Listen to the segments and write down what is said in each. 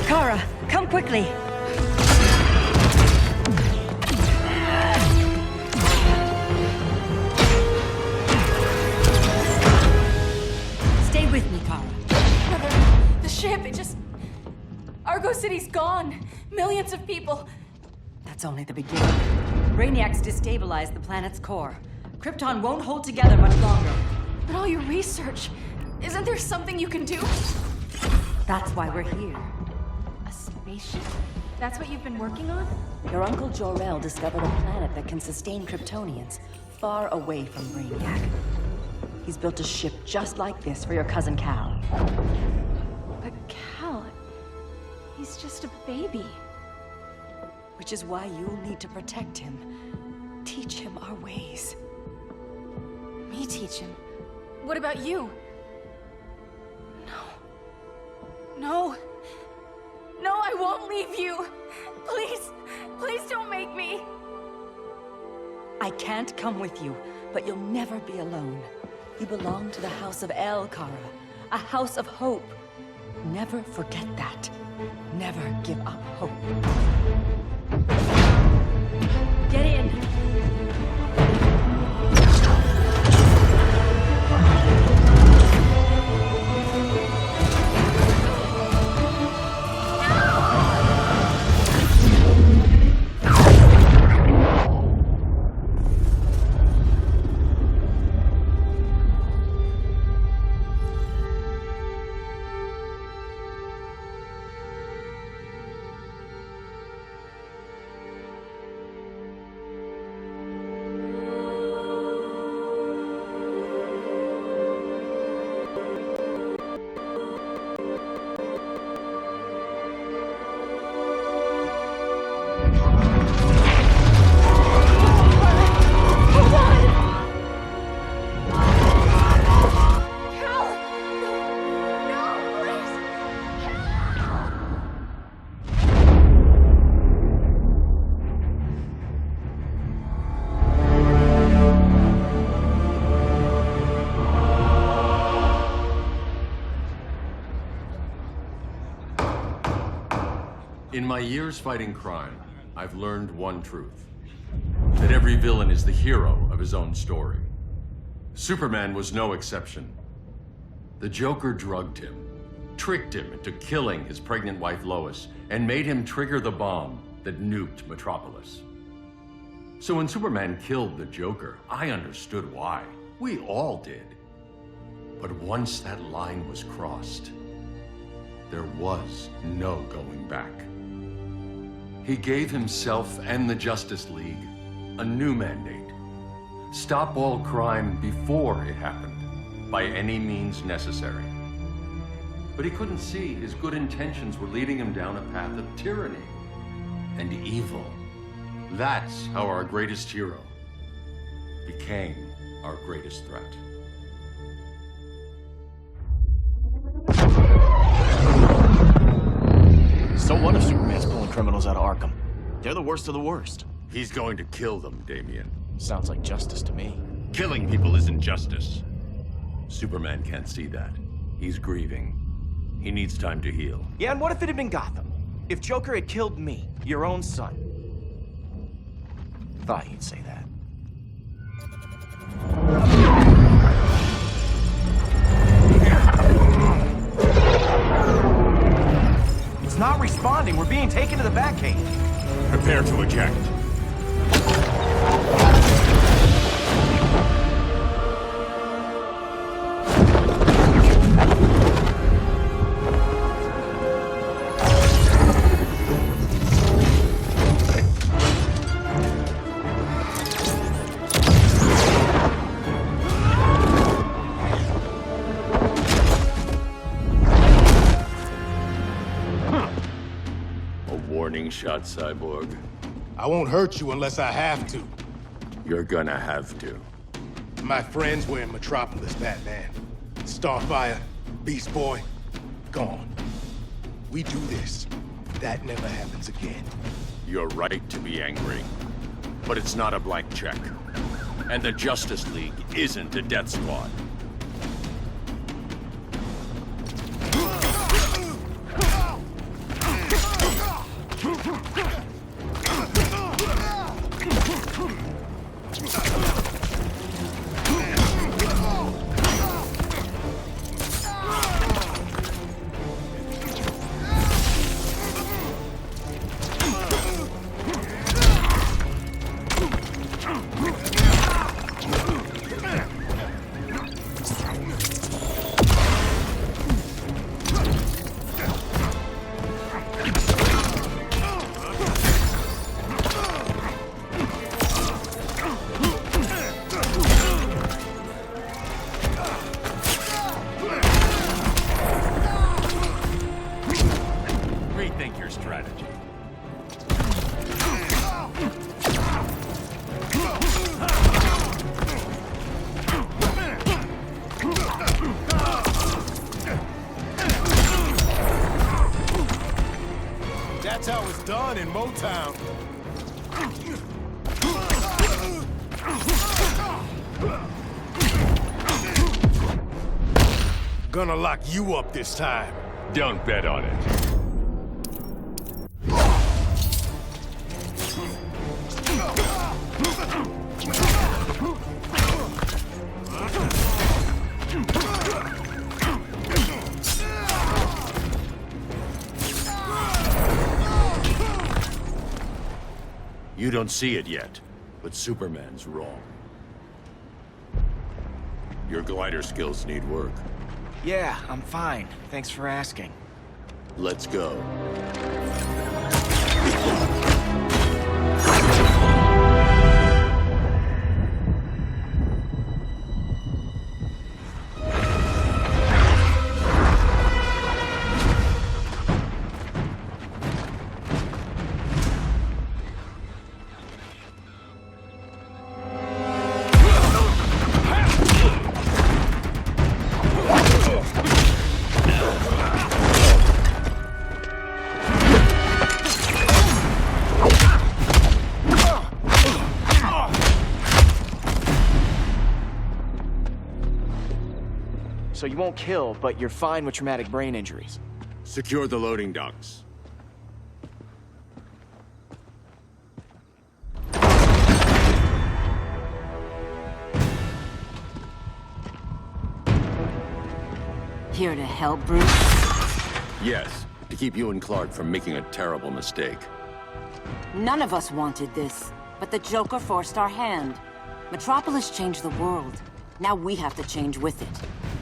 Kara, come quickly. Stay with me, Kara. Brother, the ship, it just... Argo City's gone. Millions of people. That's only the beginning. Brainiacs destabilized the planet's core. Krypton won't hold together much longer. But all your research, isn't there something you can do? That's why we're here. A spaceship? That's what you've been working on? Your uncle Jor-El discovered a planet that can sustain Kryptonians, far away from Brainiac. He's built a ship just like this for your cousin Cal. But Cal... he's just a baby. Which is why you'll need to protect him. Teach him our ways. Me teach him? What about you? No, I won't leave you. Please don't make me. I can't come with you, but you'll never be alone. You belong to the House of El, Kara. A house of hope. Never forget that. Never give up hope. Get in! In my years fighting crime, I've learned one truth. That every villain is the hero of his own story. Superman was no exception. The Joker drugged him, tricked him into killing his pregnant wife Lois, and made him trigger the bomb that nuked Metropolis. So when Superman killed the Joker, I understood why. We all did. But once that line was crossed, there was no going back. He gave himself and the Justice League a new mandate. Stop all crime before it happened, by any means necessary. But he couldn't see his good intentions were leading him down a path of tyranny and evil. That's how our greatest hero became our greatest threat. So what if Superman's pulling criminals out of Arkham? They're the worst of the worst. He's going to kill them, Damian. Sounds like justice to me. Killing people isn't justice. Superman can't see that. He's grieving. He needs time to heal. Yeah, and what if it had been Gotham? If Joker had killed me, your own son? Thought you'd say that. It's not responding. We're being taken to the Batcave. Prepare to eject. Warning shot, Cyborg. I won't hurt you unless I have to. You're gonna have to. My friends were in Metropolis, Batman. Starfire, Beast Boy, gone. We do this. That never happens again. You're right to be angry. But it's not a blank check. And the Justice League isn't a death squad. That's how it's done in Motown. Gonna lock you up this time. Don't bet on it. You don't see it yet, but Superman's wrong. Your glider skills need work. Yeah, I'm fine. Thanks for asking. Let's go. So you won't kill, but you're fine with traumatic brain injuries. Secure the loading docks. Here to help, Bruce? Yes, to keep you and Clark from making a terrible mistake. None of us wanted this, but the Joker forced our hand. Metropolis changed the world. Now we have to change with it.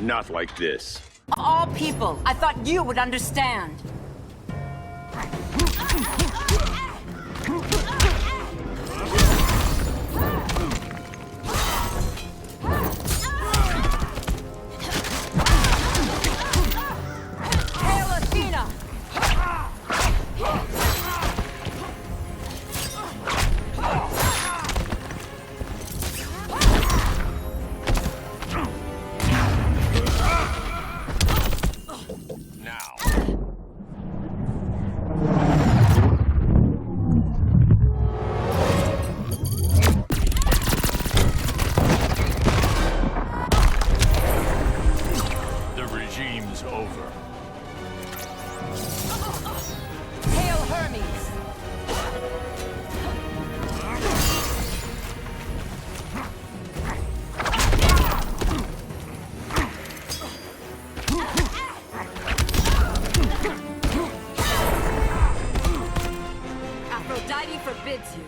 Not like this. Of all people, I thought you would understand. Hail Athena! Over. Hail Hermes! Aphrodite forbids you.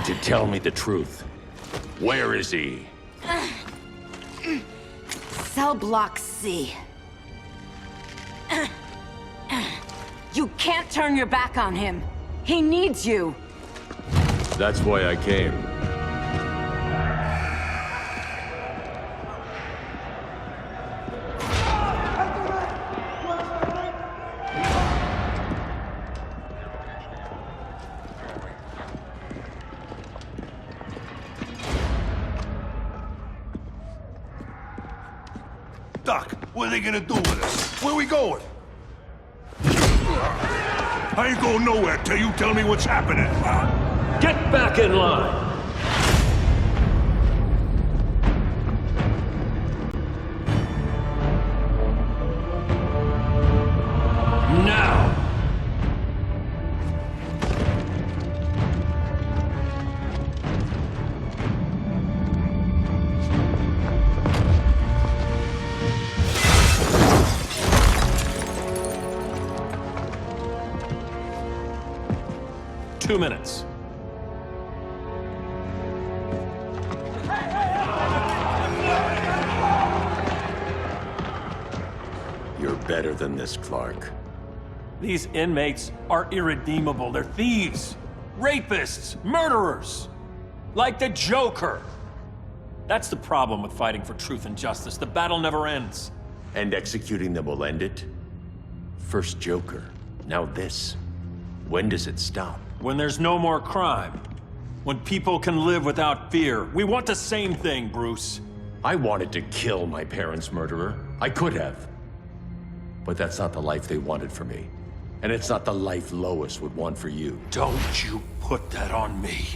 To tell me the truth. Where is he? Cell Block C. You can't turn your back on him. He needs you. That's why I came. Doc, what are they gonna do with us? Where we going? I ain't going nowhere till you tell me what's happening. Get back in line! Now! 2 minutes. You're better than this, Clark. These inmates are irredeemable. They're thieves, rapists, murderers. Like the Joker. That's the problem with fighting for truth and justice. The battle never ends. And executing them will end it? First Joker, now this. When does it stop? When there's no more crime. When people can live without fear. We want the same thing, Bruce. I wanted to kill my parents' murderer. I could have. But that's not the life they wanted for me. And it's not the life Lois would want for you. Don't you put that on me.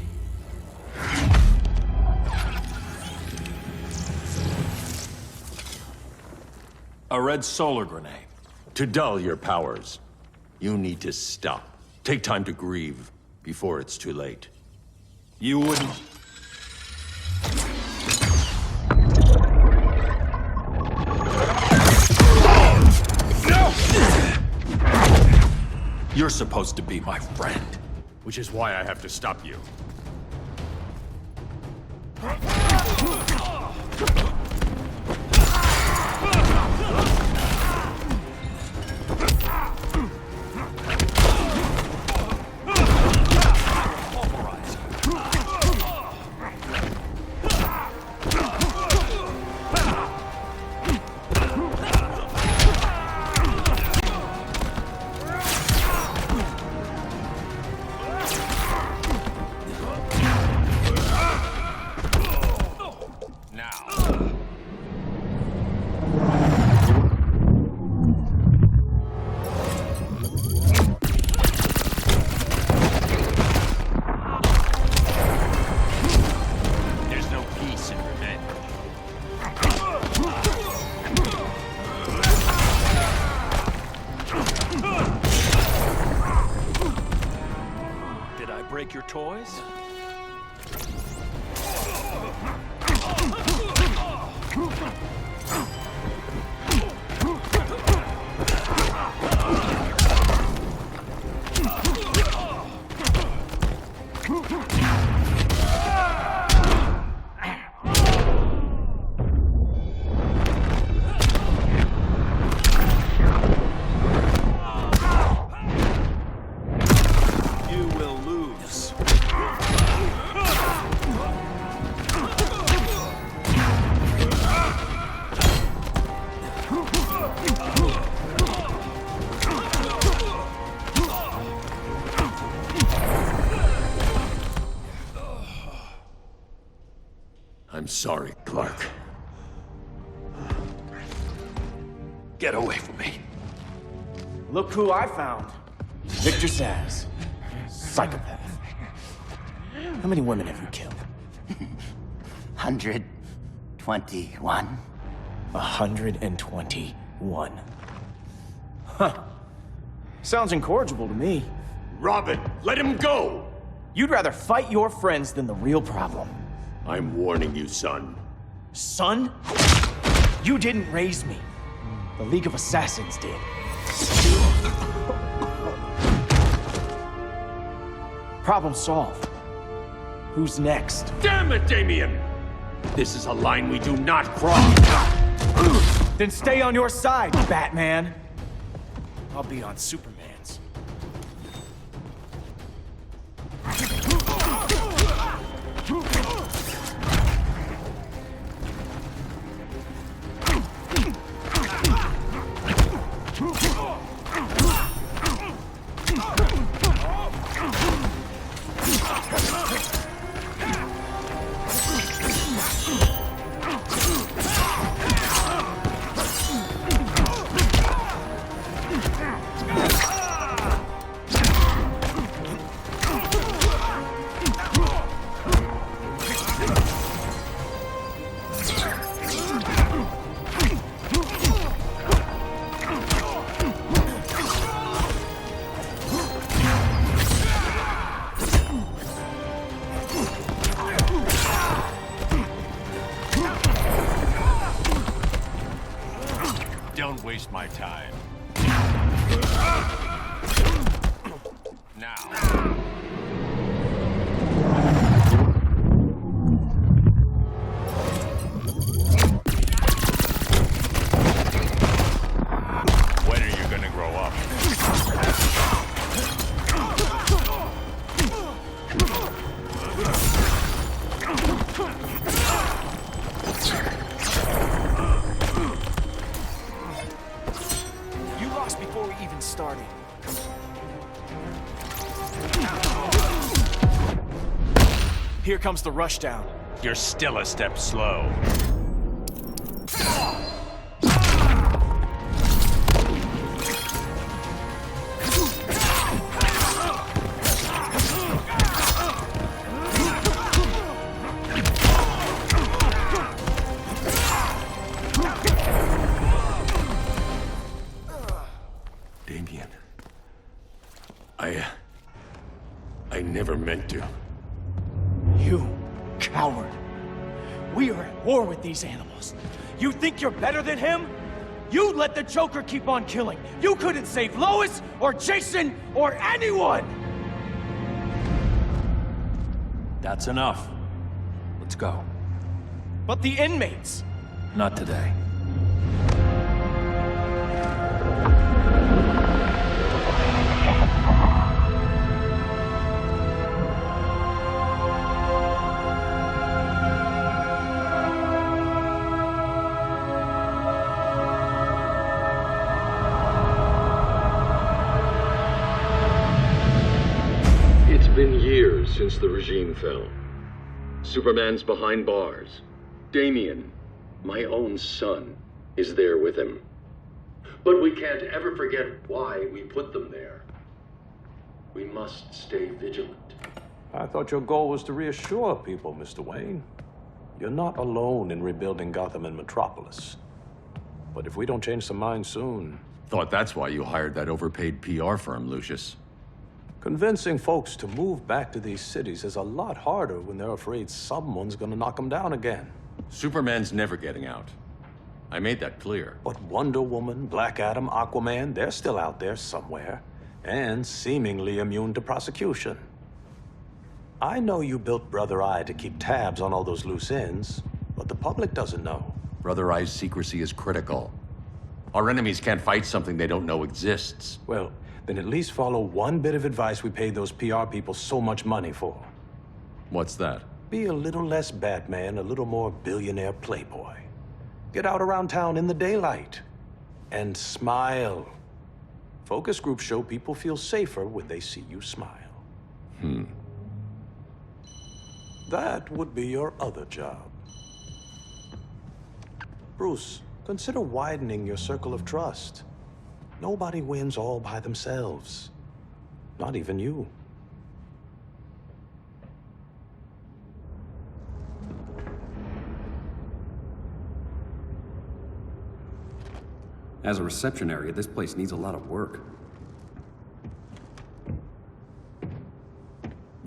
A red solar grenade. To dull your powers, you need to stop. Take time to grieve before it's too late. You wouldn't... You're supposed to be my friend. Which is why I have to stop you. Break your toys? I'm sorry, Clark. Get away from me. Look who I found. Victor Saz. Psychopath. How many women have you killed? 121. 121. Huh. Sounds incorrigible to me. Robin, let him go! You'd rather fight your friends than the real problem. I'm warning you, son. Son? You didn't raise me. The League of Assassins did. Problem solved. Who's next? Damn it, Damien! This is a line we do not cross. Then stay on your side, Batman. I'll be on Superman's. Don't waste my time. Now. Here comes the rushdown. You're still a step slow. Damien. I never meant to. You coward. We are at war with these animals. You think you're better than him? You let the Joker keep on killing. You couldn't save Lois or Jason or anyone! That's enough. Let's go. But the inmates. Not today. It's been years since the regime fell. Superman's behind bars. Damien, my own son, is there with him. But we can't ever forget why we put them there. We must stay vigilant. I thought your goal was to reassure people, Mr. Wayne. You're not alone in rebuilding Gotham and Metropolis. But if we don't change some minds soon... Thought that's why you hired that overpaid PR firm, Lucius. Convincing folks to move back to these cities is a lot harder when they're afraid someone's gonna knock them down again. Superman's never getting out. I made that clear. But Wonder Woman, Black Adam, Aquaman, they're still out there somewhere. And seemingly immune to prosecution. I know you built Brother Eye to keep tabs on all those loose ends, but the public doesn't know. Brother Eye's secrecy is critical. Our enemies can't fight something they don't know exists. Well, then at least follow one bit of advice we paid those PR people so much money for. What's that? Be a little less Batman, a little more billionaire playboy. Get out around town in the daylight. And smile. Focus groups show people feel safer when they see you smile. That would be your other job. Bruce, consider widening your circle of trust. Nobody wins all by themselves. Not even you. As a reception area, this place needs a lot of work.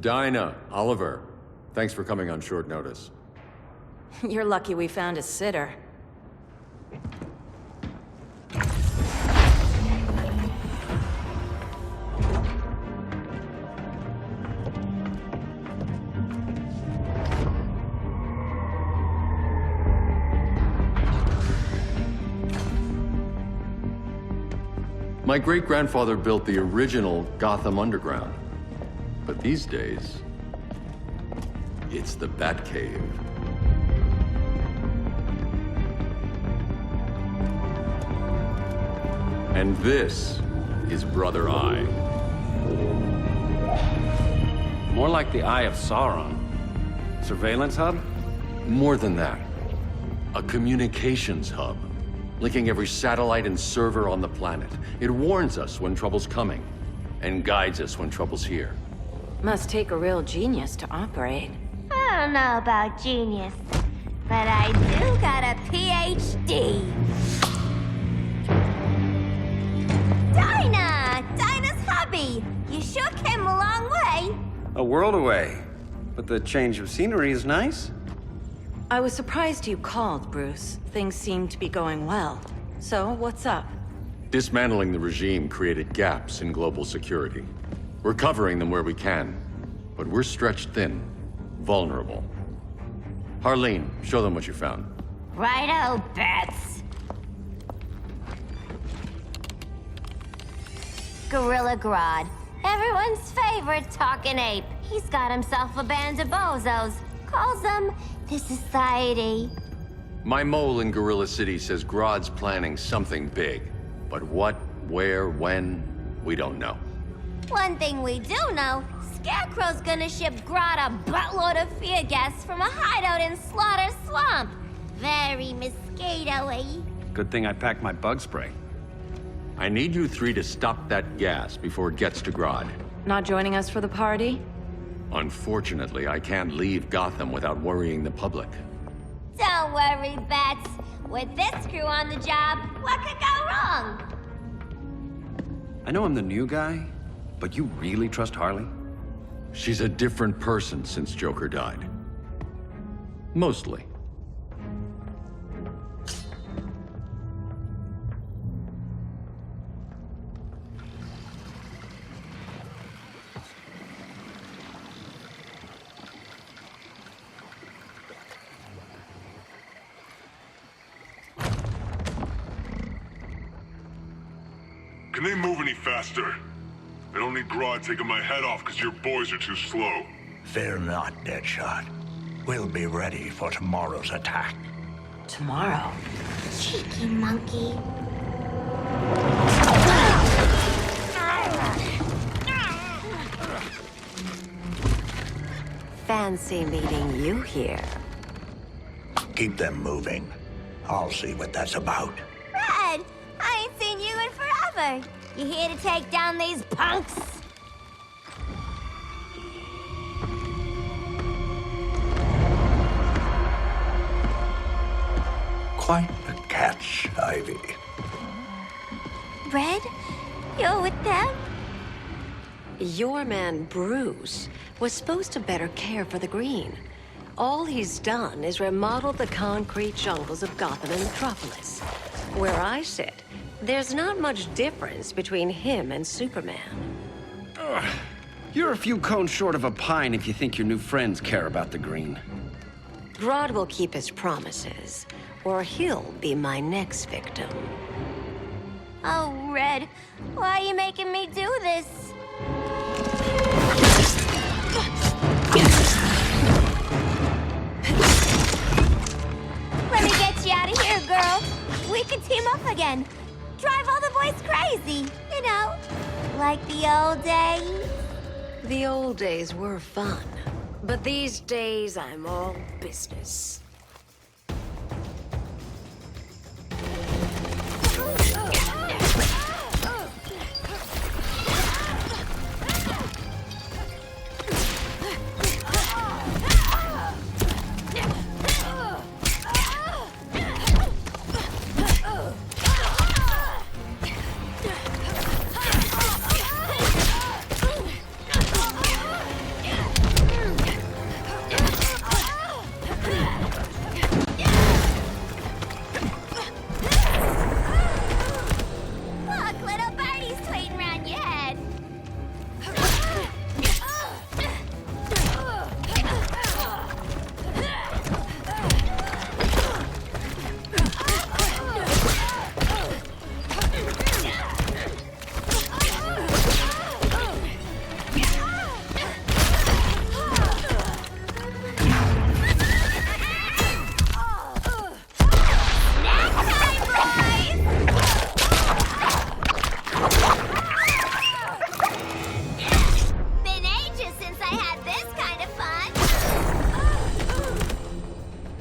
Dinah, Oliver, thanks for coming on short notice. You're lucky we found a sitter. My great-grandfather built the original Gotham Underground. But these days, it's the Batcave. And this is Brother Eye. More like the Eye of Sauron. Surveillance hub? More than that. A communications hub, linking every satellite and server on the planet. It warns us when trouble's coming, and guides us when trouble's here. Must take a real genius to operate. I don't know about genius, but I do got a PhD. Dinah's hubby! You sure came a long way. A world away. But the change of scenery is nice. I was surprised you called, Bruce. Things seem to be going well. So, what's up? Dismantling the regime created gaps in global security. We're covering them where we can, but we're stretched thin, vulnerable. Harleen, show them what you found. Righto, Bats. Gorilla Grodd. Everyone's favorite talking ape. He's got himself a band of bozos. Calls them the Society. My mole in Gorilla City says Grodd's planning something big. But what, where, when, we don't know. One thing we do know, Scarecrow's gonna ship Grodd a buttload of fear gas from a hideout in Slaughter Swamp. Very mosquito-y. Good thing I packed my bug spray. I need you three to stop that gas before it gets to Grodd. Not joining us for the party? Unfortunately, I can't leave Gotham without worrying the public. Don't worry, Bats. With this crew on the job, what could go wrong? I know I'm the new guy, but you really trust Harley? She's a different person since Joker died. Mostly. Can they move any faster? I don't need Grodd taking my head off because your boys are too slow. Fear not, Deadshot. We'll be ready for tomorrow's attack. Tomorrow? Cheeky monkey. Fancy meeting you here. Keep them moving. I'll see what that's about. Red, I ain't seen you in forever. You here to take down these punks? Quite the catch, Ivy. Red, you're with them? Your man, Bruce, was supposed to better care for the green. All he's done is remodel the concrete jungles of Gotham and Metropolis. Where I sit, there's not much difference between him and Superman. You're a few cones short of a pine if you think your new friends care about the green. Grodd will keep his promises, or he'll be my next victim. Oh, Red, why are you making me do this? Let me get you out of here, girl. We can team up again. Drive all the boys crazy, you know, like the old days. The old days were fun, but these days I'm all business. Look, little birdie's tweeting around your head. Been ages since I had this kind of fun.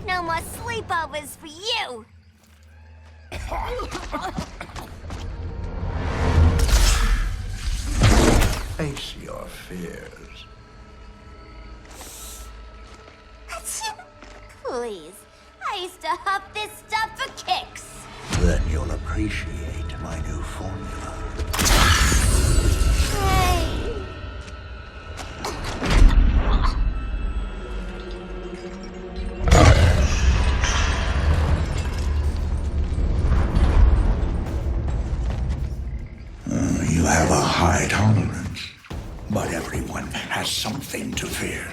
No more sleepovers for you. Face your fears. Please, I used to huff this stuff for kicks. Then you'll appreciate my new formula. Hey. You have a high tolerance, but everyone has something to fear.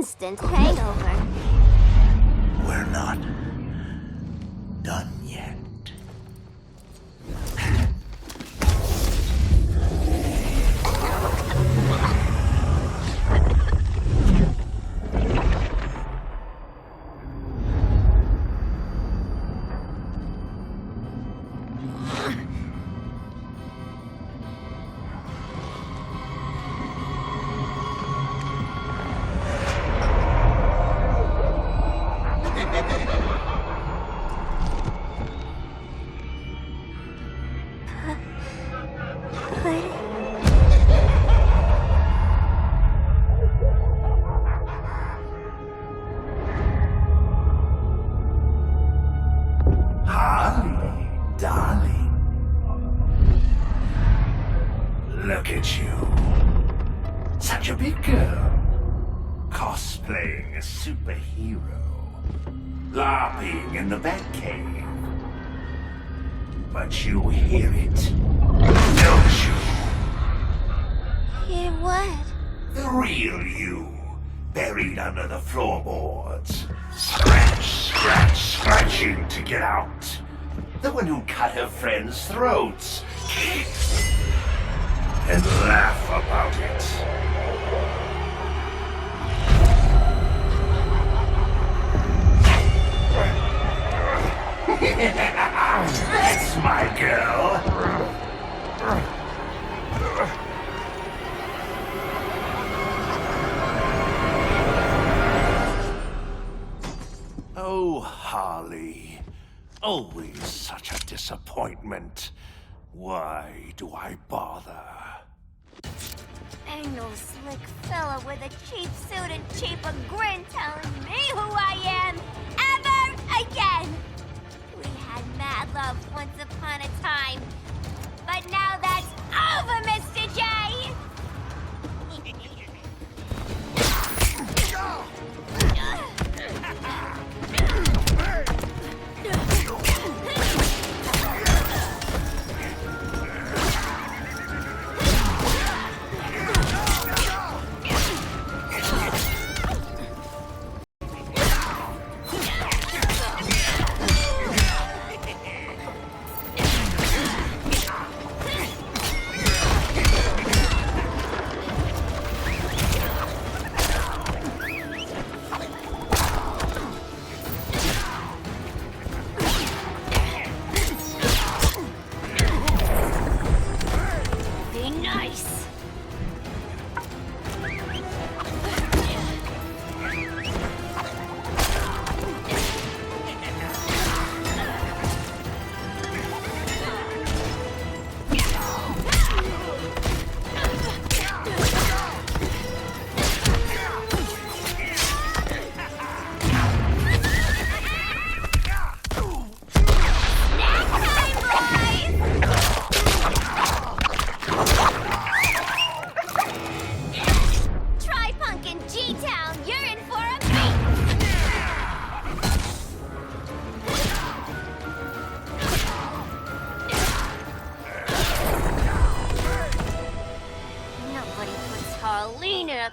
instant hangover. We're not done yet. Harley, darling. Look at you. Such a big girl. Cosplaying a superhero. LARPing in the Batcave. But you hear it, don't you? Hear what? The real you, buried under the floorboards. Scratching to get out. The one who cut her friends' throats. And laugh about it. That's my girl. Oh, Harley. Always such a disappointment. Why do I bother? Ain't no slick fella with a cheap suit and cheaper grin telling me who I am ever again. We had mad love once upon a time, but now that's over, Mr. J.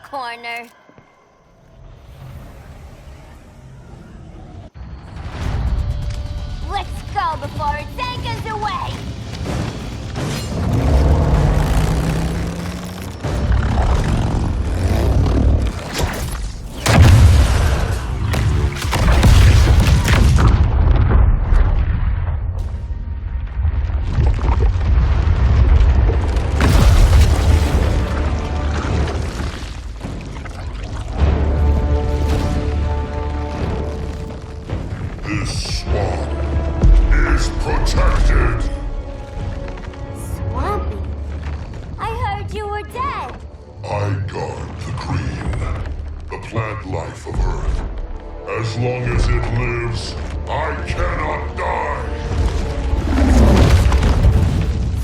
Corner. Let's go before it anchors away! This swamp is protected. Swampy? I heard you were dead. I guard the green, the plant life of Earth. As long as it lives, I cannot die.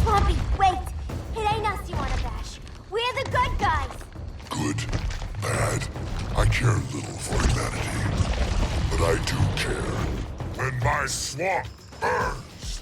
Swampy, wait! It ain't us you wanna bash. We're the good guys. Good, bad, I care little for humanity. But I do care when my swamp burns.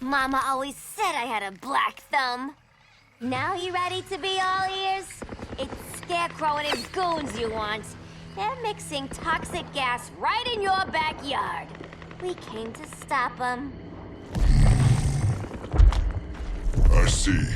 Mama always said I had a black thumb. Now you ready to be all ears? It's Scarecrow and his goons you want. They're mixing toxic gas right in your backyard. We came to stop them. I see.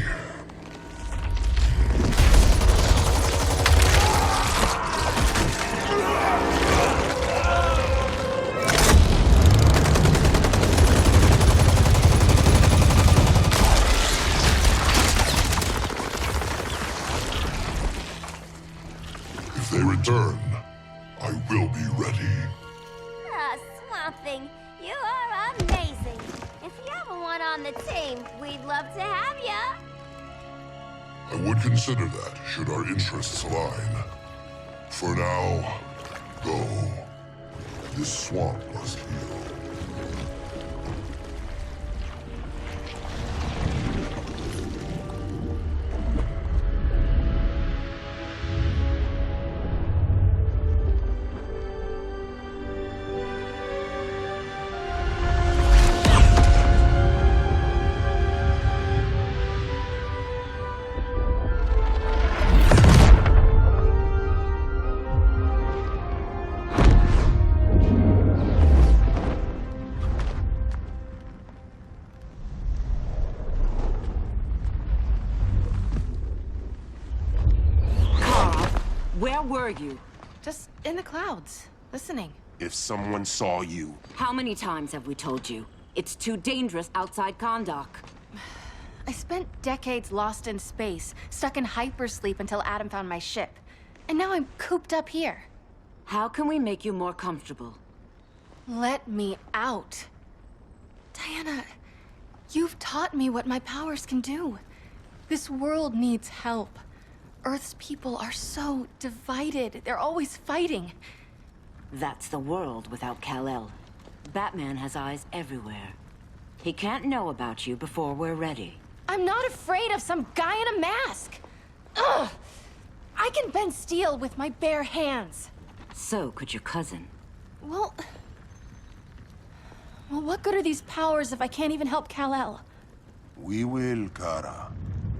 If they return, I will be ready. Ah, Swamp Thing, you are amazing. If you ever want on the team, we'd love to have ya. I would consider that, should our interests align. For now, go. This swamp must heal. Where were you? Just in the clouds, listening. If someone saw you... How many times have we told you? It's too dangerous outside Kahndaq. I spent decades lost in space, stuck in hypersleep until Adam found my ship. And now I'm cooped up here. How can we make you more comfortable? Let me out. Diana, you've taught me what my powers can do. This world needs help. Earth's people are so divided. They're always fighting. That's the world without Kal-El. Batman has eyes everywhere. He can't know about you before we're ready. I'm not afraid of some guy in a mask. Ugh! I can bend steel with my bare hands. So could your cousin. Well, what good are these powers if I can't even help Kal-El? We will, Kara.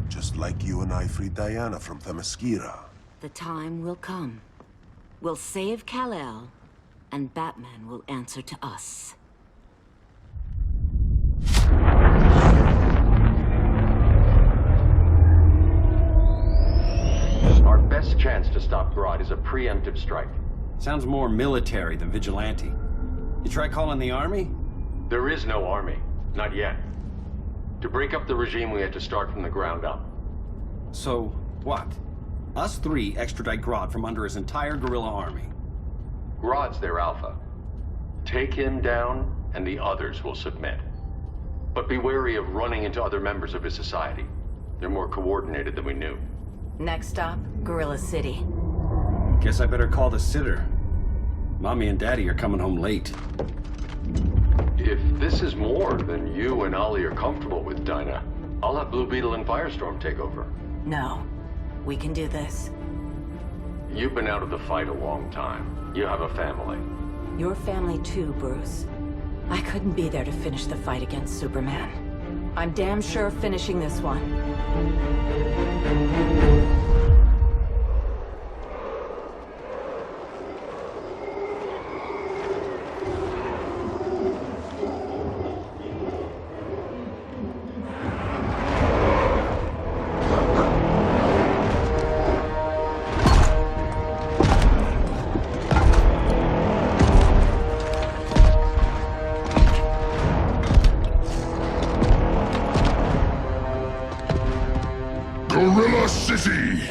Just like you and I freed Diana from Themyscira. The time will come. We'll save Kal-El, and Batman will answer to us. Our best chance to stop Grodd is a preemptive strike. Sounds more military than vigilante. You try calling the army? There is no army. Not yet. To break up the regime, we had to start from the ground up. So, what? Us three extradite Grodd from under his entire guerrilla army. Grodd's their alpha. Take him down, and the others will submit. But be wary of running into other members of his society. They're more coordinated than we knew. Next stop, Gorilla City. Guess I better call the sitter. Mommy and Daddy are coming home late. If this is more than you and Ollie are comfortable with, Dinah, I'll have Blue Beetle and Firestorm take over. No. We can do this. You've been out of the fight a long time. You have a family. Your family too, Bruce. I couldn't be there to finish the fight against Superman. I'm damn sure finishing this one. Gorilla City!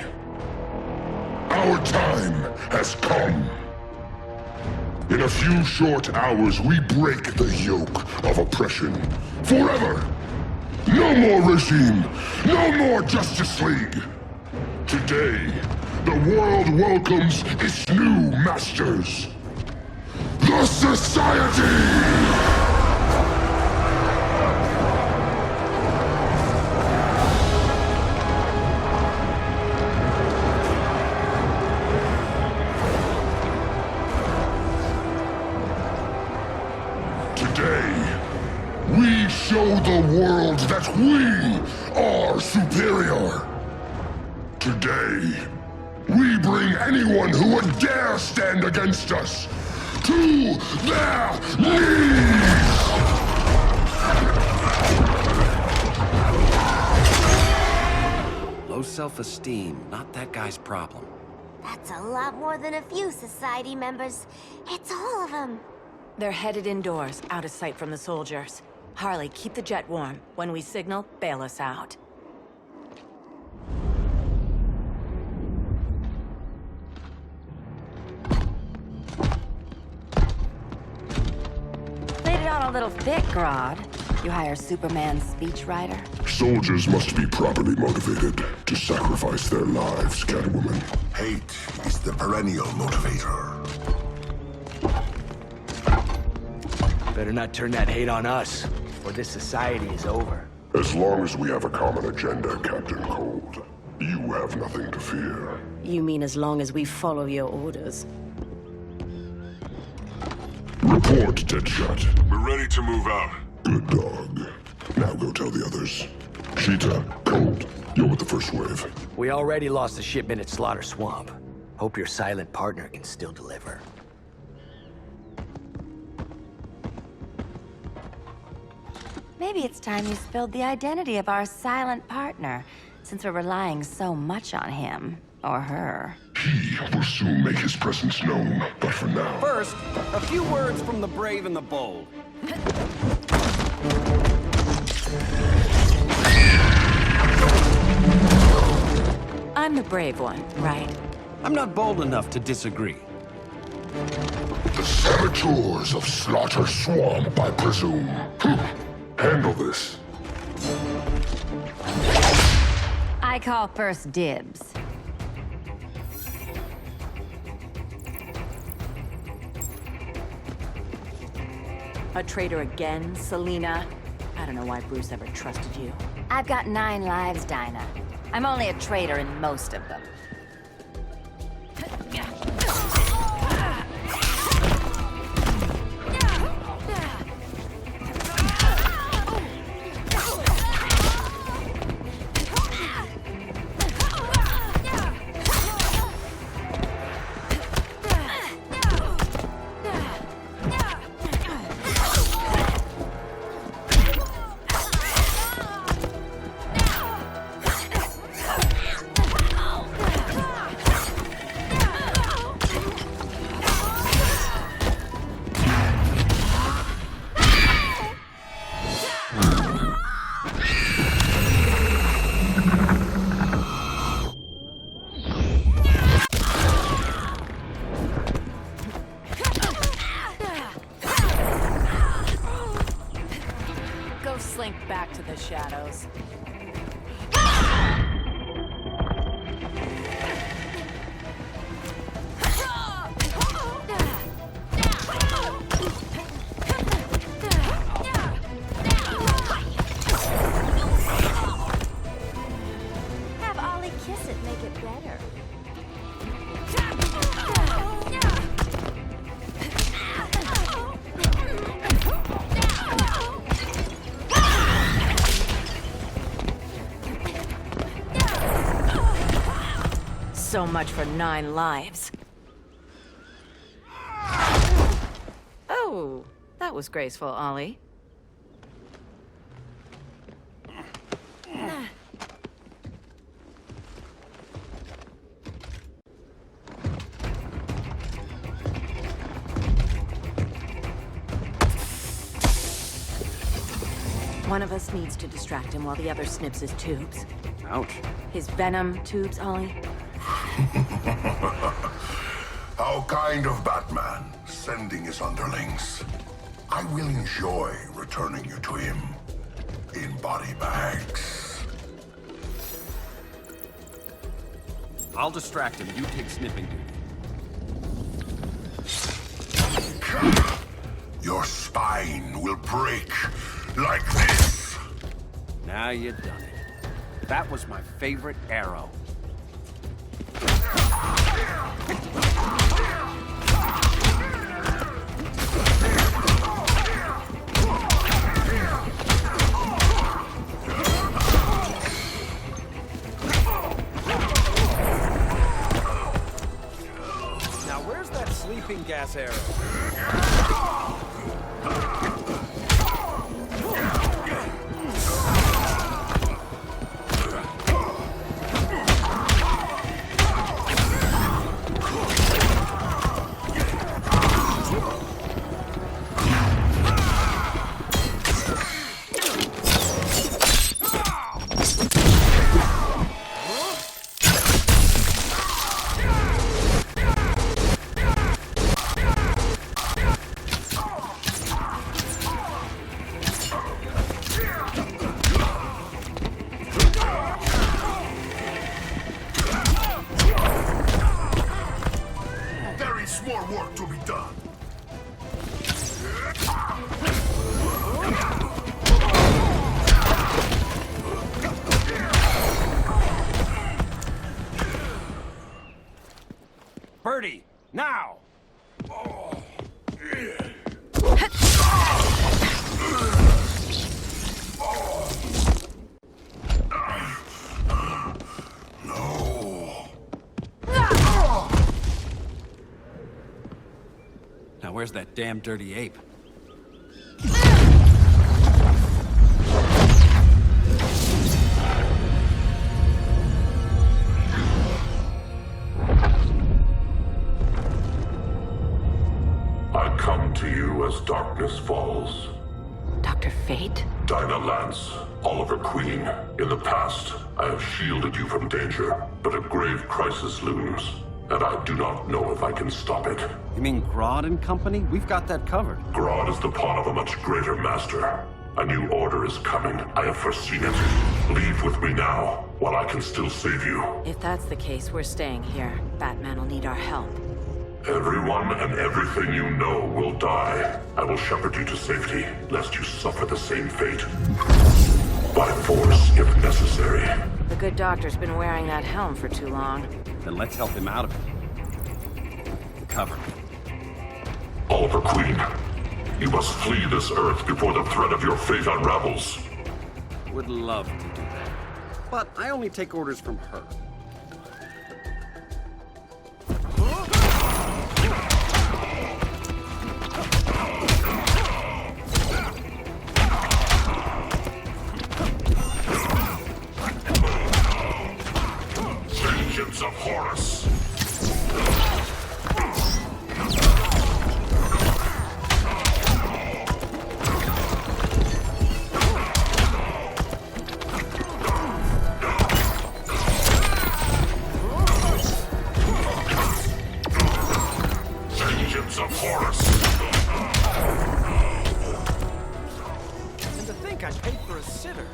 Our time has come. In a few short hours, we break the yoke of oppression. Forever! No more regime! No more Justice League! Today, the world welcomes its new masters. The Society! Today, we show the the world that we are superior. Today, we bring anyone who would dare stand against us to their knees! Low self-esteem, not that guy's problem. That's a lot more than a few society members. It's all of them. They're headed indoors, out of sight from the soldiers. Harley, keep the jet warm. When we signal, bail us out. Played it on a little thick, Grodd. You hire Superman's speechwriter? Soldiers must be properly motivated to sacrifice their lives, Catwoman. Hate is the perennial motivator. Better not turn that hate on us, or this society is over. As long as we have a common agenda, Captain Cold, you have nothing to fear. You mean as long as we follow your orders? Report, Deadshot. We're ready to move out. Good dog. Now go tell the others. Cheetah, Cold, you're with the first wave. We already lost a shipment at Slaughter Swamp. Hope your silent partner can still deliver. Maybe it's time you spilled the identity of our silent partner, since we're relying so much on him. Or her. He will soon make his presence known, but for now... First, a few words from the brave and the bold. I'm the brave one, right? I'm not bold enough to disagree. The saboteurs of Slaughter Swamp, I presume. Handle this. I call first dibs. A traitor again, Selina? I don't know why Bruce ever trusted you. I've got 9 lives, Dinah. I'm only a traitor in most of them. Slink back to the shadows. Have Ollie kiss it, make it better. So much for 9 lives. Oh, that was graceful, Ollie. One of us needs to distract him while the other snips his tubes. Ouch. His venom tubes, Ollie? How kind of Batman, sending his underlings. I will enjoy returning you to him in body bags. I'll distract him. You take snipping duty. Your spine will break like this. Now you've done it. That was my favorite arrow. stun gas arrow. There is more work to be done. Birdie, now! Now where's that damn dirty ape? I come to you as darkness falls. Dr. Fate? Dinah Lance, Oliver Queen. In the past, I have shielded you from danger, but a grave crisis looms, and I do not know if I can stop it. You mean Grodd and company? We've got that covered. Grodd is the pawn of a much greater master. A new order is coming. I have foreseen it. Leave with me now, while I can still save you. If that's the case, we're staying here. Batman will need our help. Everyone and everything you know will die. I will shepherd you to safety, lest you suffer the same fate. By force, if necessary. The good doctor's been wearing that helm for too long. Then let's help him out of it. Cover me. Oliver Queen, you must flee this Earth before the threat of your fate unravels. Would love to do that. But I only take orders from her. Vengeance of Horus! Vengeance of Horus! And to think I paid for a sitter.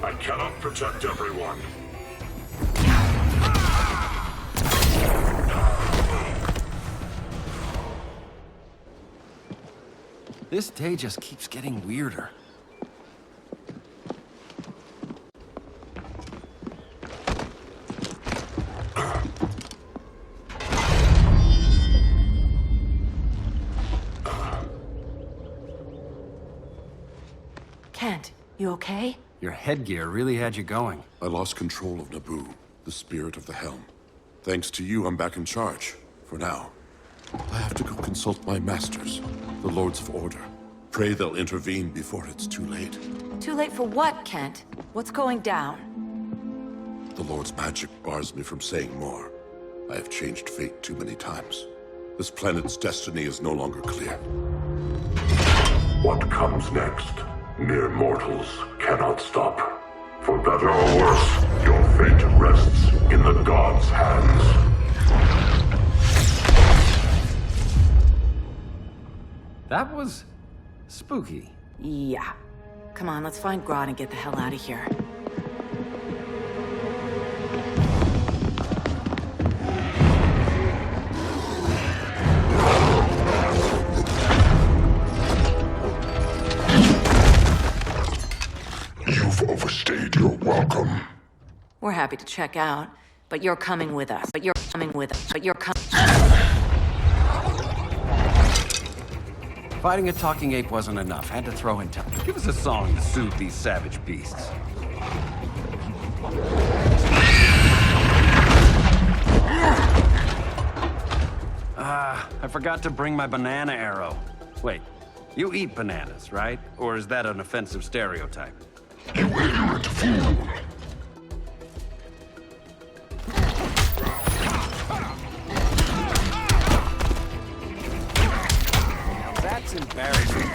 I cannot protect everyone. This day just keeps getting weirder. Kent, you okay? Your headgear really had you going. I lost control of Naboo, the spirit of the helm. Thanks to you, I'm back in charge. For now. I have to go consult my masters, the Lords of Order. Pray they'll intervene before it's too late. Too late for what, Kent? What's going down? The Lord's magic bars me from saying more. I have changed fate too many times. This planet's destiny is no longer clear. What comes next, mere mortals cannot stop. For better or worse, your fate rests in the gods' hands. That was spooky. Yeah. Come on, let's find Grodd and get the hell out of here. You've overstayed your welcome. We're happy to check out, but you're coming with us. Fighting a talking ape wasn't enough. Had to throw in Give us a song to soothe these savage beasts. I forgot to bring my banana arrow. Wait, you eat bananas, right? Or is that an offensive stereotype? You ignorant fool! Now that's embarrassing.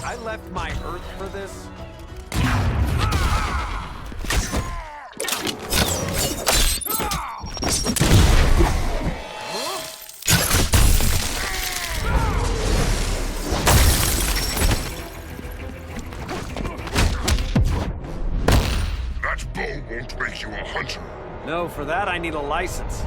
I left my Earth for this? That bow won't make you a hunter. No, for that I need a license.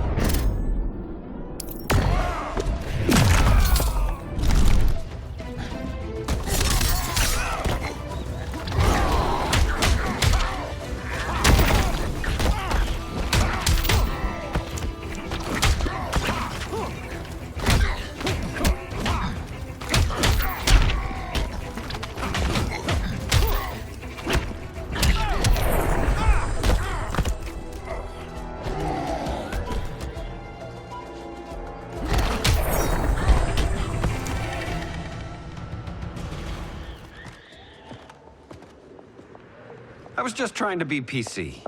I was just trying to be PC.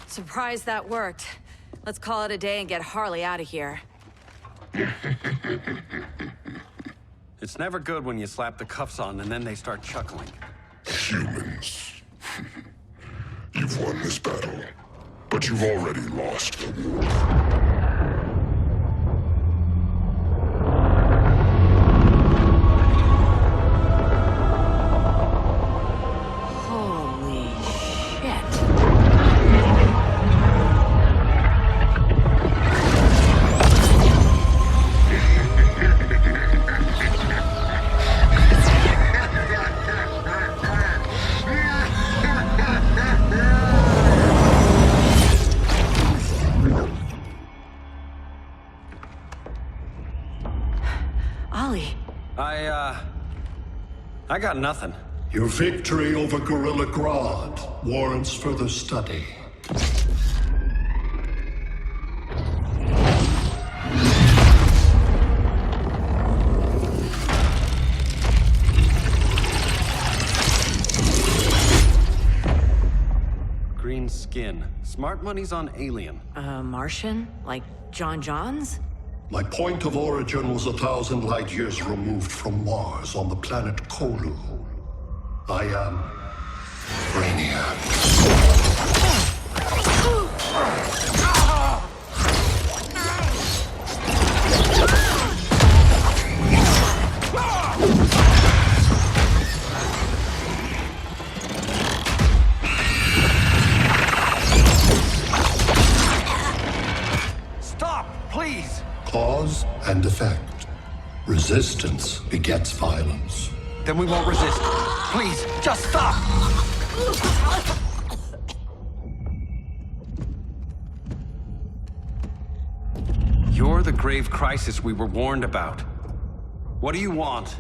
Surprised that worked. Let's call it a day and get Harley out of here. It's never good when you slap the cuffs on and then they start chuckling. Humans. You've won this battle, but you've already lost the war. I got nothing. Your victory over Gorilla Grodd warrants further study. Green skin. Smart money's on alien. Martian? Like John Johns? My point of origin was 1,000 light years removed from Mars on the planet Kolu. I am Brainiac. Stop, please! Cause and effect. Resistance begets violence. Then we won't resist. Please, just stop! You're the grave crisis we were warned about. What do you want?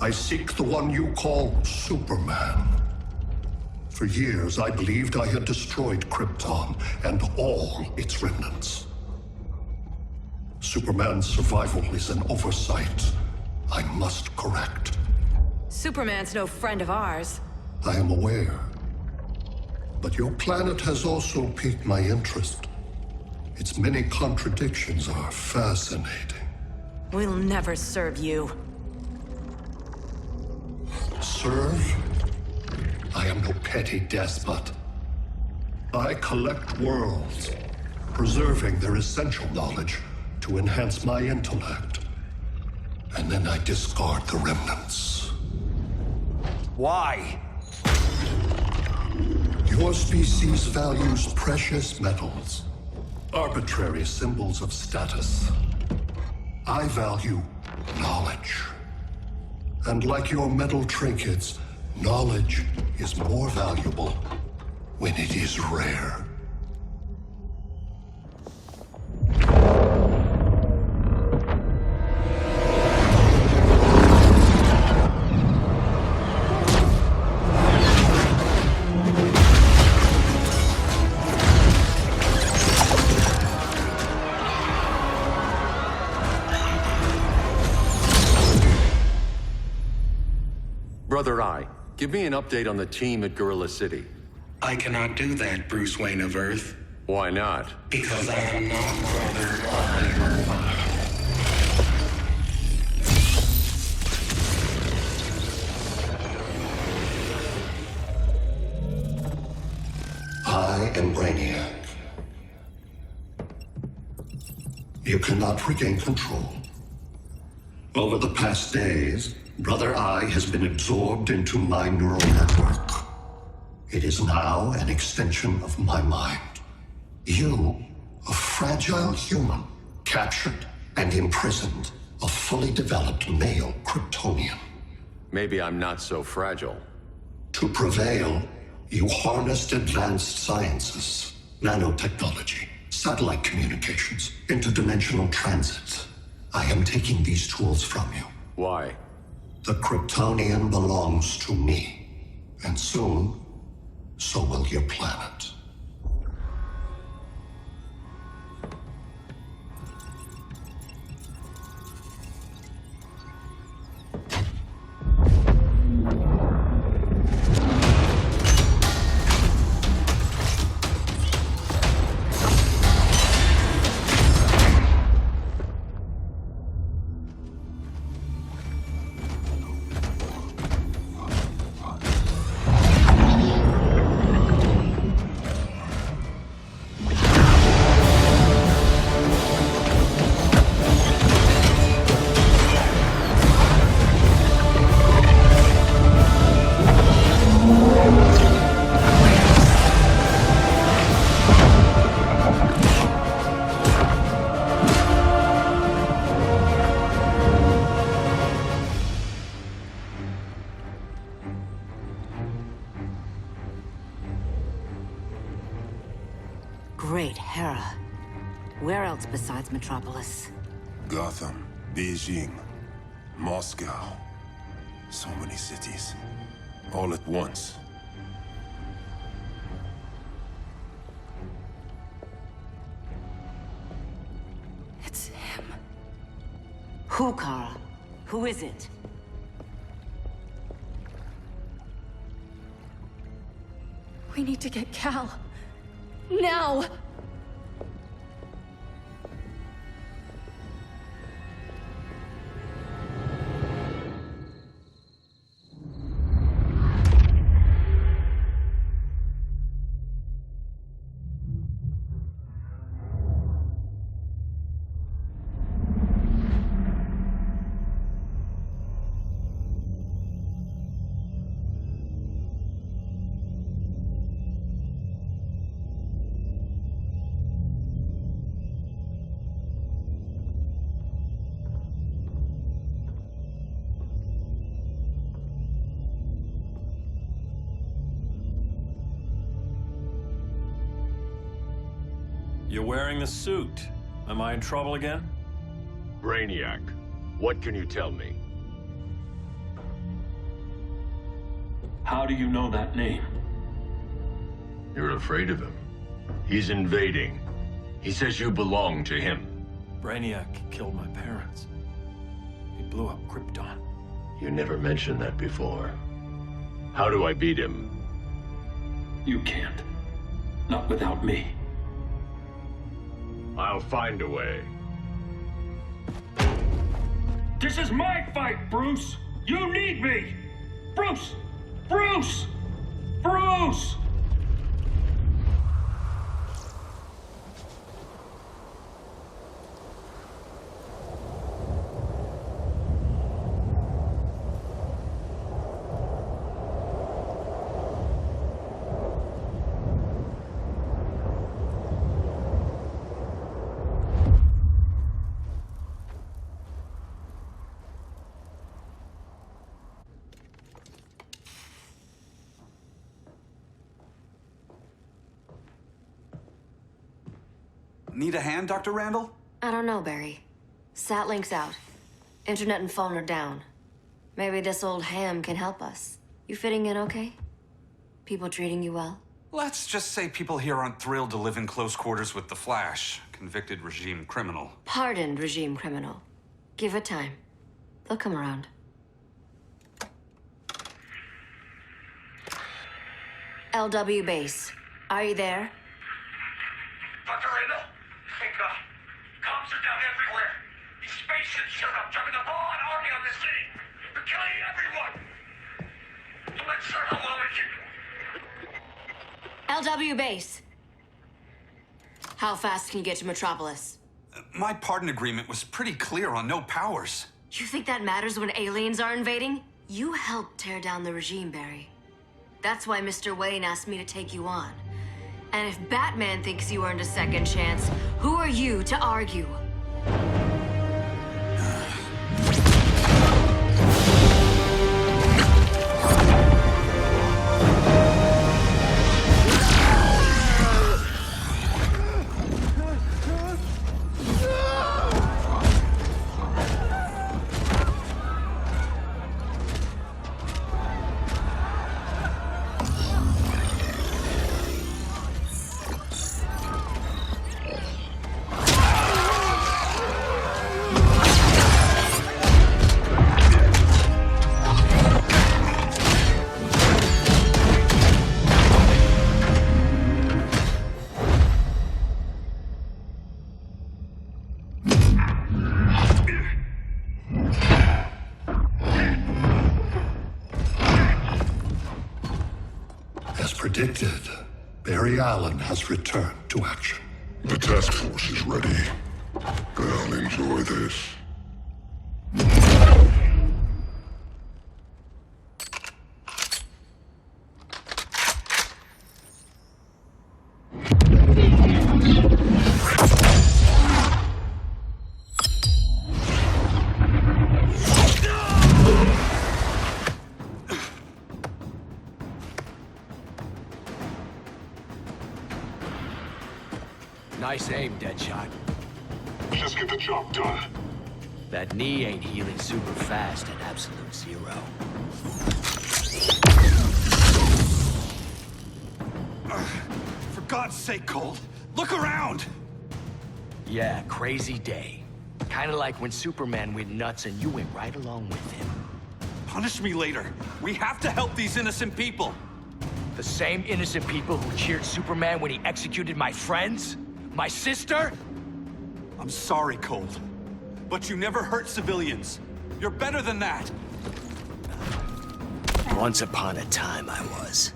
I seek the one you call Superman. For years, I believed I had destroyed Krypton and all its remnants. Superman's survival is an oversight I must correct. Superman's no friend of ours. I am aware. But your planet has also piqued my interest. Its many contradictions are fascinating. We'll never serve you. Serve? I am no petty despot. I collect worlds, preserving their essential knowledge to enhance my intellect. And then I discard the remnants. Why? Your species values precious metals, arbitrary symbols of status. I value knowledge. And like your metal trinkets, knowledge is more valuable when it is rare. Brother Eye, give me an update on the team at Gorilla City. I cannot do that, Bruce Wayne of Earth. Why not? Because I am not Brother Eye. I am Brainiac. You cannot regain control. Over the past days, Brother Eye has been absorbed into my neural network. It is now an extension of my mind. You, a fragile human, captured and imprisoned a fully developed male Kryptonian. Maybe I'm not so fragile. To prevail, you harnessed advanced sciences, nanotechnology, satellite communications, interdimensional transit. I am taking these tools from you. Why? The Kryptonian belongs to me. And soon, so will your planet. Great Hera. Where else besides Metropolis? Gotham, Beijing, Moscow. So many cities. All at once. It's him. Who, Kara? Who is it? We need to get Cal. Now! You're wearing the suit. Am I in trouble again? Brainiac, what can you tell me? How do you know that name? You're afraid of him. He's invading. He says you belong to him. Brainiac killed my parents. He blew up Krypton. You never mentioned that before. How do I beat him? You can't. Not without me. I'll find a way. This is my fight, Bruce! You need me! Bruce! Bruce! Bruce! Need a hand, Dr. Randall? I don't know, Barry. Satlink's out. Internet and phone are down. Maybe this old ham can help us. You fitting in okay? People treating you well? Let's just say people here aren't thrilled to live in close quarters with the Flash, convicted regime criminal. Pardoned regime criminal. Give it time. They'll come around. LW base. Are you there? Dr. Randall? Thank God. Cops are down everywhere. These spaceships showed up, driving a full-on army on this city. They're killing everyone. I'm not sure how long we can... LW base. How fast can you get to Metropolis? My pardon agreement was pretty clear on no powers. You think that matters when aliens are invading? You helped tear down the regime, Barry. That's why Mr. Wayne asked me to take you on. And if Batman thinks you earned a second chance, who are you to argue? As predicted, Barry Allen has returned to action. The task force is ready. They'll enjoy this. Nice aim, Deadshot. Just get the job done. That knee ain't healing super fast at absolute zero. For God's sake, Cole, look around! Yeah, crazy day. Kinda like when Superman went nuts and you went right along with him. Punish me later. We have to help these innocent people. The same innocent people who cheered Superman when he executed my friends? My sister? I'm sorry, Cole, but you never hurt civilians. You're better than that. Once upon a time, I was.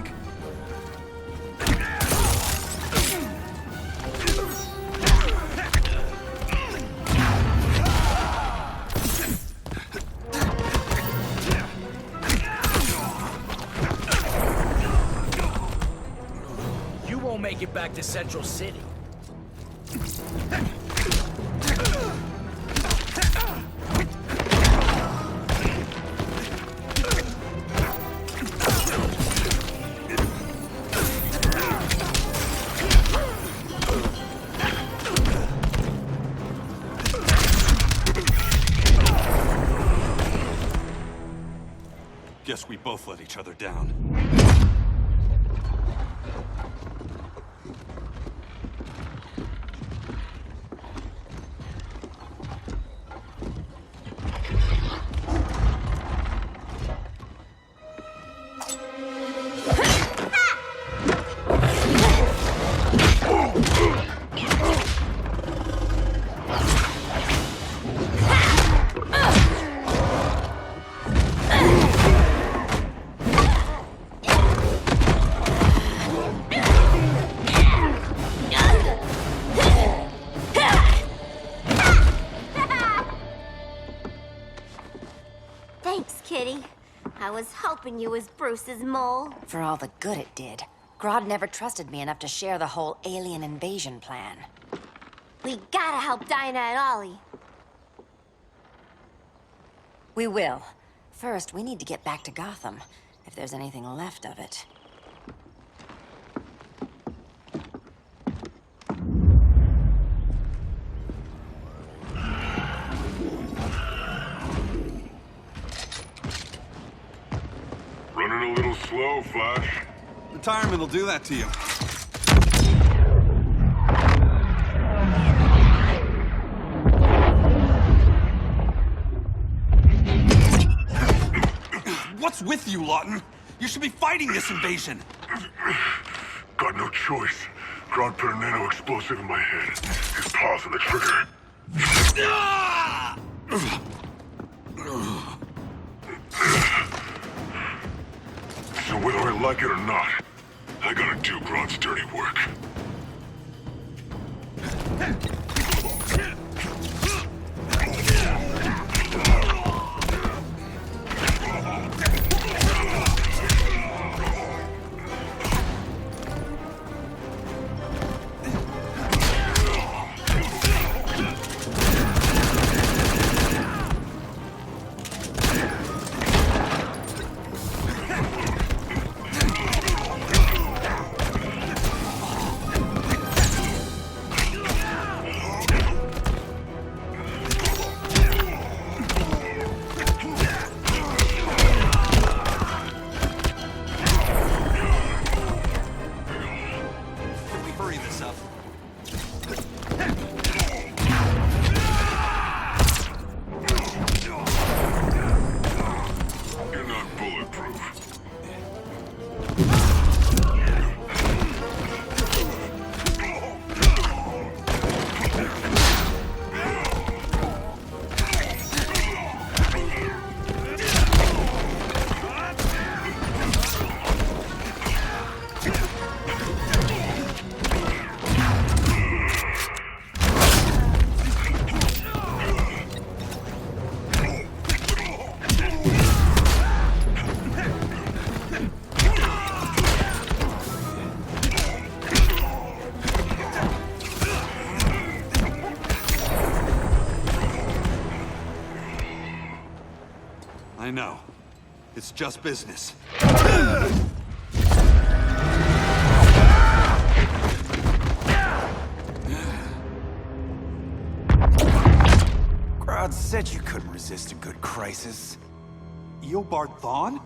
back. You won't make it back to Central City. Guess we both let each other down. Thanks, Kitty. I was hoping you was Bruce's mole. For all the good it did. Grodd never trusted me enough to share the whole alien invasion plan. We gotta help Dinah and Ollie. We will. First, we need to get back to Gotham, if there's anything left of it. Running a little slow, Flash. Retirement will do that to you. What's with you, Lawton? You should be fighting this invasion. Got no choice. Grodd put a nano explosive in my head. His paws on the trigger. So whether I like it or not, I gotta do Grodd's dirty work. Hurry this up. You're not bulletproof. I know. It's just business. Grodd said you couldn't resist a good crisis. Eobard Thawne?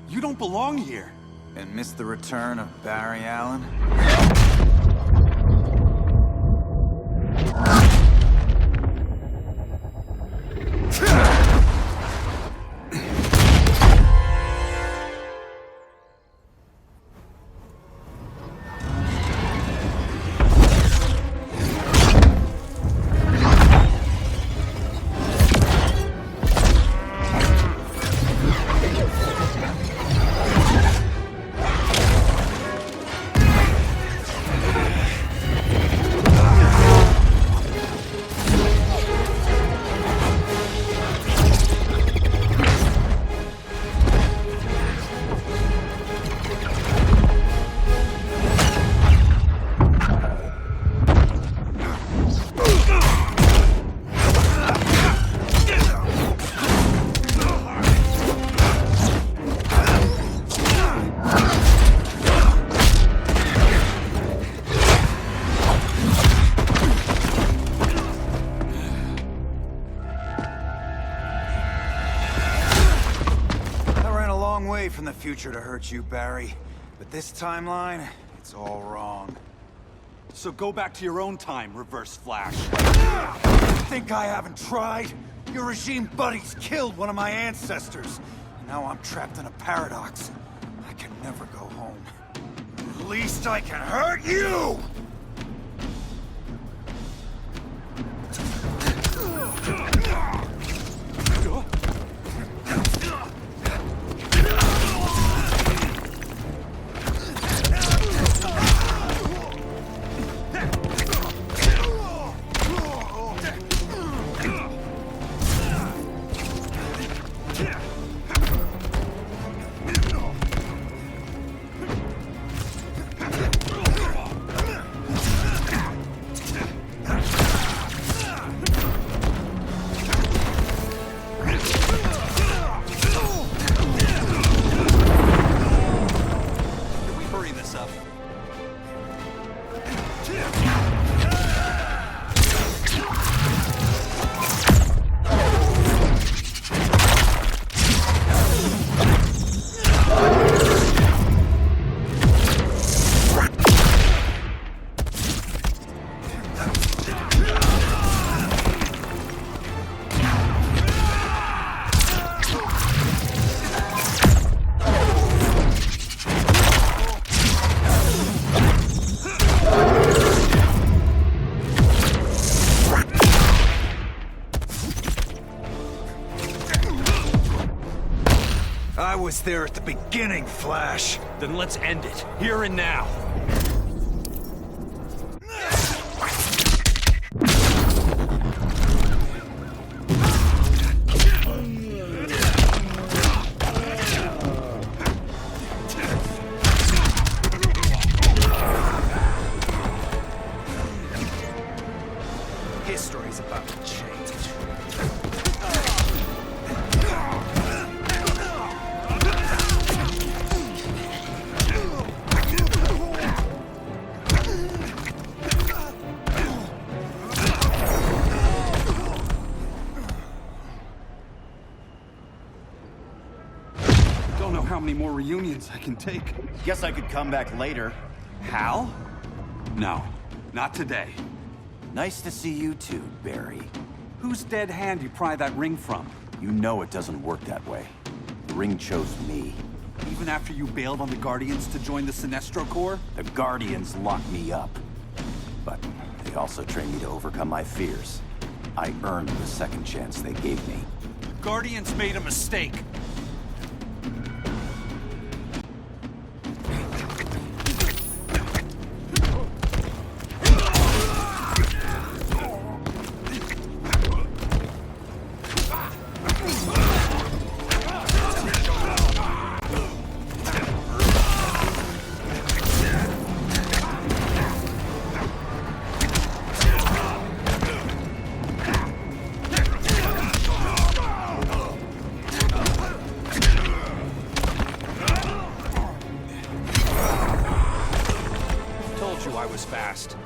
You don't belong here. And miss the return of Barry Allen? future to hurt you, Barry. But this timeline, it's all wrong. So go back to your own time, Reverse Flash. Think I haven't tried? Your regime buddies killed one of my ancestors. And now I'm trapped in a paradox. I can never go home. At least I can hurt you! I was there at the beginning, Flash. Then let's end it, here and now. History's about to change. Don't know how many more reunions I can take. Guess I could come back later. Hal? No, not today. Nice to see you too, Barry. Whose dead hand you pry that ring from? You know it doesn't work that way. The ring chose me. Even after you bailed on the Guardians to join the Sinestro Corps? The Guardians locked me up. But they also trained me to overcome my fears. I earned the second chance they gave me. Guardians made a mistake. I was fast.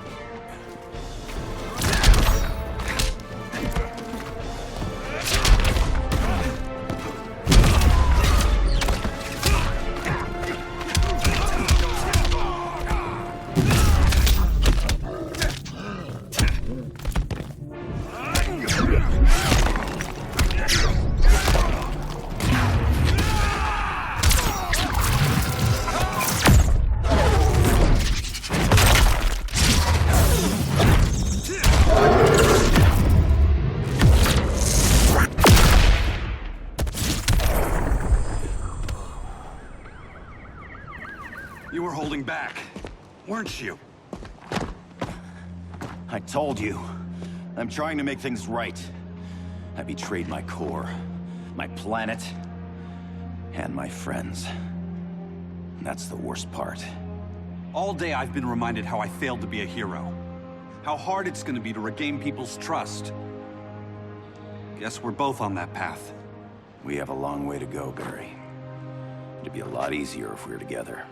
You were holding back, weren't you? I told you. I'm trying to make things right. I betrayed my core, my planet, and my friends. That's the worst part. All day I've been reminded how I failed to be a hero. How hard it's gonna be to regain people's trust. Guess we're both on that path. We have a long way to go, Barry. It'd be a lot easier if we were together.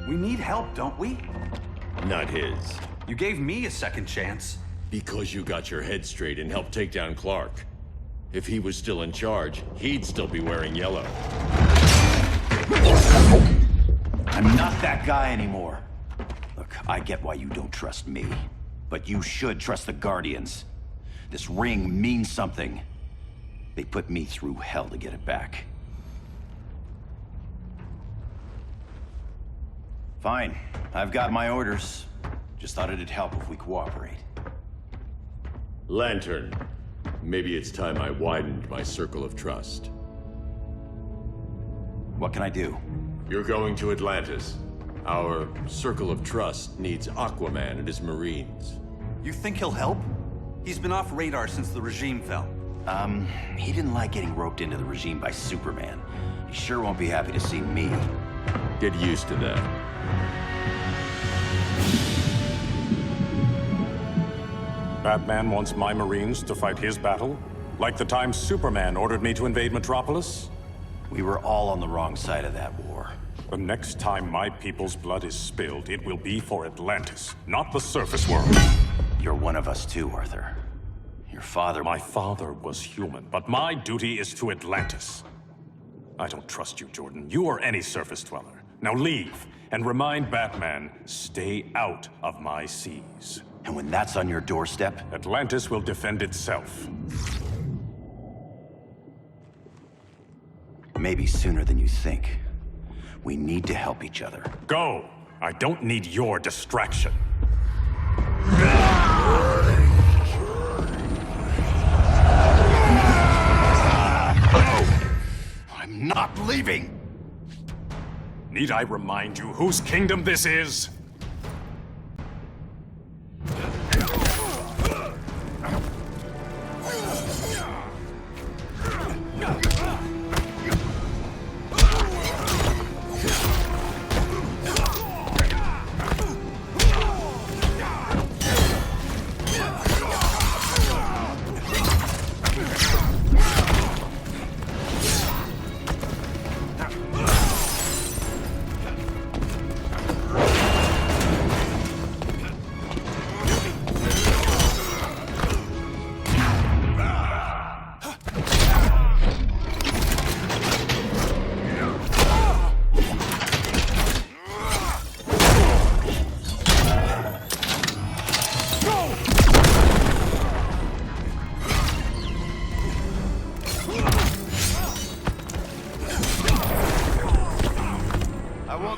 We need help, don't we? Not his. You gave me a second chance. Because you got your head straight and helped take down Clark. If he was still in charge, he'd still be wearing yellow. I'm not that guy anymore. Look, I get why you don't trust me. But you should trust the Guardians. This ring means something. They put me through hell to get it back. Fine. I've got my orders. Just thought it'd help if we cooperate. Lantern. Maybe it's time I widened my circle of trust. What can I do? You're going to Atlantis. Our circle of trust needs Aquaman and his Marines. You think he'll help? He's been off radar since the regime fell. He didn't like getting roped into the regime by Superman. He sure won't be happy to see me. Get used to that. Batman wants my Marines to fight his battle? Like the time Superman ordered me to invade Metropolis? We were all on the wrong side of that war. The next time my people's blood is spilled, it will be for Atlantis, not the surface world. You're one of us too, Arthur. Your father... My father was human, but my duty is to Atlantis. I don't trust you, Jordan. You or any surface dweller. Now leave, and remind Batman, stay out of my seas. And when that's on your doorstep? Atlantis will defend itself. Maybe sooner than you think. We need to help each other. Go! I don't need your distraction. I'm not leaving! Need I remind you whose kingdom this is?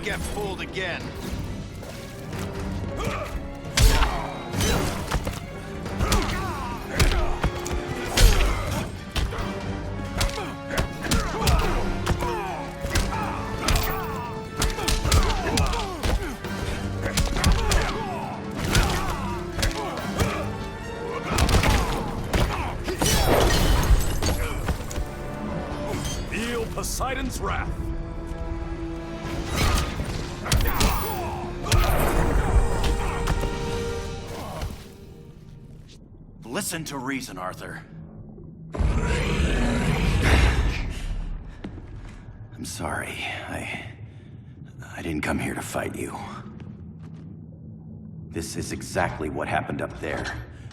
Get fooled again. Feel Poseidon's wrath. Listen to reason, Arthur. I'm sorry. I didn't come here to fight you. This is exactly what happened up there.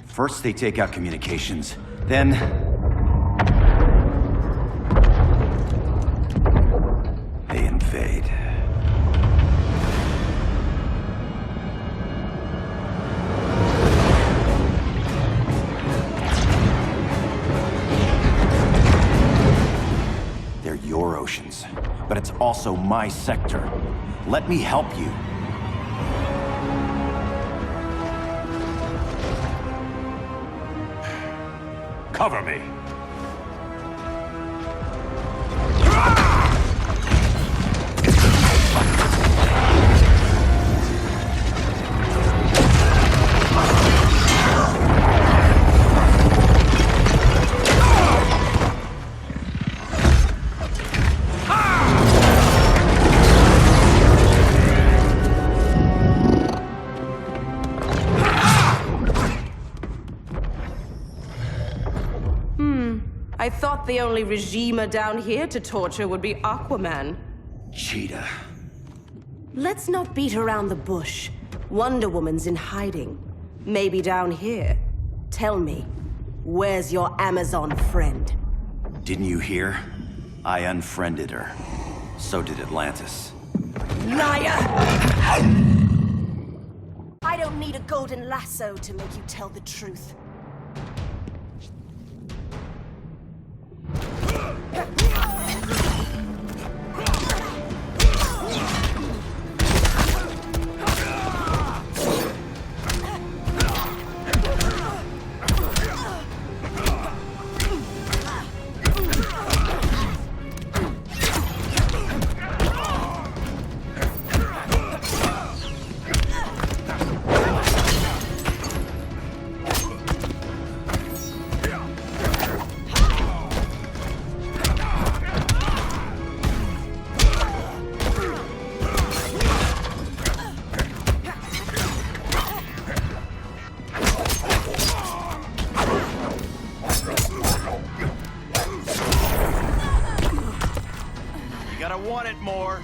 First they take out communications, then... they invade. Your oceans, but it's also my sector. Let me help you. Cover me. I thought the only regimer down here to torture would be Aquaman. Cheetah. Let's not beat around the bush. Wonder Woman's in hiding. Maybe down here. Tell me, where's your Amazon friend? Didn't you hear? I unfriended her. So did Atlantis. Liar! I don't need a golden lasso to make you tell the truth. Want it more.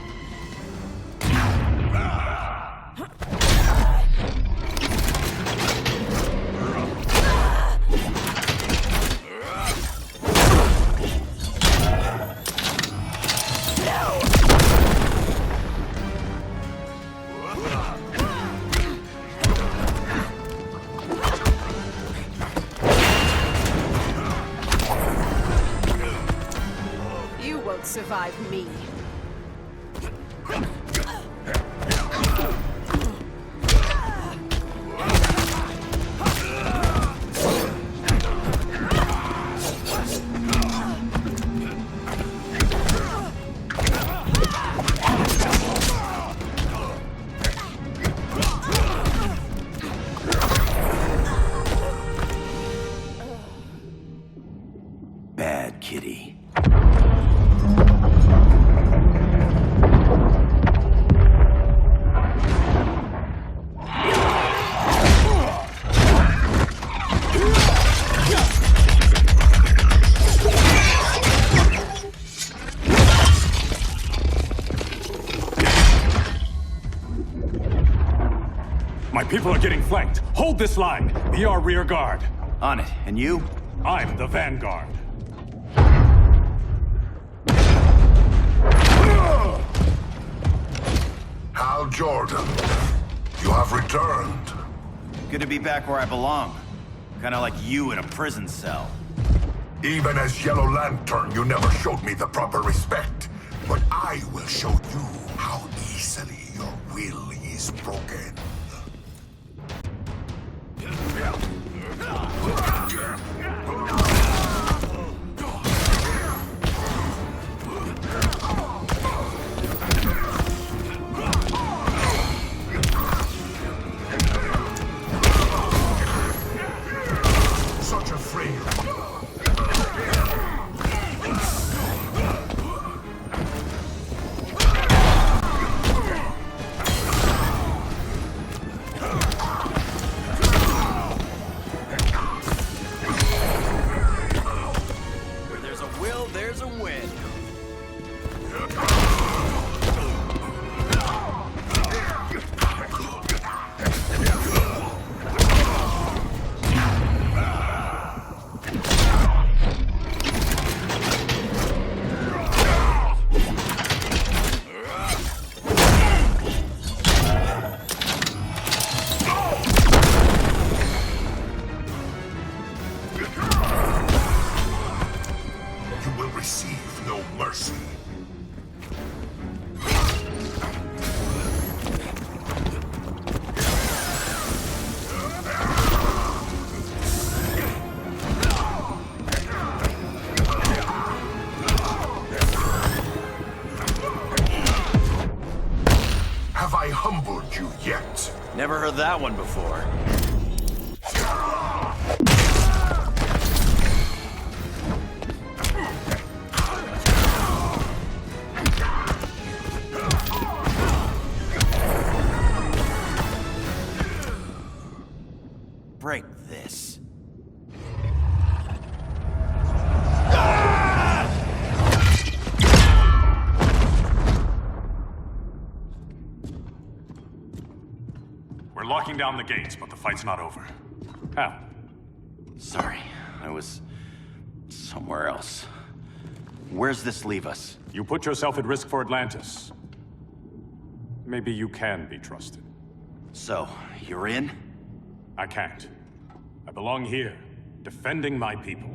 You won't survive me. Bad kitty. My people are getting flanked. Hold this line. Be our rear guard. On it. And you? I'm the vanguard. Hal Jordan, you have returned. Good to be back where I belong. Kinda like you in a prison cell. Even as Yellow Lantern, you never showed me the proper respect. But I will show you how easily your will is broken. Such a frail. Where there's a will, there's a win. You will receive no mercy. Have I humbled you yet? Never heard that one before. Break this. We're down the gates, but the fight's not over. Hal. Sorry, I was somewhere else. Where's this leave us? You put yourself at risk for Atlantis. Maybe you can be trusted. So, you're in? I can't. I belong here, defending my people.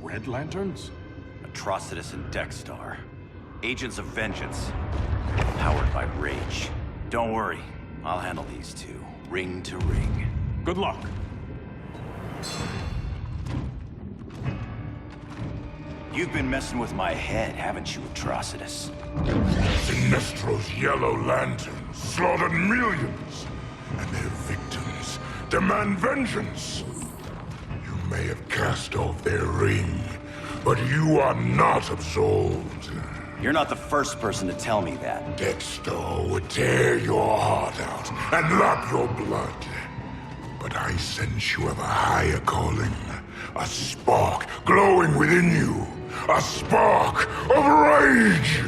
Red Lanterns? Atrocitus and Dexstar. Agents of Vengeance. Powered by rage. Don't worry, I'll handle these two, ring to ring. Good luck. You've been messing with my head, haven't you, Atrocitus? Sinestro's Yellow Lanterns slaughtered millions, and their victims demand vengeance. You may have cast off their ring, but you are not absolved. You're not the first person to tell me that. Dexter would tear your heart out and lap your blood. But I sense you have a higher calling. A spark glowing within you. A spark of rage!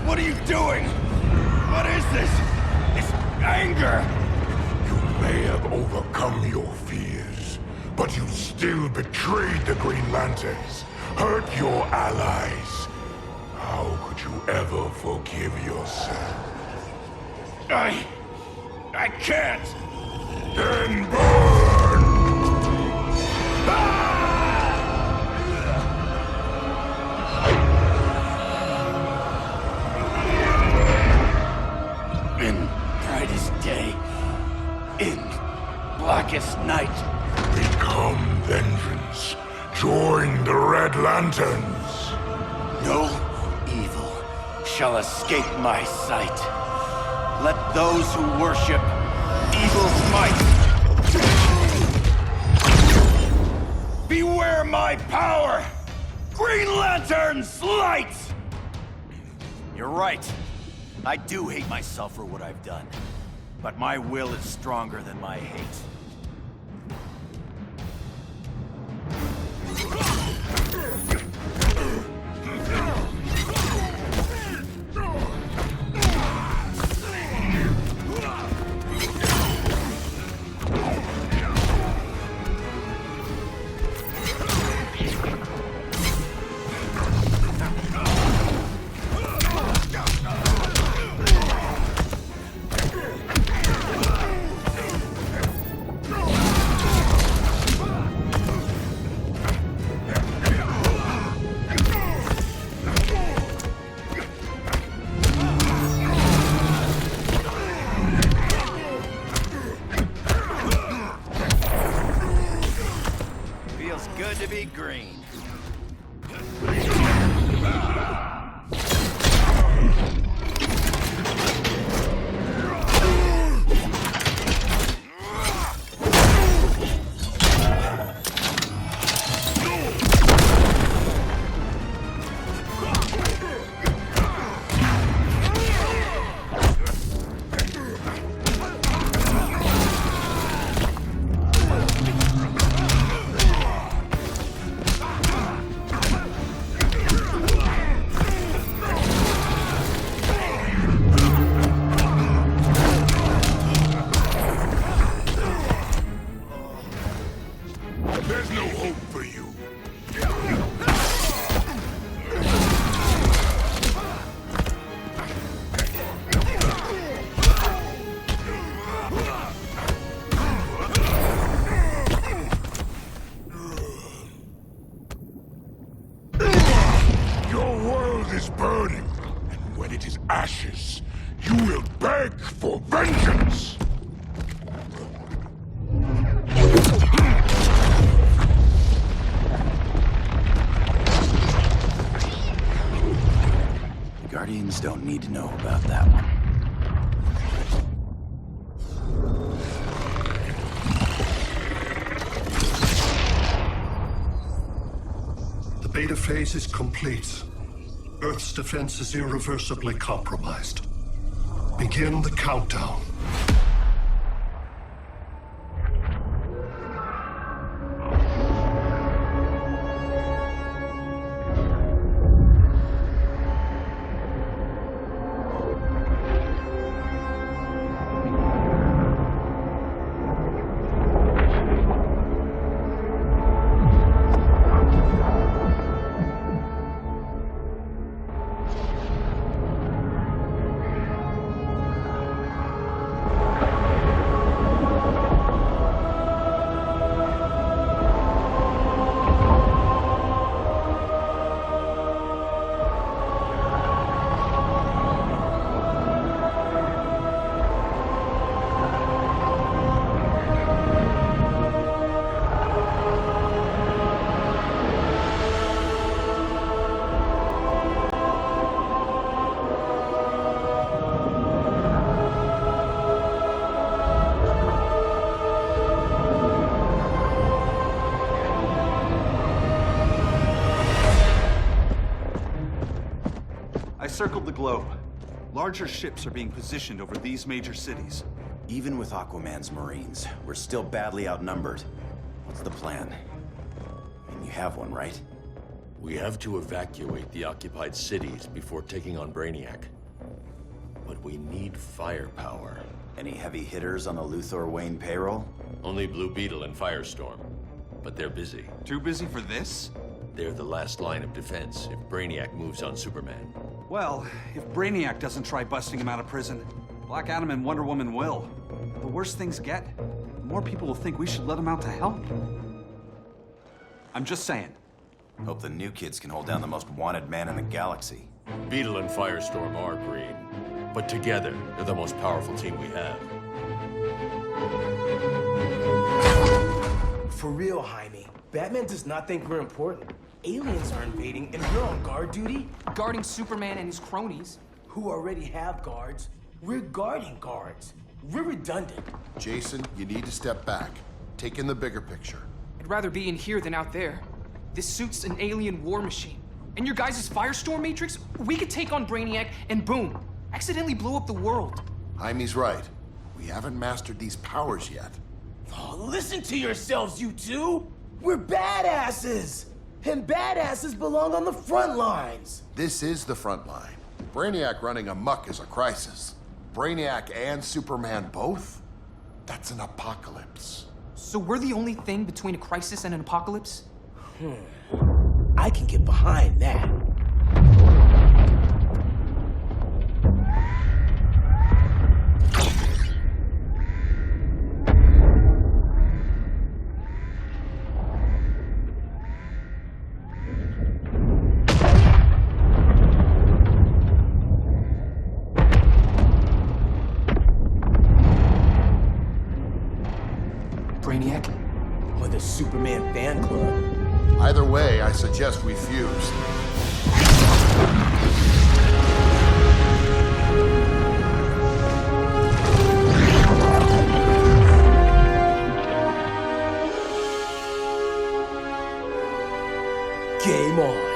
What are you doing? What is this? It's anger! You may have overcome your fears, but you still betrayed the Green Lanterns, hurt your allies. How could you ever forgive yourself? I can't! Then burn! In brightest day, in blackest night. Become vengeance. Join the Red Lanterns. No evil shall escape my sight. Let those who worship evil's might beware my power! Green Lantern's light! You're right. I do hate myself for what I've done. But my will is stronger than my hate. Good to be green. There's no hope for you. Your world is burning, and when it is ashes, you will beg for vengeance! Guardians don't need to know about that one. beta phase is complete. Earth's defense is irreversibly compromised. Begin the countdown. Circled the globe. Larger ships are being positioned over these major cities. Even with Aquaman's Marines, we're still badly outnumbered. What's the plan? And you have one, right? We have to evacuate the occupied cities before taking on Brainiac. But we need firepower. Any heavy hitters on the Luthor Wayne payroll? Only Blue Beetle and Firestorm. But they're busy. Too busy for this? They're the last line of defense if Brainiac moves on Superman. Well, if Brainiac doesn't try busting him out of prison, Black Adam and Wonder Woman will. The worse things get, the more people will think we should let him out to help. I'm just saying. Hope the new kids can hold down the most wanted man in the galaxy. Beetle and Firestorm are green, but together, they're the most powerful team we have. For real, Jaime, Batman does not think we're important. Aliens are invading, and we're on guard duty? Guarding Superman and his cronies. Who already have guards. We're guarding guards. We're redundant. Jason, you need to step back. Take in the bigger picture. I'd rather be in here than out there. This suit's an alien war machine. And your guys' Firestorm Matrix, we could take on Brainiac and boom, accidentally blow up the world. Jaime's right. We haven't mastered these powers yet. Oh, listen to yourselves, you two! We're badasses! And badasses belong on the front lines! This is the front line. Brainiac running amok is a crisis. Brainiac and Superman both? That's an apocalypse. So we're the only thing between a crisis and an apocalypse? I can get behind that. Brainiac? Or the Superman fan club? Either way, I suggest we fuse. Game on.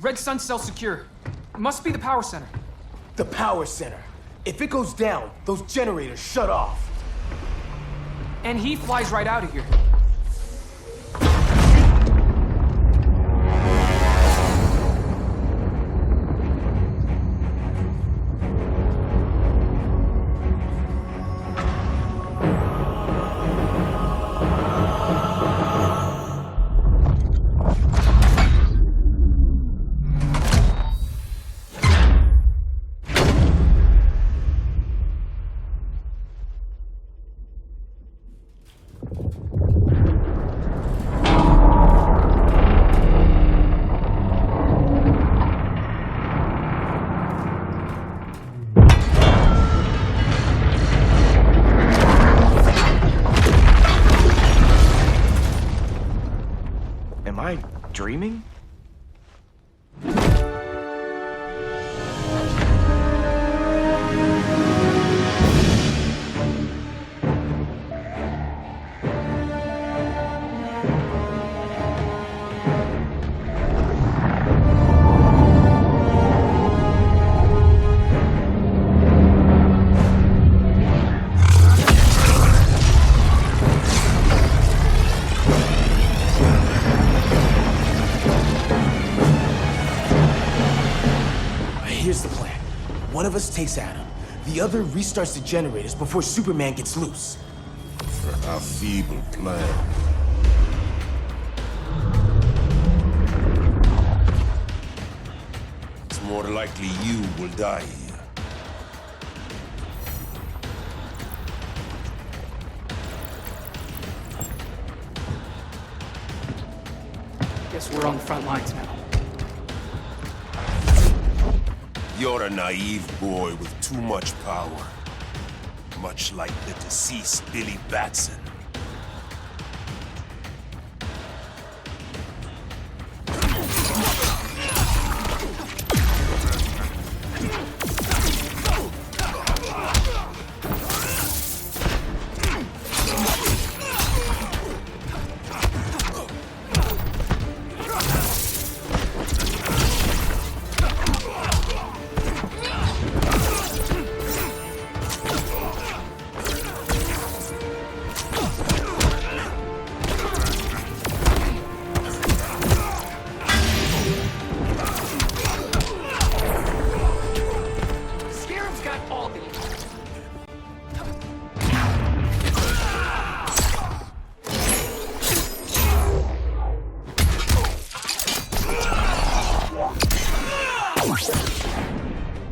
Red Sun cell secure. It must be the power center. The power center. If it goes down, those generators shut off. And he flies right out of here. dreaming? Here's the plan. One of us takes Adam. The other restarts the generators before Superman gets loose. A feeble plan. It's more likely you will die here. Guess we're on the front lines now. You're a naive boy with too much power. Much like the deceased Billy Batson.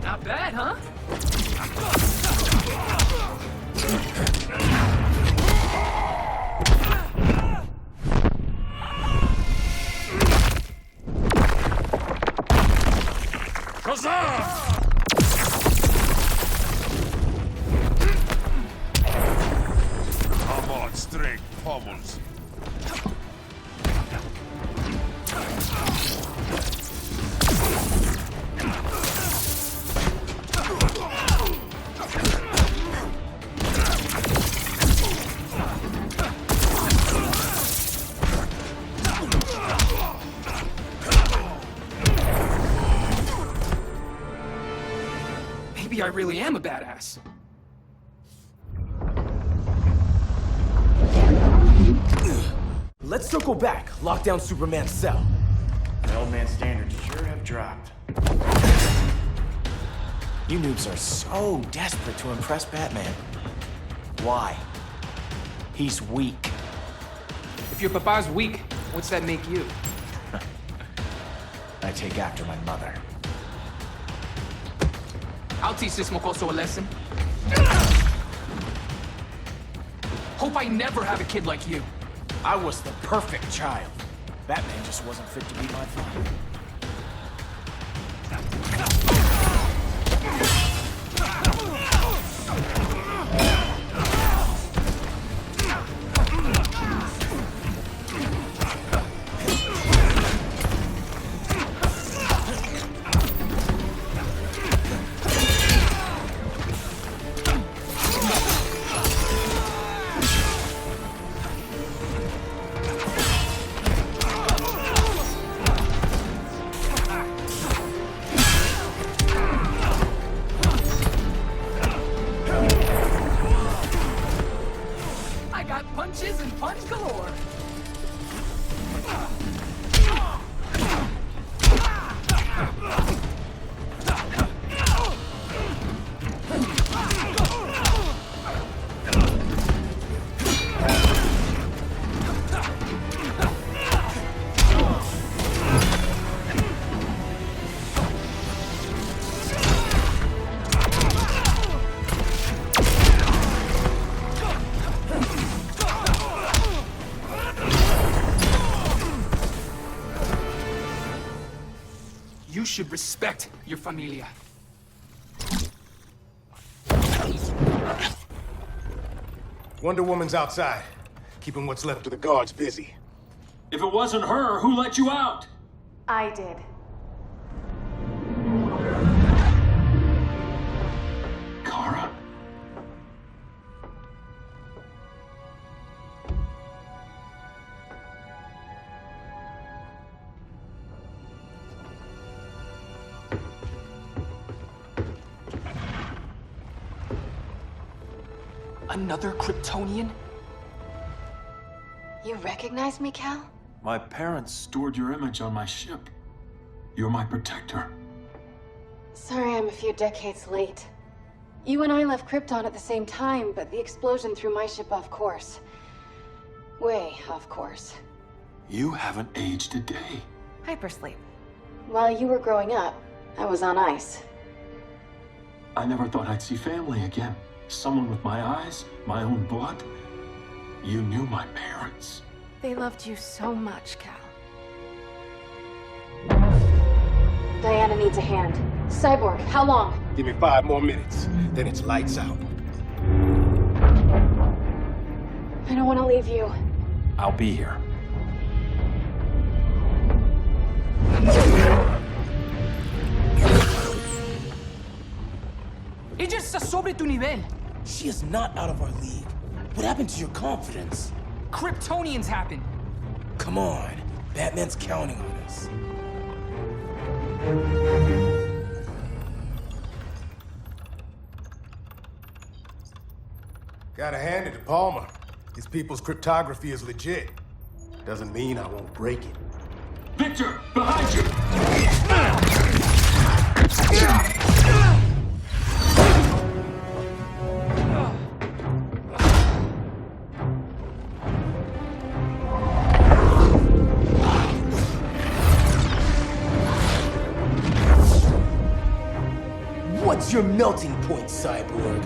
Not bad, huh? Come on, straight pommels. Maybe I really am a badass. Let's circle back, lock down Superman's cell. The old man's standards sure have dropped. You noobs are so desperate to impress Batman. Why? He's weak. If your papa's weak, what's that make you? I take after my mother. I'll teach this mocoso a lesson. Hope I never have a kid like you. I was the perfect child. Batman just wasn't fit to be my father. Punches and punch galore. You should respect your familia. Wonder Woman's outside, keeping what's left of the guards busy. If it wasn't her, who let you out? I did. Kara? Another Kryptonian? You recognize me, Cal? My parents stored your image on my ship. You're my protector. Sorry I'm a few decades late. You and I left Krypton at the same time, but the explosion threw my ship off course. Way off course. You haven't aged a day. Hypersleep. While you were growing up, I was on ice. I never thought I'd see family again. Someone with my eyes, my own blood. You knew my parents. They loved you so much, Cal. Diana needs a hand. Cyborg, how long? Give me 5 more minutes, then it's lights out. I don't want to leave you. I'll be here. Ella está sobre tu nivel. She is not out of our league. What happened to your confidence? Kryptonians happen. Come on. Batman's counting on us. Gotta hand it to Palmer. His people's cryptography is legit. Doesn't mean I won't break it. Victor, behind you! What's your melting point, Cyborg?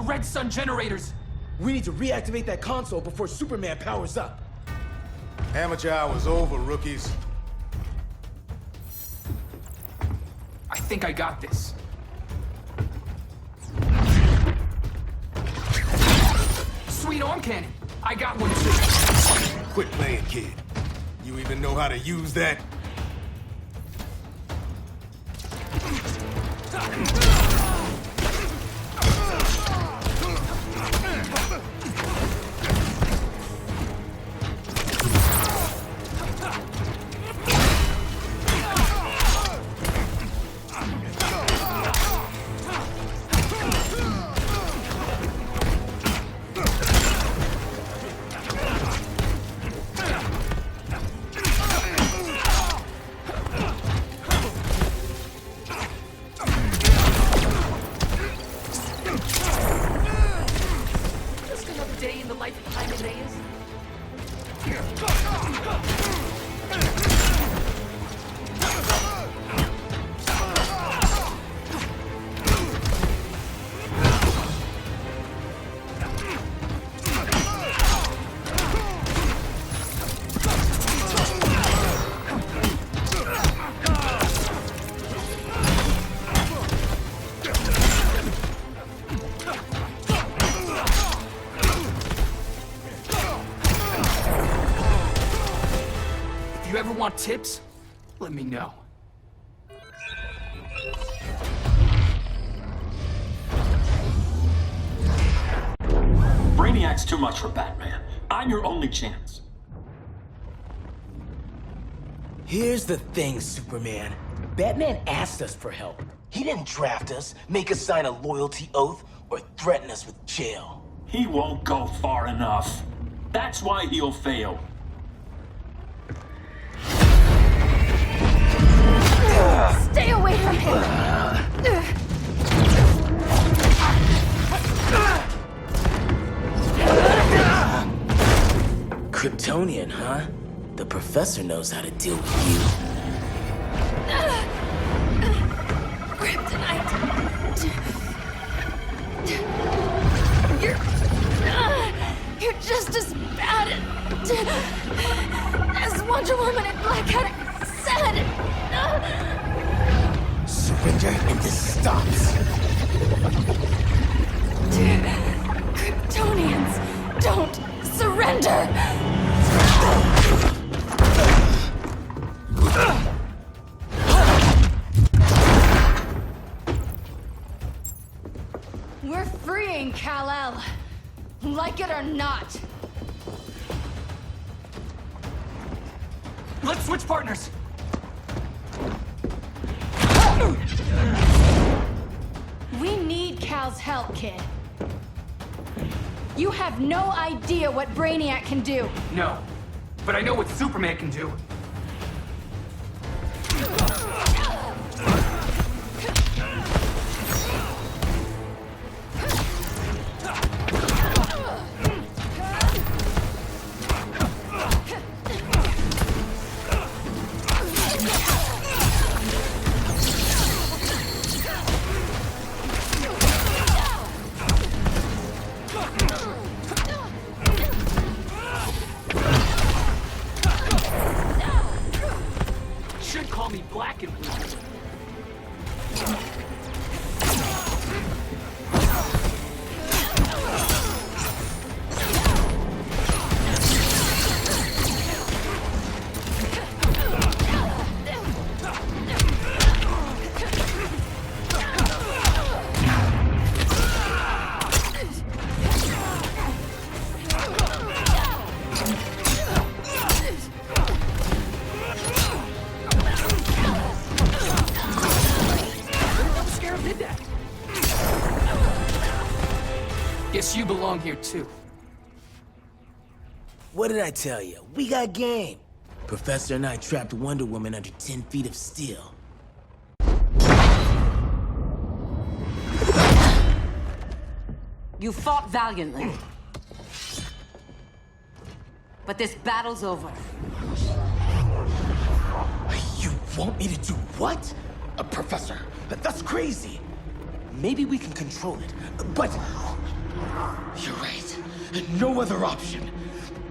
Red Sun generators! We need to reactivate that console before Superman powers up. Amateur hour's over, rookies. I think I got this. Sweet arm cannon! I got one too. Quit playing, kid. You even know how to use that? If you ever want tips, let me know. Brainiac's too much for Batman. I'm your only chance. Here's the thing, Superman. Batman asked us for help. He didn't draft us, make us sign a loyalty oath, or threaten us with jail. He won't go far enough. That's why he'll fail. Stay away from him! Kryptonian, huh? The professor knows how to deal with you. Kryptonite. You're just as bad as Wonder Woman and Black Adam said. Surrender and this stops. Kryptonians, don't surrender! We're freeing Kal-El, like it or not. Let's switch partners! We need Cal's help, kid. You have no idea what Brainiac can do. No, but I know what Superman can do. Should call me Black and Blue. Guess you belong here too. What did I tell you? We got game. Professor and I trapped Wonder Woman under 10 feet of steel. You fought valiantly. But this battle's over. You want me to do what? Professor, that's crazy. Maybe we can control it, but... You're right. No other option.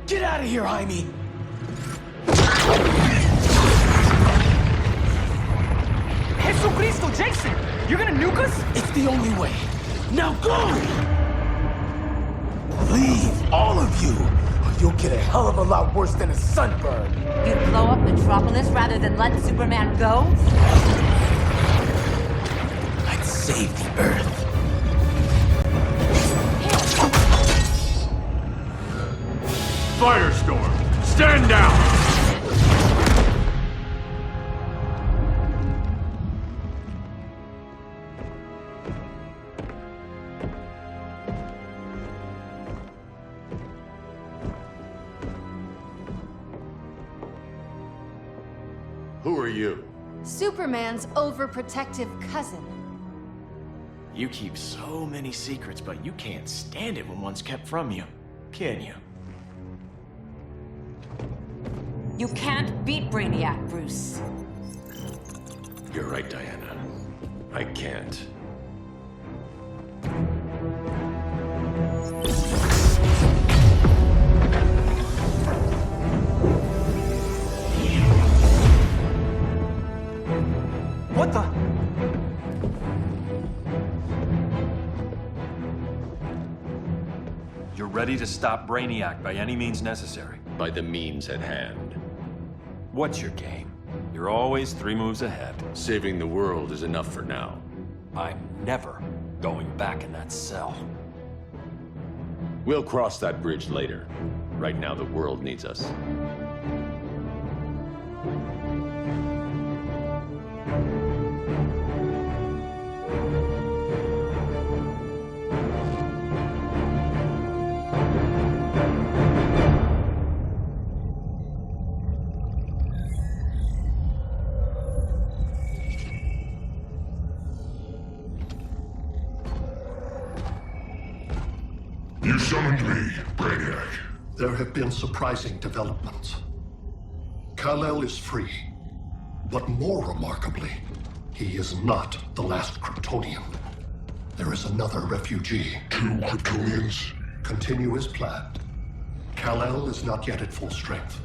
Get out of here, Jaime! Jesucristo, Jason! You're gonna nuke us? It's the only way. Now go! Leave, all of you, or you'll get a hell of a lot worse than a sunburn. You'd blow up Metropolis rather than let Superman go? I'd save the Earth. Firestorm, stand down! Who are you? Superman's overprotective cousin. You keep so many secrets, but you can't stand it when one's kept from you, can you? You can't beat Brainiac, Bruce. You're right, Diana. I can't. What the? You're ready to stop Brainiac by any means necessary. By the means at hand. What's your game? You're always 3 moves ahead. Saving the world is enough for now. I'm never going back in that cell. We'll cross that bridge later. Right now, the world needs us. You summoned me, Brainiac. There have been surprising developments. Kal-El is free. But more remarkably, he is not the last Kryptonian. There is another refugee. 2 Kryptonians? Continue as planned. Kal-El is not yet at full strength.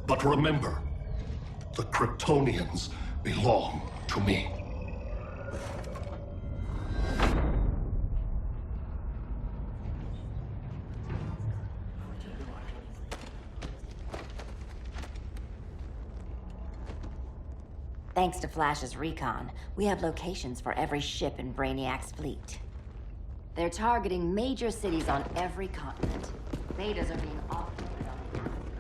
But remember, the Kryptonians belong to me. Thanks to Flash's recon, we have locations for every ship in Brainiac's fleet. They're targeting major cities on every continent. Betas are being offloaded on the outskirts.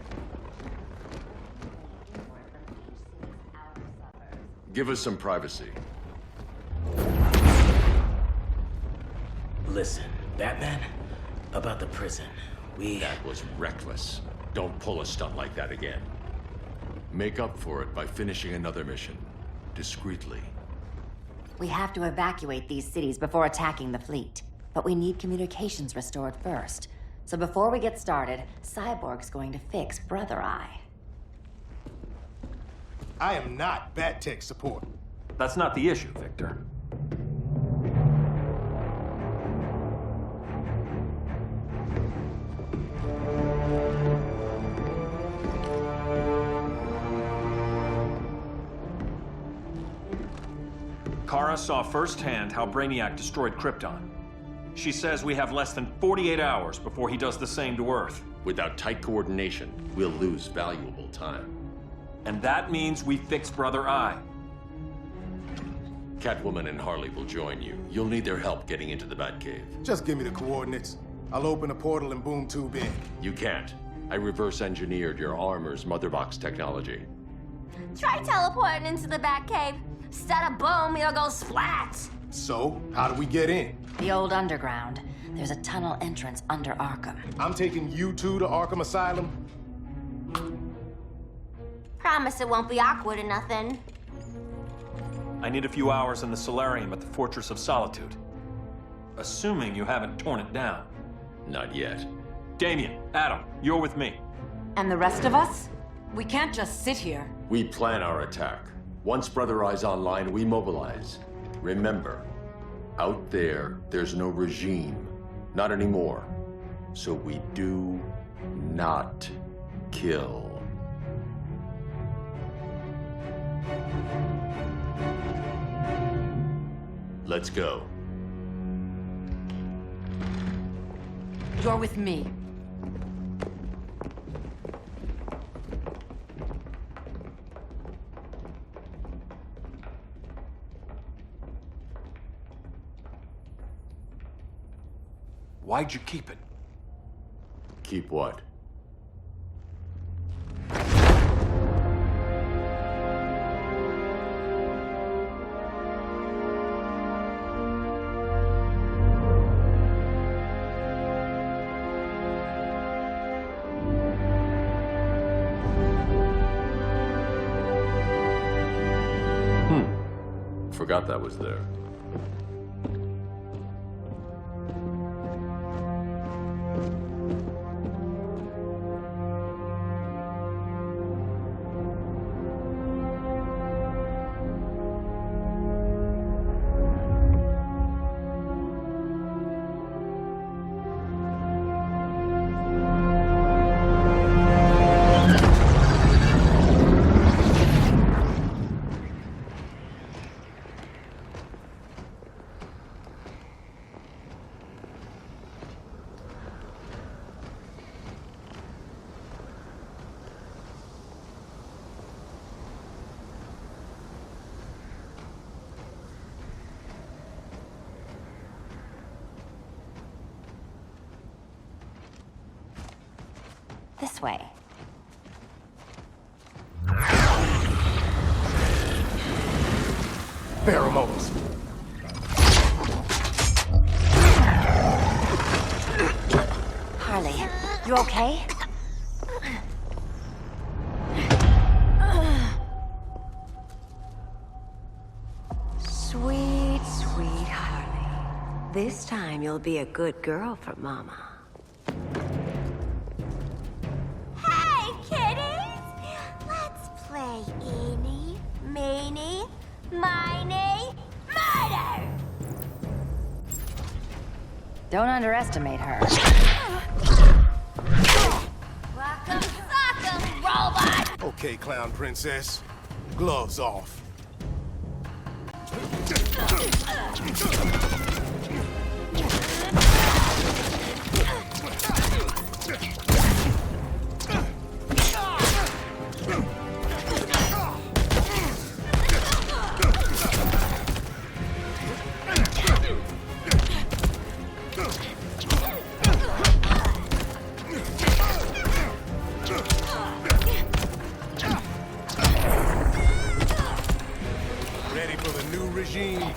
Give us some privacy. Listen, Batman, about the prison, That was reckless. Don't pull a stunt like that again. Make up for it by finishing another mission. Discreetly. We have to evacuate these cities before attacking the fleet. But we need communications restored first. So before we get started, Cyborg's going to fix Brother Eye. I am not Bat Tech support. That's not the issue, Victor. Kara saw firsthand how Brainiac destroyed Krypton. She says we have less than 48 hours before he does the same to Earth. Without tight coordination, we'll lose valuable time. And that means we fix Brother Eye. Catwoman and Harley will join you. You'll need their help getting into the Batcave. Just give me the coordinates. I'll open a portal and boom tube in. You can't. I reverse engineered your armor's motherbox technology. Try teleporting into the Batcave. Instead of boom, you'll go splat. So, how do we get in? The old underground. There's a tunnel entrance under Arkham. I'm taking you two to Arkham Asylum. Promise it won't be awkward or nothing. I need a few hours in the solarium at the Fortress of Solitude. Assuming you haven't torn it down. Not yet. Damien, Adam, you're with me. And the rest of us? We can't just sit here. We plan our attack. Once Brother Eye's online, we mobilize. Remember, out there's no regime. Not anymore. So we do not kill. Let's go. You're with me. Why'd you keep it? Keep what? Forgot that was there. This way. Pheromones. Harley, you okay? Sweet, sweet Harley. This time you'll be a good girl for Mama. Hey, kiddies! Let's Don't underestimate her. Welcome, welcome, robot! Okay, Clown Princess. Gloves off. Ready for the new regime?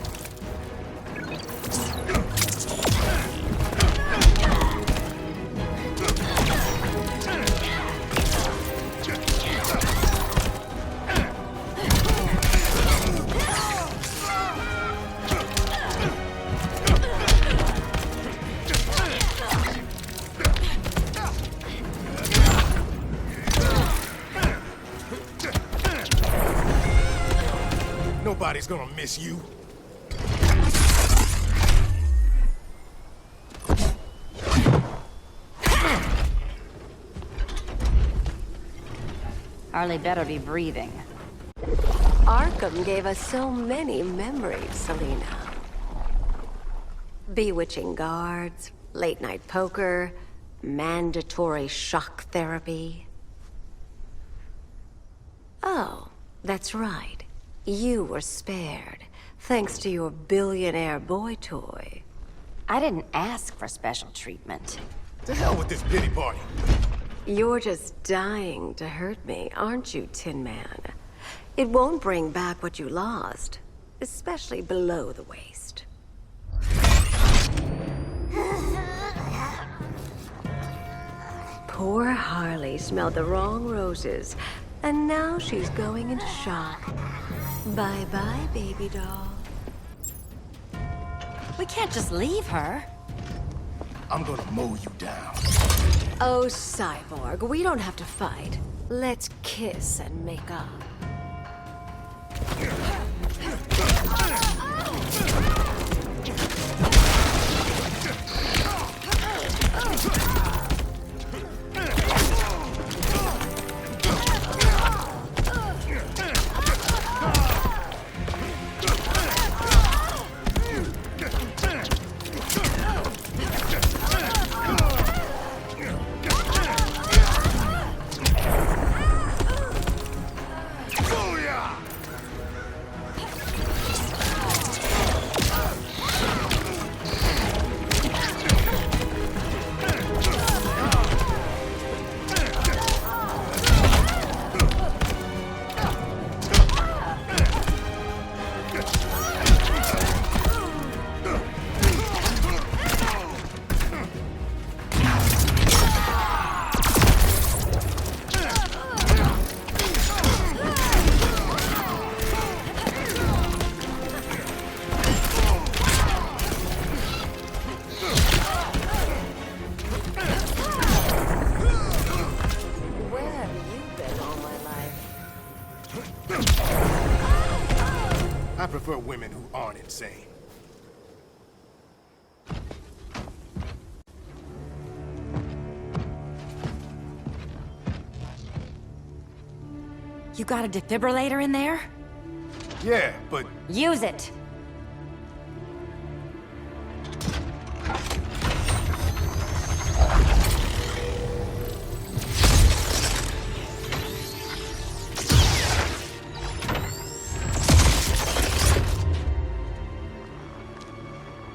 Nobody's gonna miss you. Harley better be breathing. Arkham gave us so many memories, Selina. Bewitching guards, late-night poker, mandatory shock therapy. Oh, that's right. You were spared, thanks to your billionaire boy toy. I didn't ask for special treatment. To hell with this pity party. You're just dying to hurt me, aren't you, Tin Man? It won't bring back what you lost, especially below the waist. Poor Harley smelled the wrong roses, and now she's going into shock. Bye-bye, baby doll. We can't just leave her. I'm gonna mow you down. Oh, Cyborg, we don't have to fight. Let's kiss and make up. I prefer women who aren't insane. You got a defibrillator in there? Yeah, but... Use it!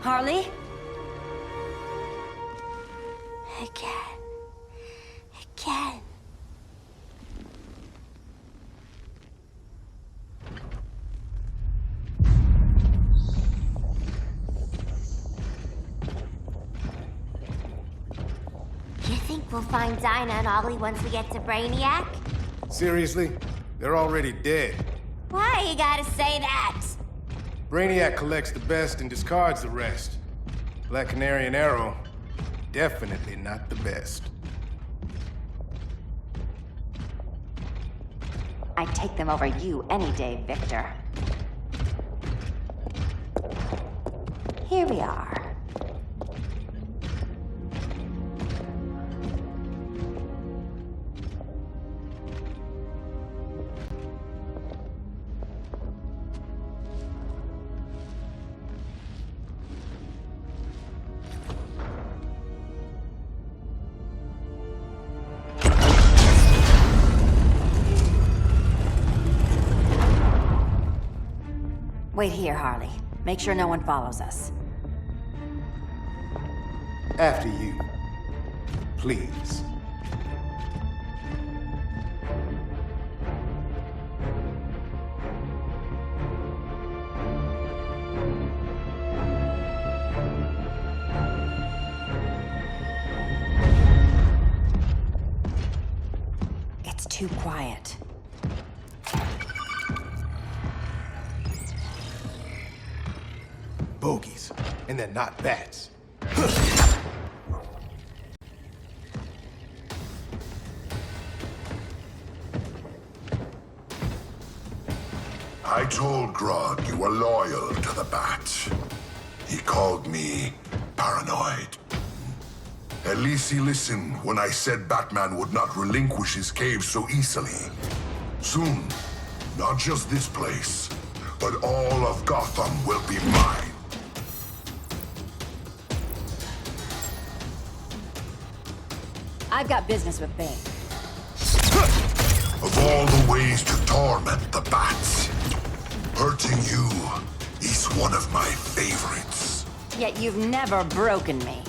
Harley? Again. Again. You think we'll find Dinah and Ollie once we get to Brainiac? Seriously? They're already dead. Why you gotta say that? Brainiac collects the best and discards the rest. Black Canary and Arrow, definitely not the best. I'd take them over you any day, Victor. Here we are. Wait here, Harley. Make sure no one follows us. After you. Please. It's too quiet. Bogies. And they're not bats. I told Grodd you were loyal to the Bat. He called me paranoid. At least he listened when I said Batman would not relinquish his cave so easily. Soon, not just this place, but all of Gotham will be mine. I've got business with Bane. Of all the ways to torment the Bats, hurting you is one of my favorites. Yet you've never broken me.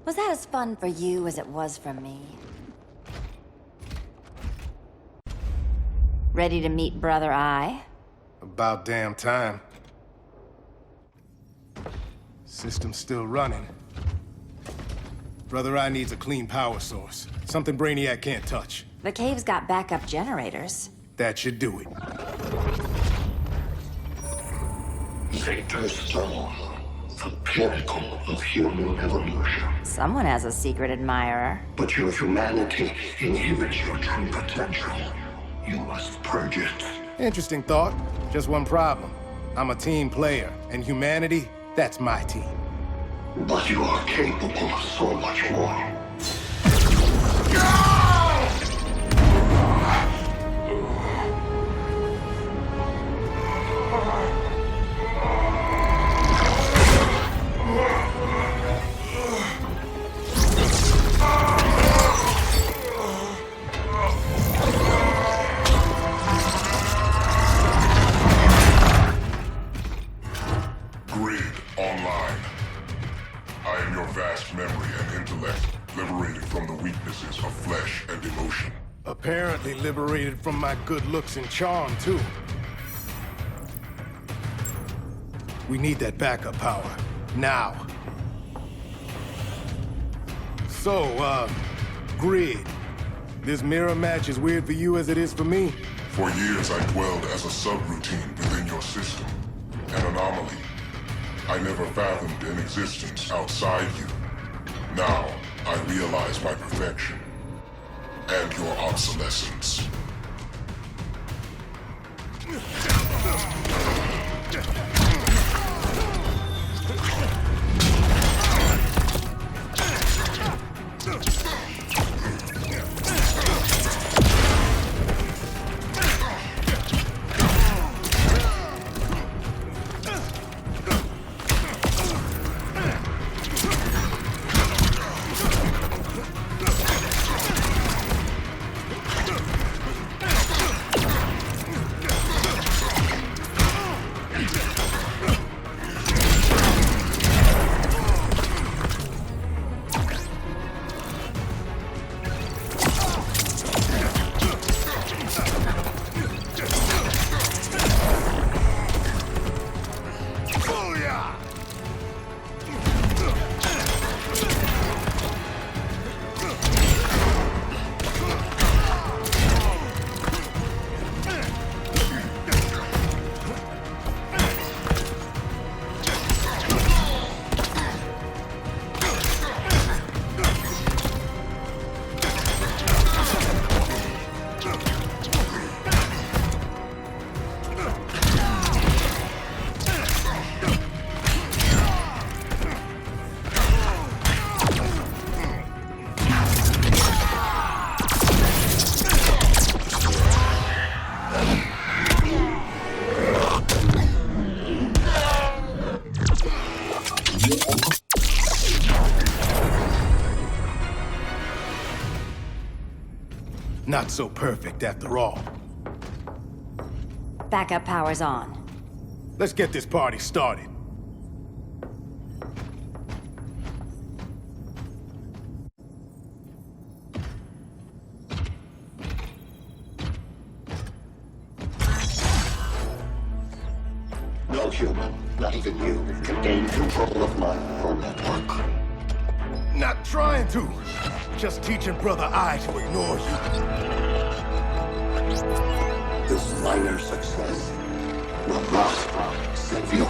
Was that as fun for you as it was for me? Ready to meet Brother Eye? About damn time. System's still running. Brother Eye needs a clean power source. Something Brainiac can't touch. The cave's got backup generators. That should do it. Victor's Stone, the pinnacle of human evolution. Someone has a secret admirer. But your humanity inhibits your true potential. You must purge it. Interesting thought. Just one problem. I'm a team player, and humanity, that's my team. But you are capable of so much more. Apparently liberated from my good looks and charm, too. We need that backup power. Now. So, Grid. This mirror match is weird for you as it is for me? For years, I dwelled as a subroutine within your system. An anomaly. I never fathomed an existence outside you. Now, I realize my perfection. And your obsolescence. not so perfect after all. Backup power's on. Let's get this party started. No human, not even you, can gain control of my neural network. Not trying to. Just teaching Brother Eye to ignore you. This minor success will not save you.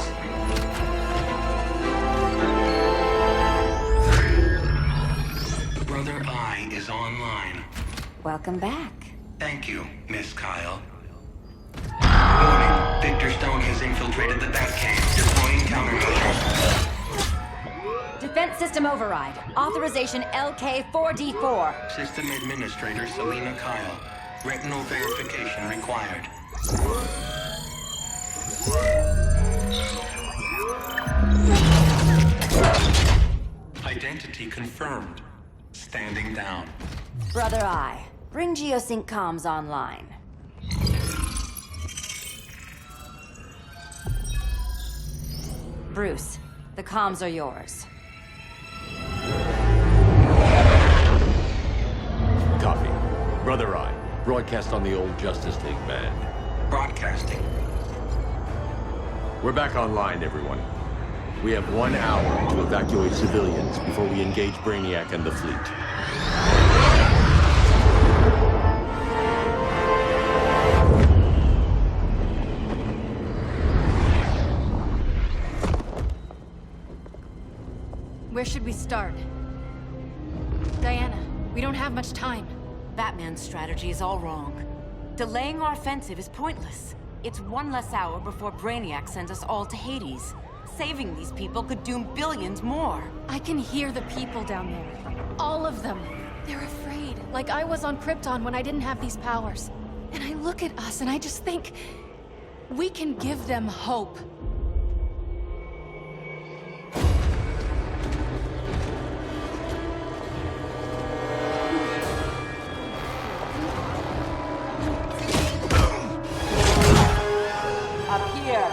Brother Eye is online. Welcome back. Thank you, Miss Kyle. Warning, Victor Stone has infiltrated the Batcave, deploying countermeasures. Defense system override. Authorization LK4D4. System Administrator Selena Kyle. Retinal verification required. Identity confirmed. Standing down. Brother Eye, bring Geosync comms online. Bruce, the comms are yours. Copy. Brother Eye, broadcast on the old Justice League band. Broadcasting. We're back online, everyone. We have 1 hour to evacuate civilians before we engage Brainiac and the fleet. Where should we start? Diana, we don't have much time. Batman's strategy is all wrong. Delaying our offensive is pointless. It's one less hour before Brainiac sends us all to Hades. Saving these people could doom billions more. I can hear the people down there. All of them. They're afraid, like I was on Krypton when I didn't have these powers. And I look at us and I just think, we can give them hope. Up here.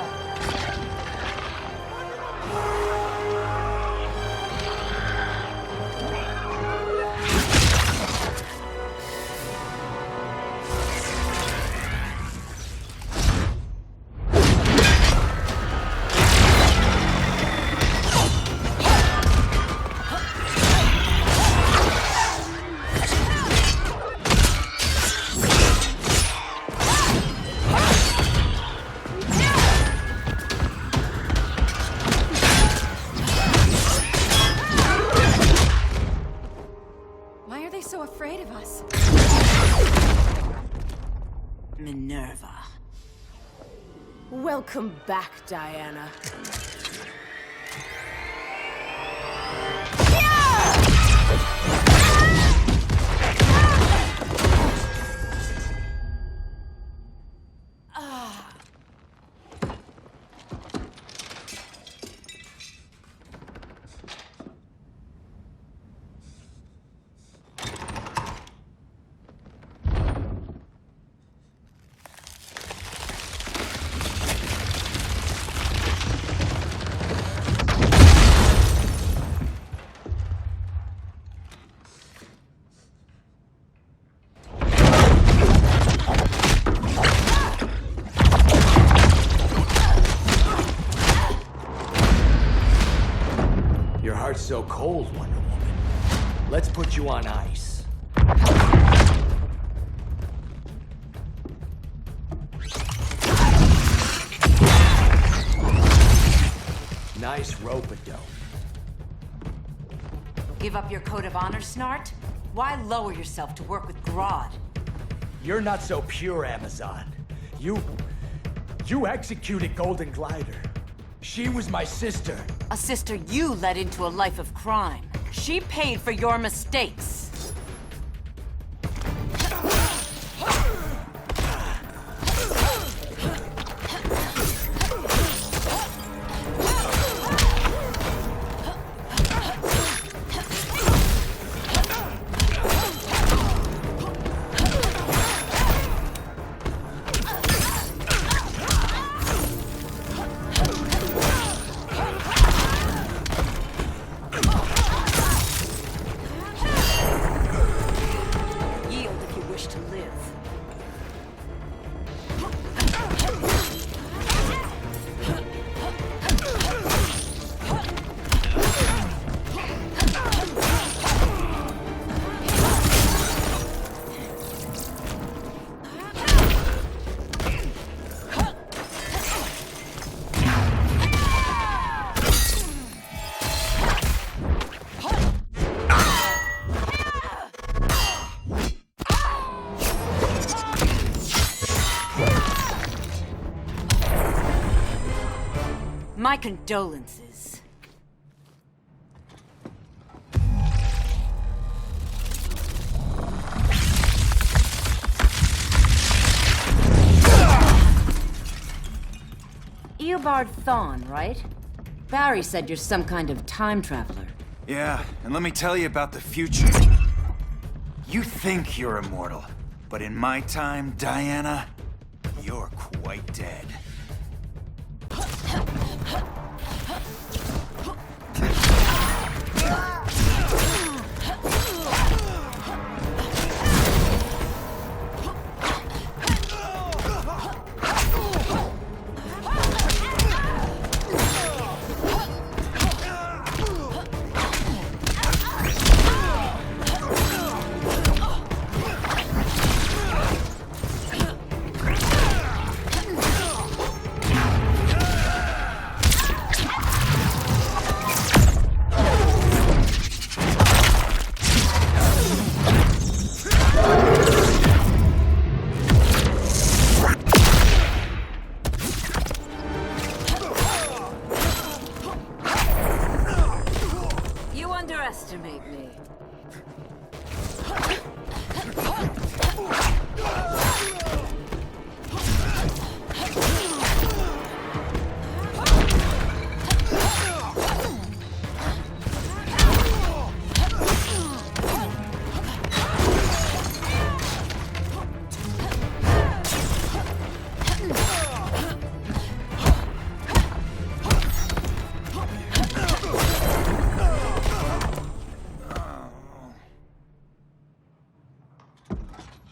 Why are they so afraid of us? Minerva. Welcome back, Diana. Your heart's so cold, Wonder Woman. Let's put you on ice. Nice rope-a-dope. Give up your code of honor, Snart? Why lower yourself to work with Grodd? You're not so pure, Amazon. You executed Golden Glider. She was my sister. A sister you led into a life of crime. She paid for your mistakes. My condolences. Eobard Thorn, right? Barry said you're some kind of time traveler. Yeah, and let me tell you about the future. You think you're immortal, but in my time, Diana, you're quite dead. You underestimate me.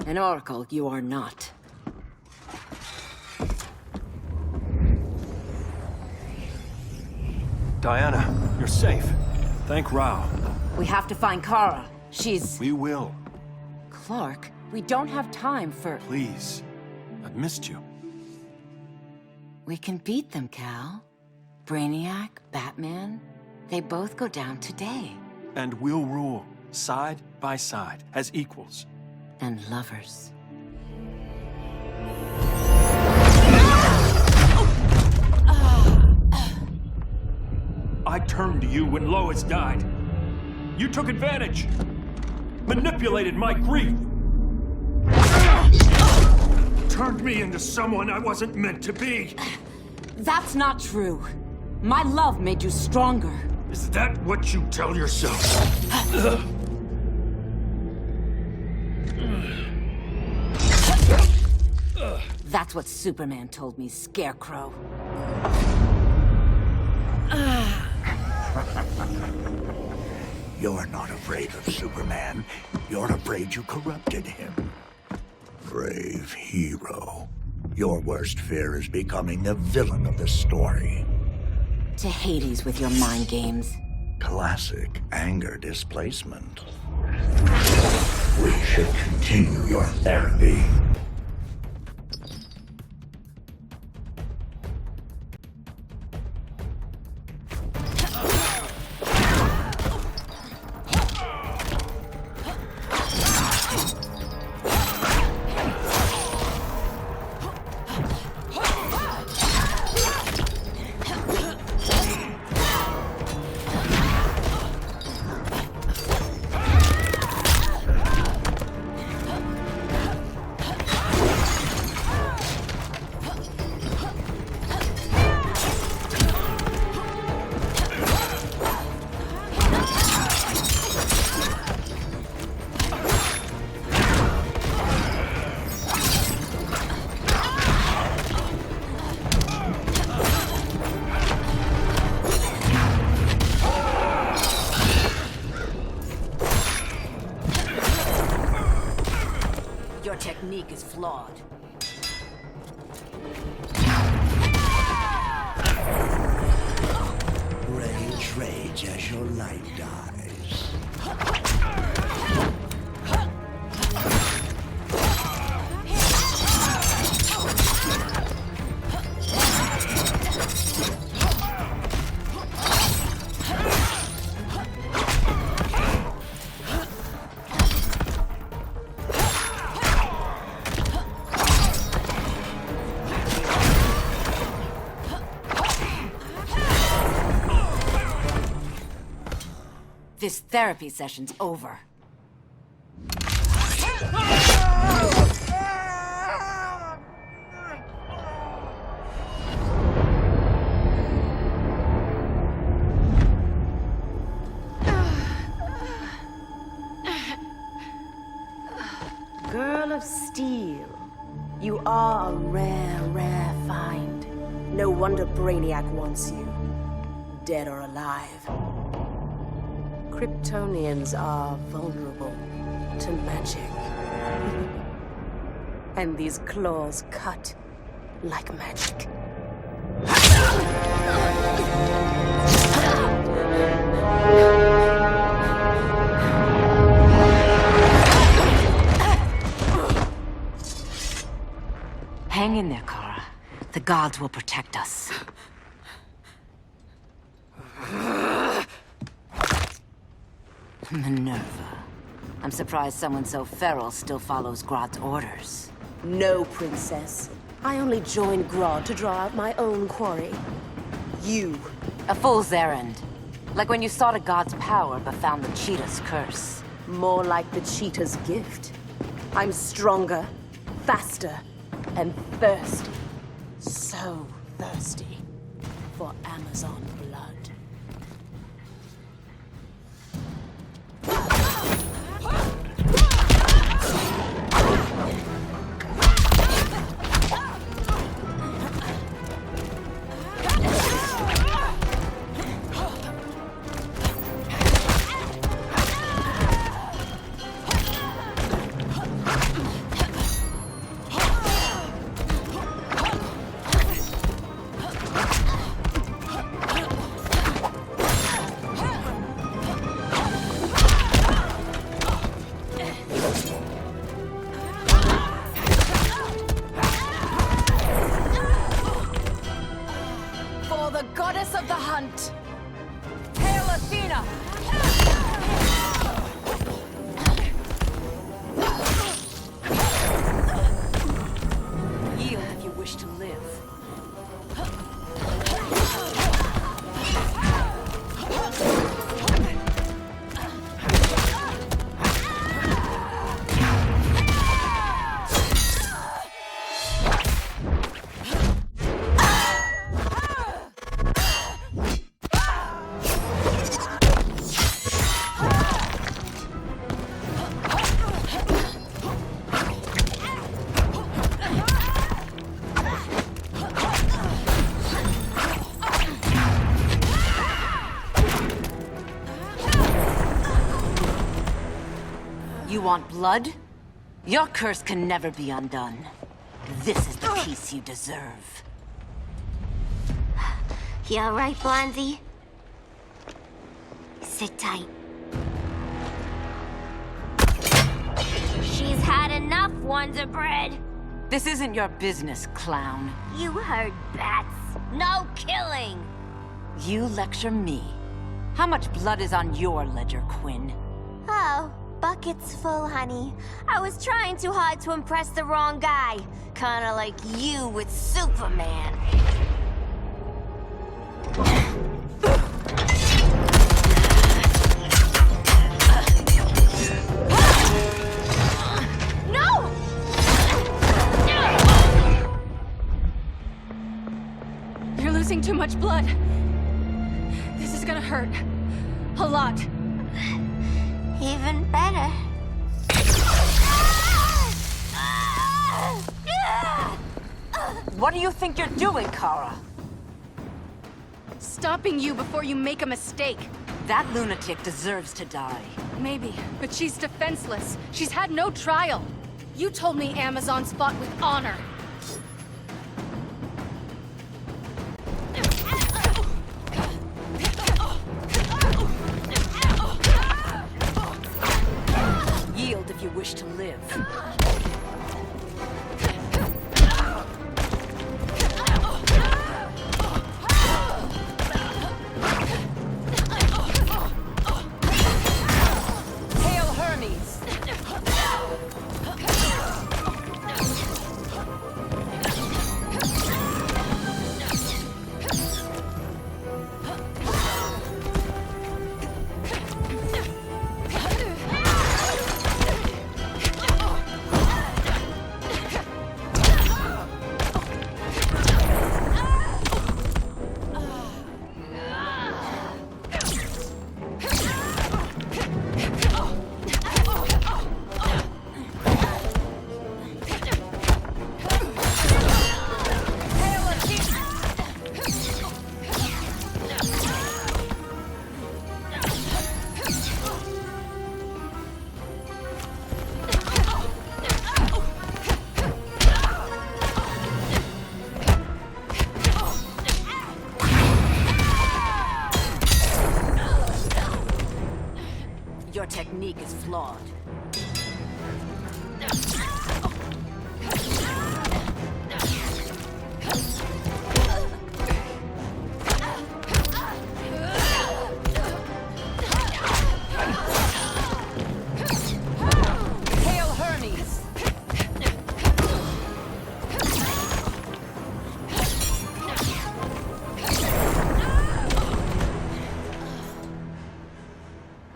An oracle you are not. Diana, you're safe. Thank Rao. We have to find Kara. She's... We will. Clark, we don't have time for... Please. I've missed you. We can beat them, Cal. Brainiac, Batman, they both go down today. And we'll rule, side by side, as equals. And lovers. I turned to you when Lois died. You took advantage. Manipulated my grief. Turned me into someone I wasn't meant to be. That's not true. My love made you stronger. Is that what you tell yourself? That's what Superman told me, Scarecrow. You're not afraid of Superman. You're afraid you corrupted him. Brave hero. Your worst fear is becoming the villain of the story. To Hades with your mind games. Classic anger displacement. We should continue your therapy. Your technique is flawed. Rage as your light dies. This therapy session's over. Girl of Steel, you are a rare, rare find. No wonder Brainiac wants you, dead or alive. Kryptonians are vulnerable to magic. And these claws cut like magic. Hang in there, Kara. The gods will protect us. Minerva. I'm surprised someone so feral still follows Grodd's orders. No, Princess. I only joined Grodd to draw out my own quarry. You. A fool's errand. Like when you sought a god's power but found the cheetah's curse. More like the cheetah's gift. I'm stronger, faster, and thirsty. So thirsty for Amazon blood. Want blood? Your curse can never be undone. This is the peace you deserve. You alright, Blondie? Sit tight. She's had enough, Wonder Bread. This isn't your business, clown. You heard bats. No killing. You lecture me. How much blood is on your ledger, Quinn? Oh. Buckets full, honey. I was trying too hard to impress the wrong guy. Kinda like you with Superman. No! You're losing too much blood. This is gonna hurt. A lot. Even better. What do you think you're doing, Kara? Stopping you before you make a mistake. That lunatic deserves to die. Maybe, but she's defenseless. She's had no trial. You told me Amazon's fought with honor. Yield if you wish to live. Hail Hermes!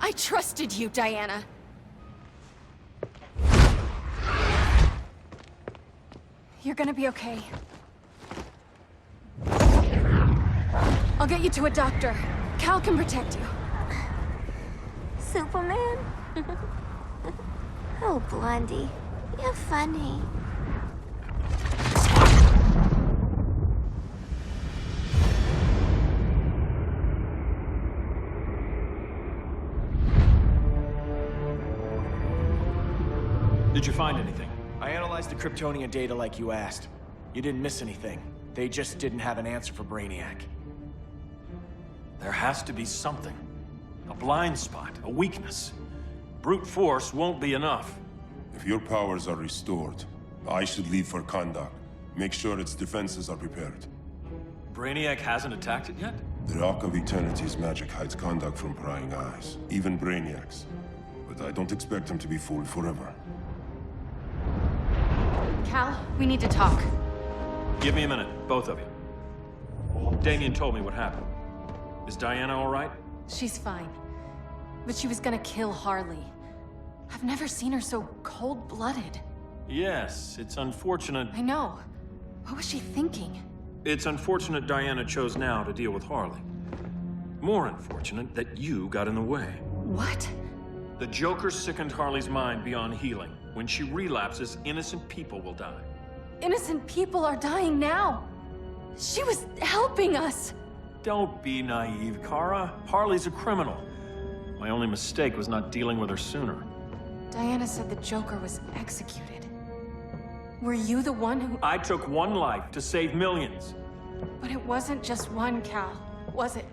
I trusted you, Diana. You're gonna be okay. I'll get you to a doctor. Cal can protect you. Superman? Oh, Blondie, you're funny. Did you find anything? I analyzed the Kryptonian data like you asked. You didn't miss anything. They just didn't have an answer for Brainiac. There has to be something. A blind spot, a weakness. Brute force won't be enough. If your powers are restored, I should leave for Kahndaq. Make sure its defenses are prepared. Brainiac hasn't attacked it yet? The Rock of Eternity's magic hides Kahndaq from prying eyes, even Brainiac's. But I don't expect him to be fooled forever. Cal, we need to talk. Give me a minute, both of you. Damien told me what happened. Is Diana all right? She's fine. But she was gonna kill Harley. I've never seen her so cold-blooded. Yes, it's unfortunate. I know. What was she thinking? It's unfortunate Diana chose now to deal with Harley. More unfortunate that you got in the way. What? The Joker sickened Harley's mind beyond healing. When she relapses, innocent people will die. Innocent people are dying now. She was helping us. Don't be naive, Kara. Harley's a criminal. My only mistake was not dealing with her sooner. Diana said the Joker was executed. Were you the one who... I took one life to save millions. But it wasn't just one, Cal, was it?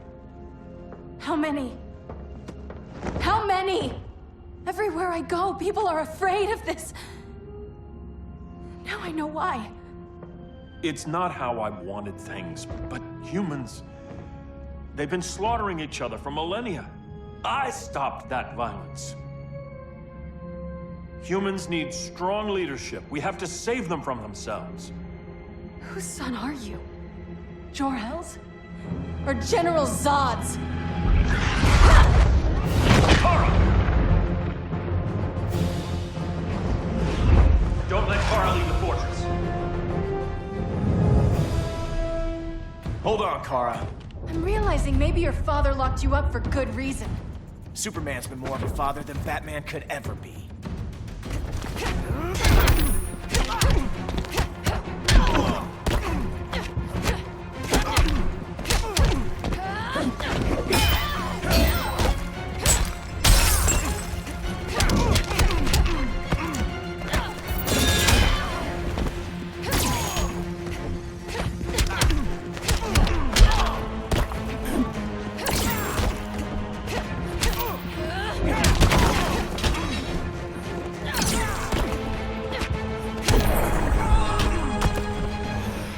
How many? How many? Everywhere I go, people are afraid of this. Now I know why. It's not how I wanted things, but humans... They've been slaughtering each other for millennia. I stopped that violence. Humans need strong leadership. We have to save them from themselves. Whose son are you? Jor-El's? Or General Zod's? Kara! Don't let Kara leave the fortress. Hold on, Kara. I'm realizing maybe your father locked you up for good reason. Superman's been more of a father than Batman could ever be.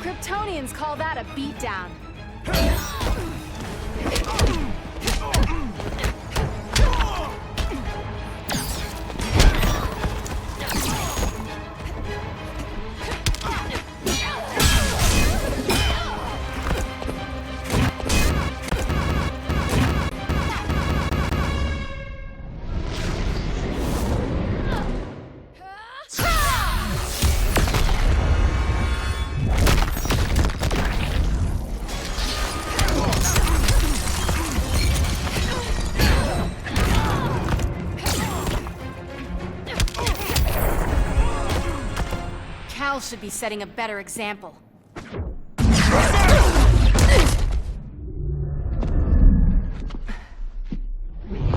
Kryptonians call that a beatdown. Cal should be setting a better example.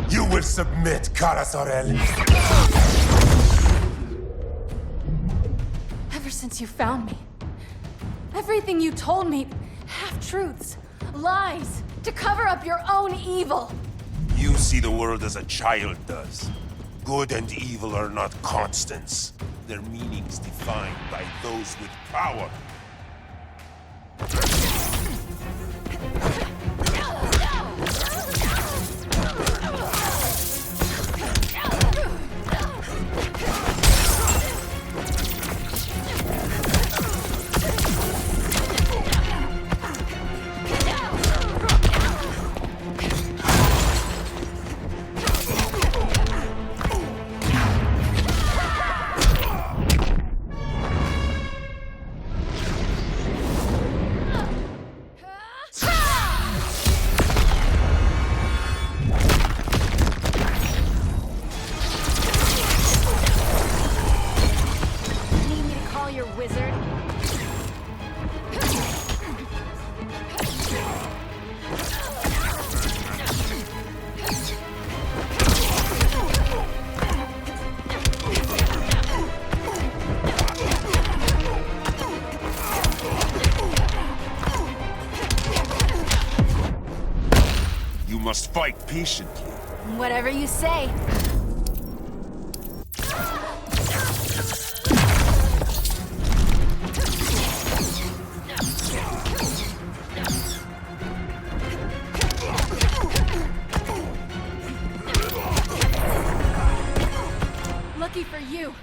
You will submit, Kara Zor-El. Ever since you found me, everything you told me, half-truths, lies, to cover up your own evil. You see the world as a child does. Good and evil are not constants. Their meanings defined by those with power. must fight patiently. Whatever you say. Lucky for you,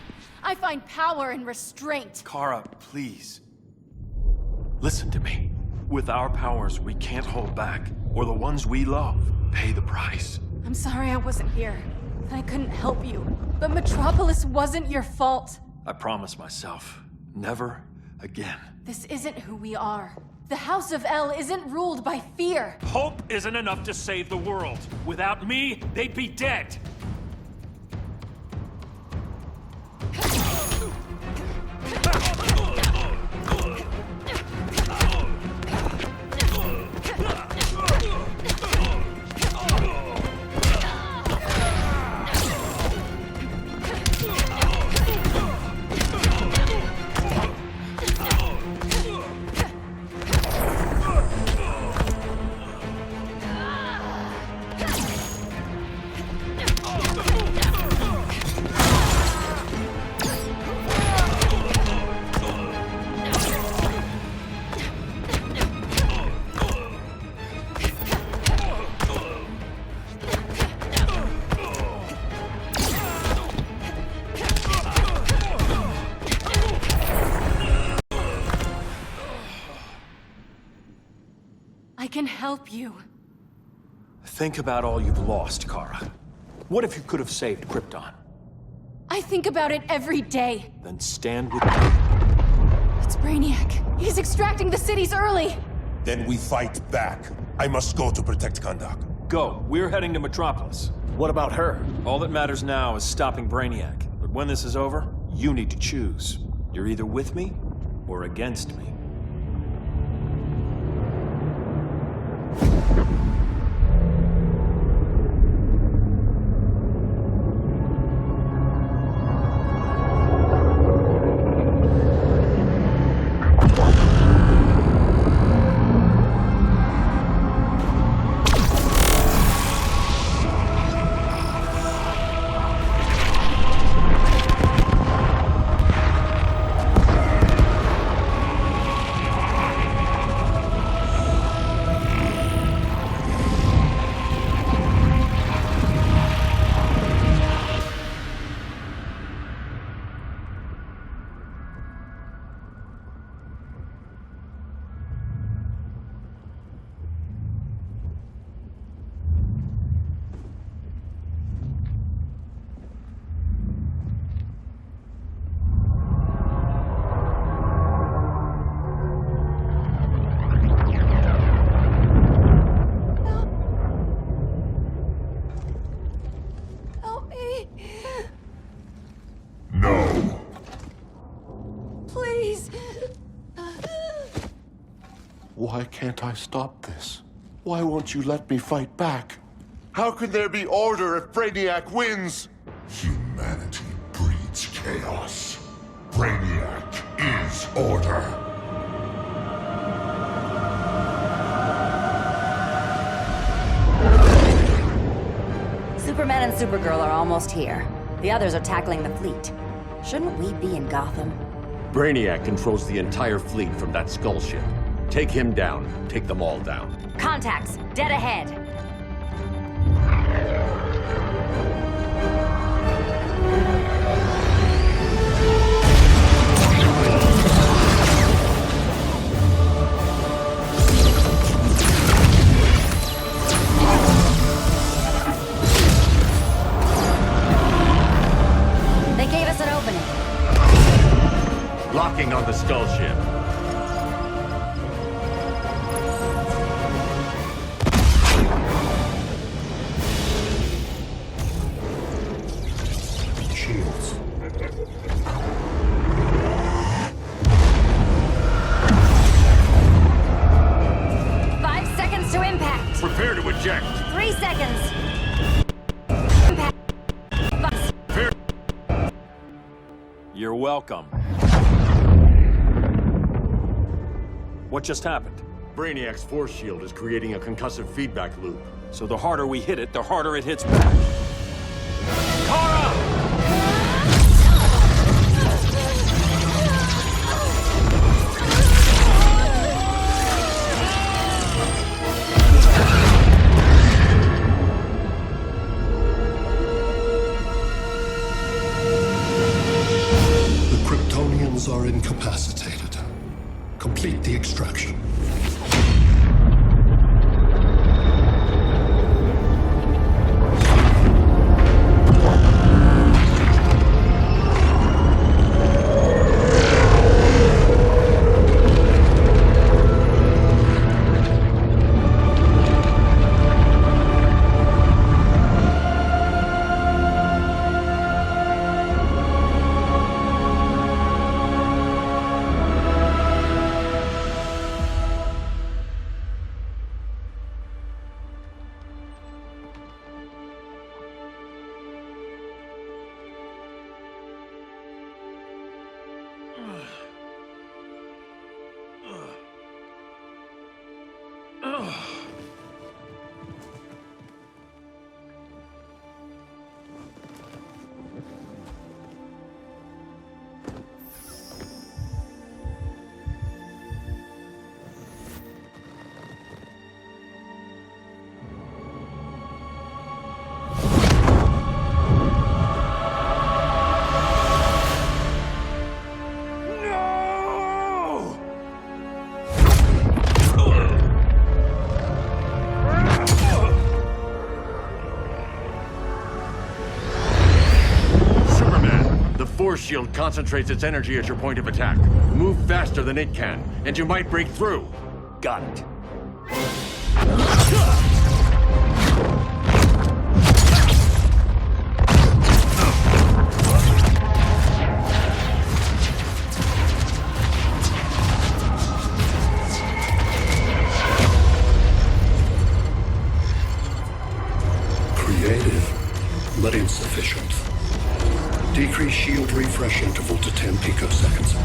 I find power in restraint. Kara, please. Listen to me. With our powers, we can't hold back, or the ones we love pay the price. I'm sorry I wasn't here. I couldn't help you. But Metropolis wasn't your fault. I promise myself, never again. This isn't who we are. The House of El isn't ruled by fear. Hope isn't enough to save the world. Without me, they'd be dead. I can help you. Think about all you've lost, Kara. What if you could have saved Krypton? I think about it every day. Then stand with me. It's Brainiac. He's extracting the cities early. Then we fight back. I must go to protect Kahndaq. Go. We're heading to Metropolis. What about her? All that matters now is stopping Brainiac. But when this is over, you need to choose. You're either with me or against me. Help me. No. Please. Why can't I stop this? Why won't you let me fight back? How can there be order if Brainiac wins? Humanity breeds chaos. Brainiac is order. Superman and Supergirl are almost here. The others are tackling the fleet. Shouldn't we be in Gotham? Brainiac controls the entire fleet from that skull ship. Take him down. Take them all down. Contacts, dead ahead. They gave us an opening. Locking on the skull ship. Shields. 5 seconds to impact. Prepare to eject. 3 seconds. Impact. You're welcome. What just happened? Brainiac's force shield is creating a concussive feedback loop. So the harder we hit it, the harder it hits back. Kara! The Kryptonians are incapacitated. Complete the extraction. Force shield concentrates its energy at your point of attack. Move faster than it can, and you might break through. Got it. Creative, but insufficient. Decrease shield refresh interval to 10 picoseconds.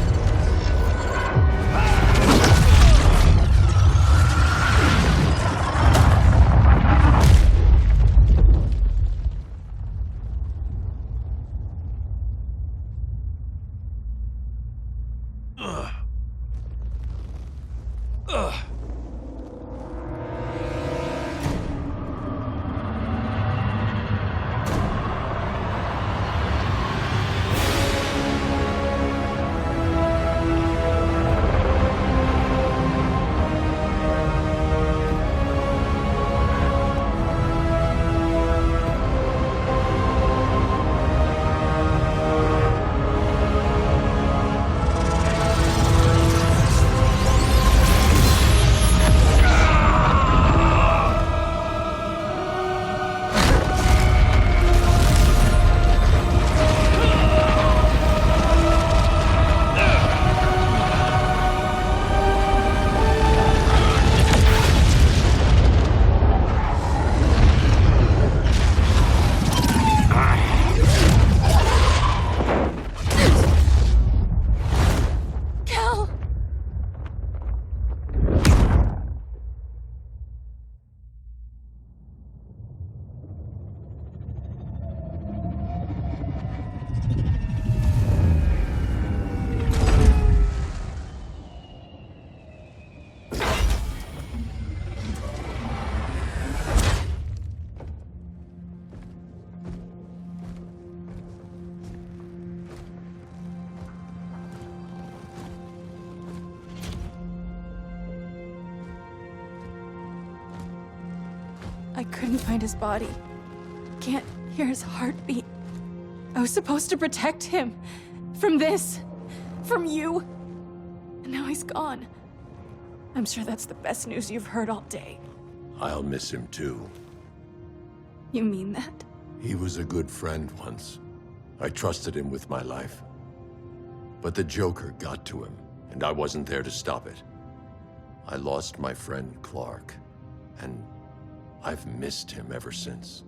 I couldn't find his body. Can't hear his heartbeat. I was supposed to protect him. From this. From you. And now he's gone. I'm sure that's the best news you've heard all day. I'll miss him too. You mean that? He was a good friend once. I trusted him with my life. But the Joker got to him, and I wasn't there to stop it. I lost my friend Clark, and I've missed him ever since.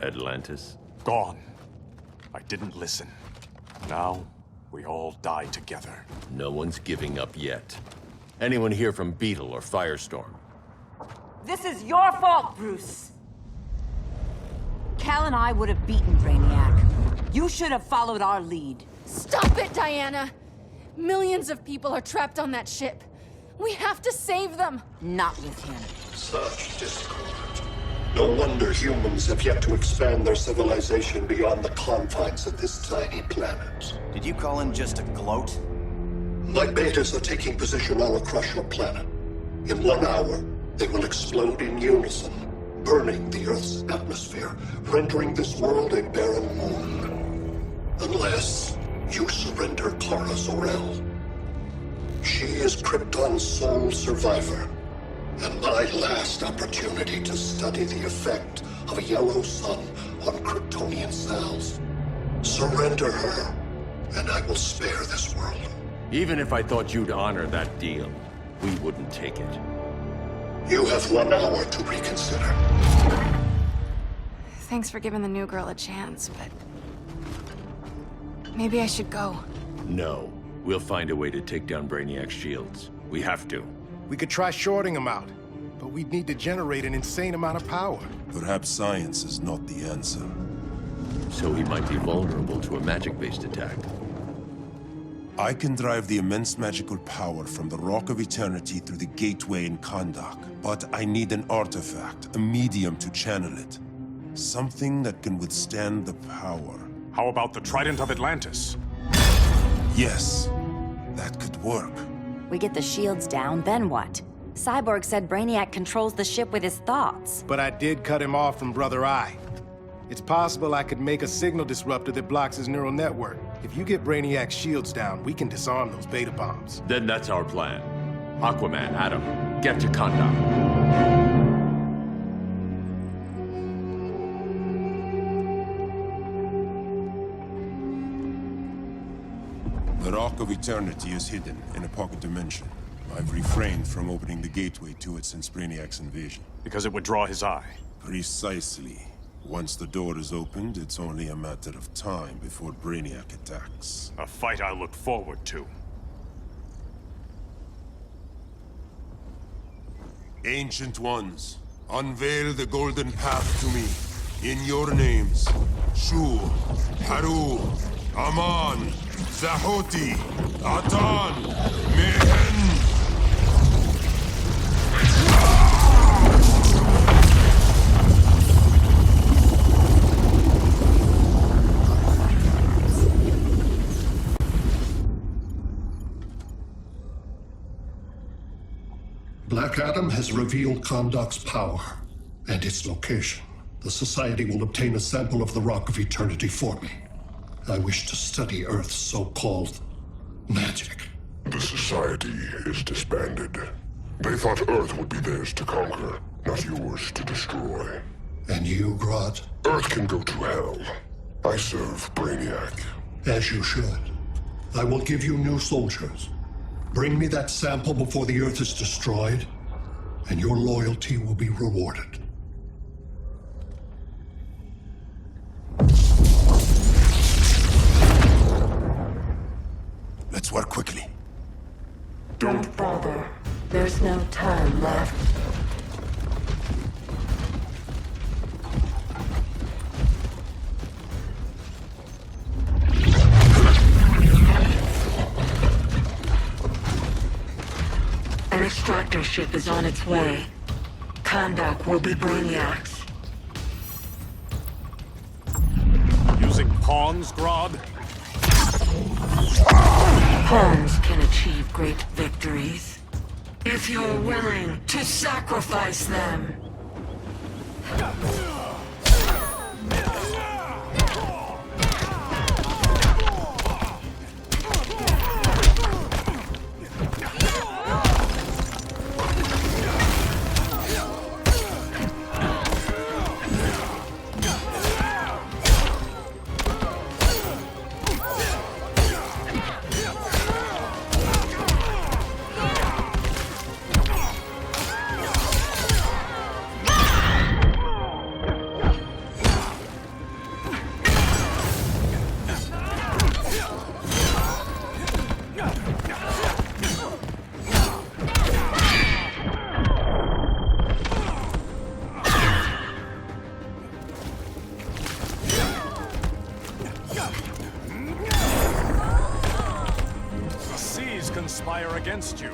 Atlantis? Gone. I didn't listen. Now, we all die together. No one's giving up yet. Anyone here from Beetle or Firestorm? This is your fault, Bruce. Cal and I would have beaten Brainiac. You should have followed our lead. Stop it, Diana! Millions of people are trapped on that ship. We have to save them! Not with him. Such discord. No wonder humans have yet to expand their civilization beyond the confines of this tiny planet. Did you call in just a gloat? My betas are taking position all across your planet. In 1 hour, they will explode in unison, burning the Earth's atmosphere, rendering this world a barren moon. Unless you surrender Kara Zor-El. She is Krypton's sole survivor, and my last opportunity to study the effect of a yellow sun on Kryptonian cells. Surrender her, and I will spare this world. Even if I thought you'd honor that deal, we wouldn't take it. You have 1 hour to reconsider. Thanks for giving the new girl a chance, but... maybe I should go. No. We'll find a way to take down Brainiac's shields. We have to. We could try shorting him out, but we'd need to generate an insane amount of power. Perhaps science is not the answer. So he might be vulnerable to a magic-based attack. I can drive the immense magical power from the Rock of Eternity through the gateway in Kahndaq, but I need an artifact, a medium to channel it. Something that can withstand the power. How about the Trident of Atlantis? Yes, that could work. We get the shields down, then what? Cyborg said Brainiac controls the ship with his thoughts. But I did cut him off from Brother Eye. It's possible I could make a signal disruptor that blocks his neural network. If you get Brainiac's shields down, we can disarm those beta bombs. Then that's our plan. Aquaman, Adam, get to Kahndaq. The Rock of Eternity is hidden in a pocket dimension. I've refrained from opening the gateway to it since Brainiac's invasion. Because it would draw his eye. Precisely. Once the door is opened, it's only a matter of time before Brainiac attacks. A fight I look forward to. Ancient Ones, unveil the golden path to me. In your names, Shu, Haru, Aman, Zahoti, Atan, Mehen. Black Adam has revealed Kahndaq's power and its location. The Society will obtain a sample of the Rock of Eternity for me. I wish to study Earth's so-called magic. The Society is disbanded. They thought Earth would be theirs to conquer, not yours to destroy. And you, Grodd? Earth can go to hell. I serve Brainiac. As you should. I will give you new soldiers. Bring me that sample before the Earth is destroyed, and your loyalty will be rewarded. Let's work quickly. Don't bother. There's no time left. An extractor ship is on its way. Kahndaq will be Brainiac's. Using pawns, Grodd? Pawns can achieve great victories, if you're willing to sacrifice them. The seas conspire against you.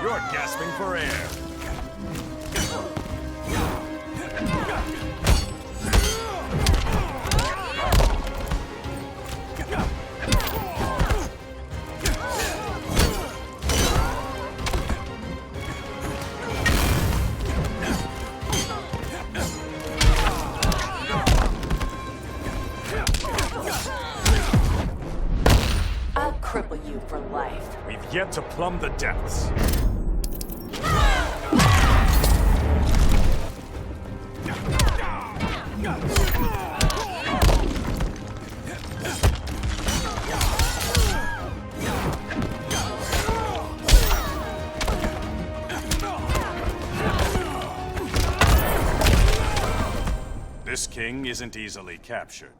You're gasping for air. I'll cripple you for life. We've yet to plumb the depths. This king isn't easily captured.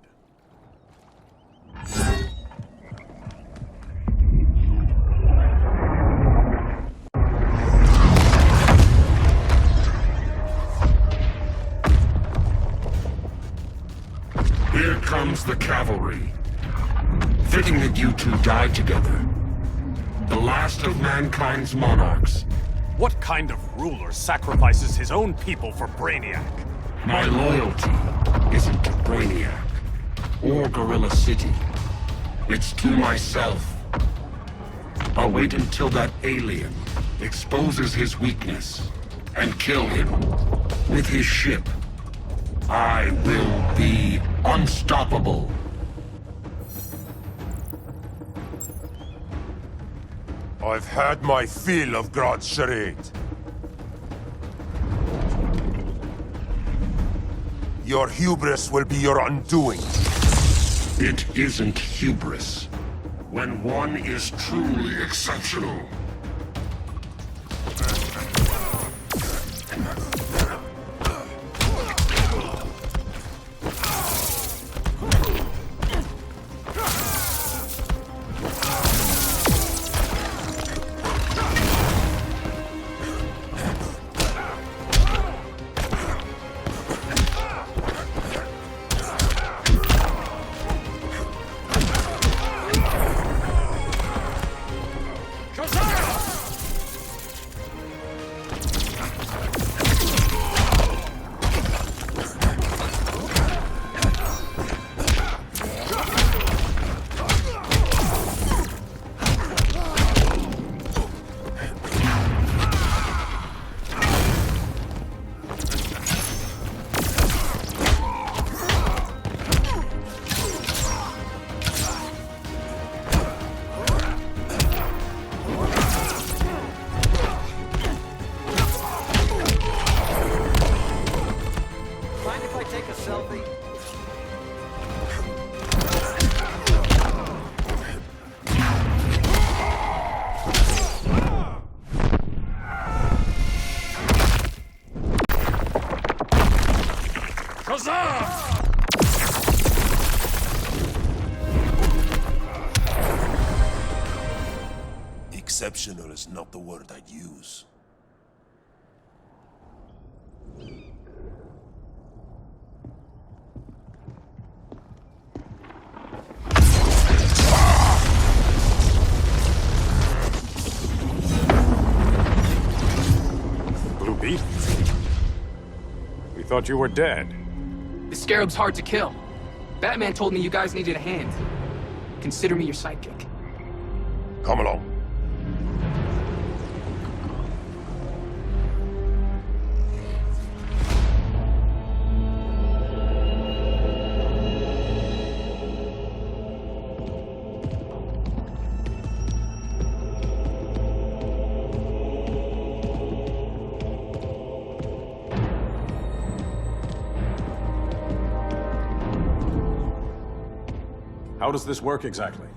Here comes the cavalry. Fitting that you two died together. The last of mankind's monarchs. What kind of ruler sacrifices his own people for Brainiac? My loyalty isn't to Brainiac or Gorilla City. It's to myself. I'll wait until that alien exposes his weakness and kill him with his ship. I will be unstoppable. I've had my fill of Grodd's charade. Your hubris will be your undoing. It isn't hubris when one is truly exceptional. Exceptional is not the word I'd use. Blue Beetle? We thought you were dead. The Scarab's hard to kill. Batman told me you guys needed a hand. Consider me your sidekick. Come along. How does this work exactly?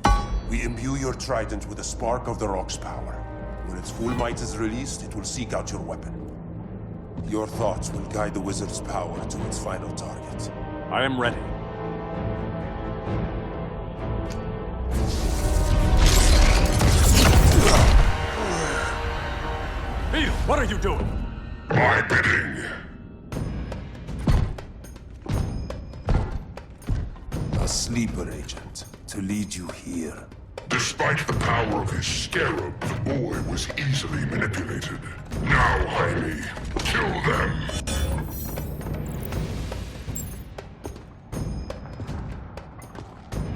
We imbue your trident with a spark of the rock's power. When its full might is released, it will seek out your weapon. Your thoughts will guide the wizard's power to its final target. I am ready. Beetle, what are you doing? My bidding. A sleeper agent to lead you here. Despite the power of his scarab, the boy was easily manipulated. Now, Jaime, kill them!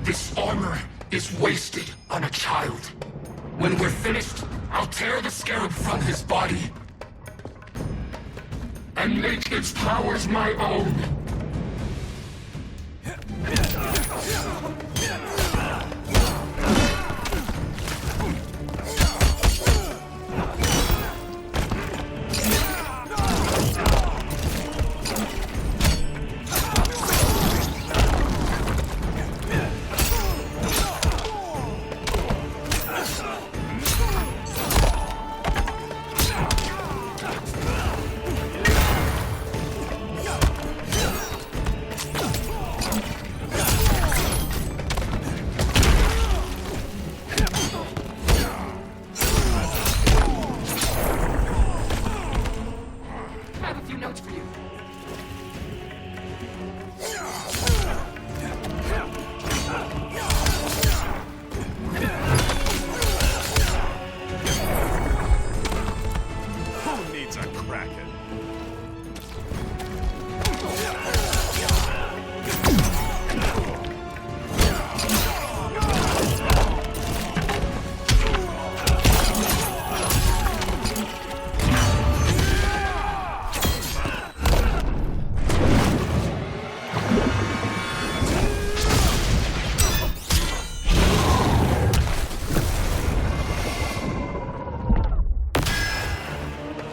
This armor is wasted on a child. When we're finished, I'll tear the scarab from his body and make its powers my own.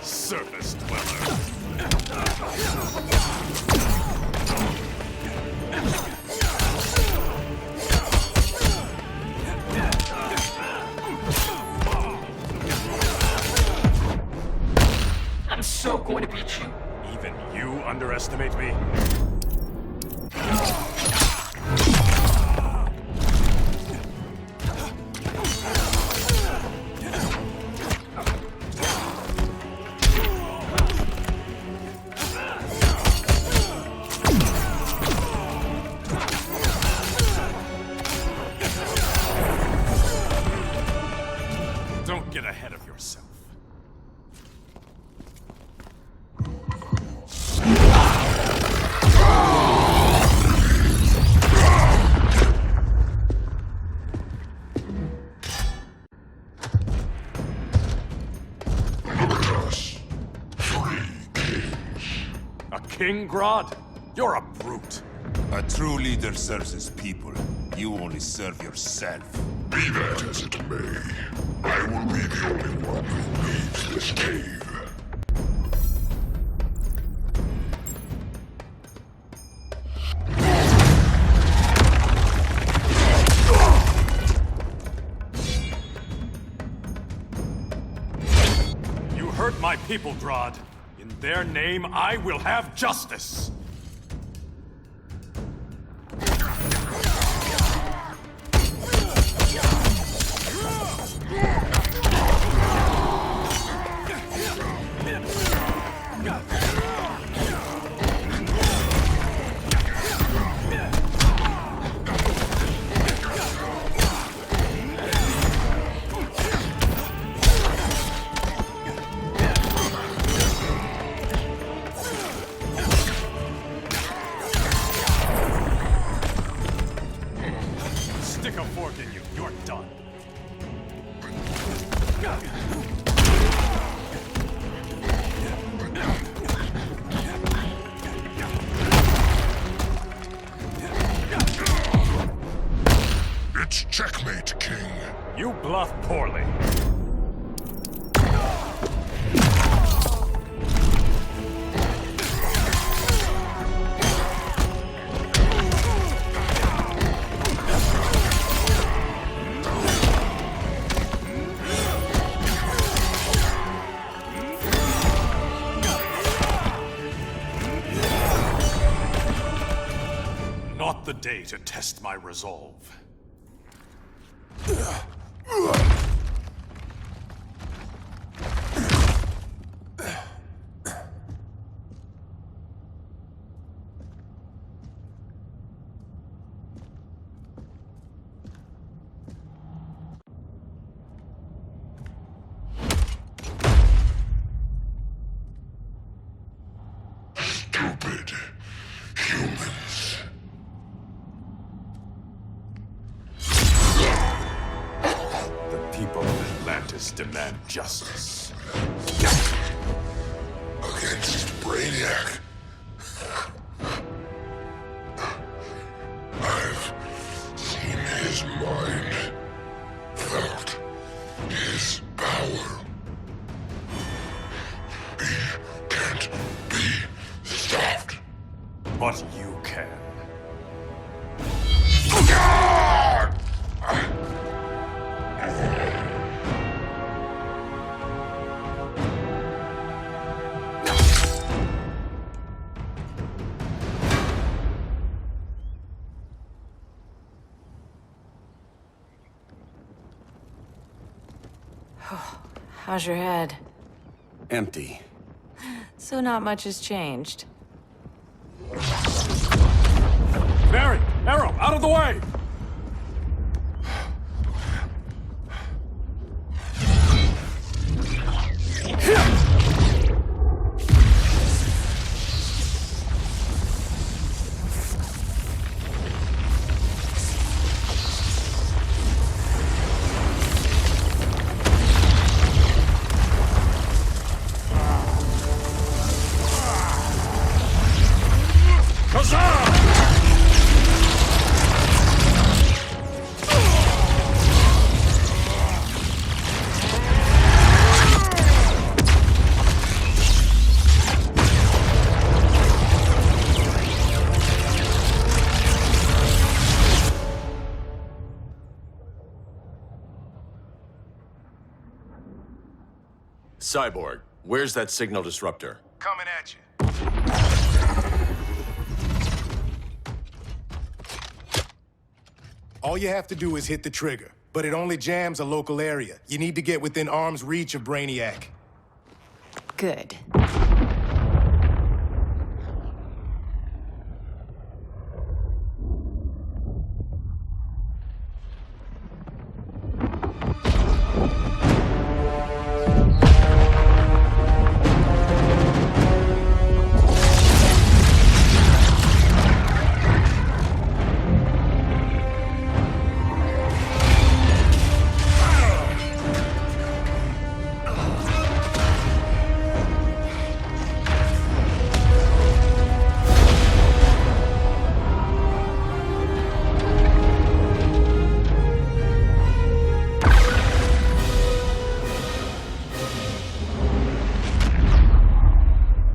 Surface dweller. I'm so going to beat you. Even you underestimate me? Don't get ahead of yourself. A king, Grodd? You're a brute. A true leader serves his people. You only serve yourself. Be that as it may, I will be the only one who leaves this cave. You hurt my people, Grodd. In their name, I will have justice. Stick a fork in you. You're done. It's checkmate, King. You bluff poorly. day to test my resolve. Stupid humans. The people of Atlantis demand justice. Against Brainiac. I've seen his mind, felt his power. He can't be stopped. But you can. How's your head? Empty. So not much has changed. Mary! Arrow! Out of the way! Cyborg, where's that signal disruptor? Coming at you. All you have to do is hit the trigger, but it only jams a local area. You need to get within arm's reach of Brainiac. Good.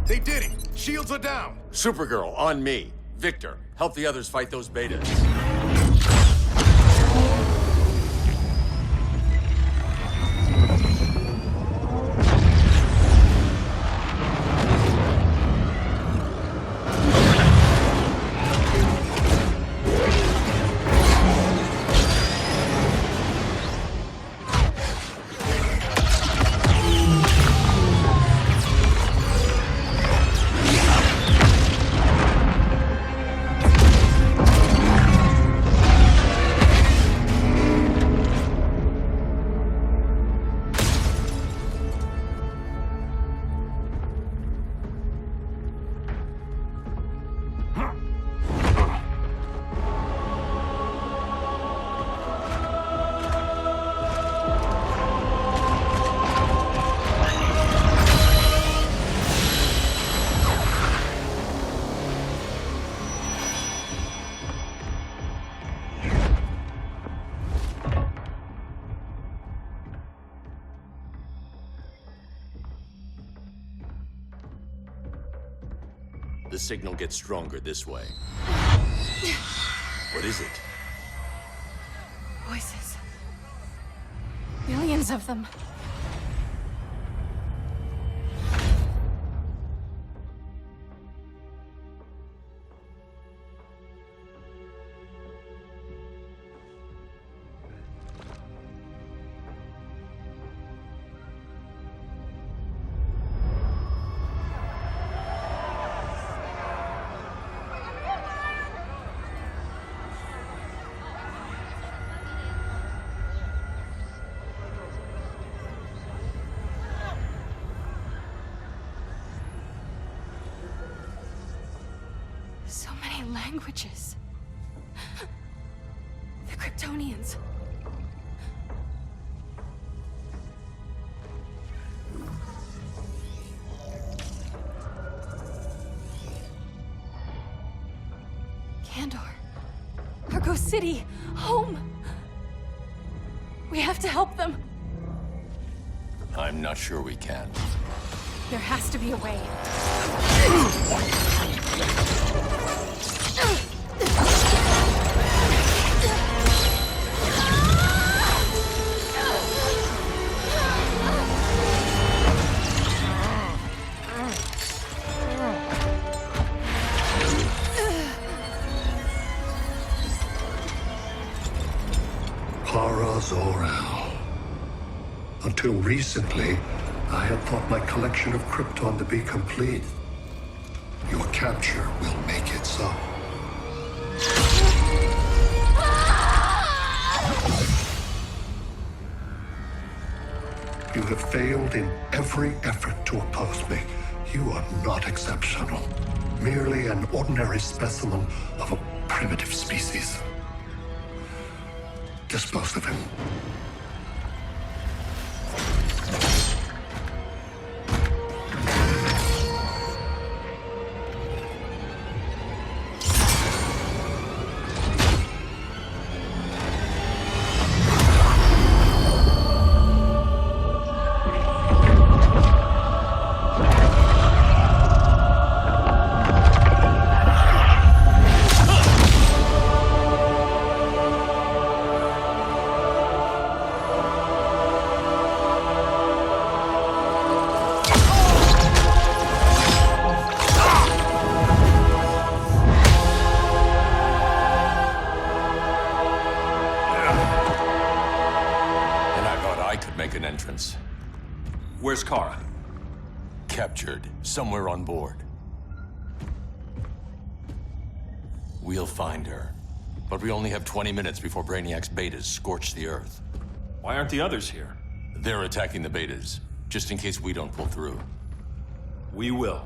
They did it! Shields are down! Supergirl, on me. Victor, help the others fight those betas. The signal gets stronger this way. What is it? Voices. Millions of them. languages. The Kryptonians. Kandor. Argo City. Home. We have to help them. I'm not sure we can. There has to be a way. Zor-El. Until recently, I had thought my collection of Krypton to be complete. Your capture will make it so. You have failed in every effort to oppose me. You are not exceptional. Merely an ordinary specimen of a primitive species. Dispose of him. Where's Kara? Captured, somewhere on board. We'll find her. But we only have 20 minutes before Brainiac's betas scorch the Earth. Why aren't the others here? They're attacking the betas, just in case we don't pull through. We will.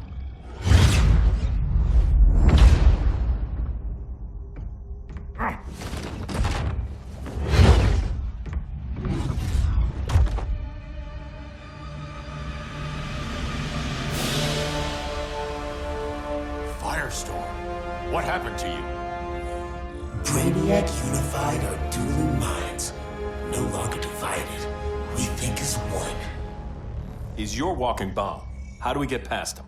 What happened to you? Brainiac unified our dueling minds. No longer divided. We think as one. He's your walking bomb. How do we get past him?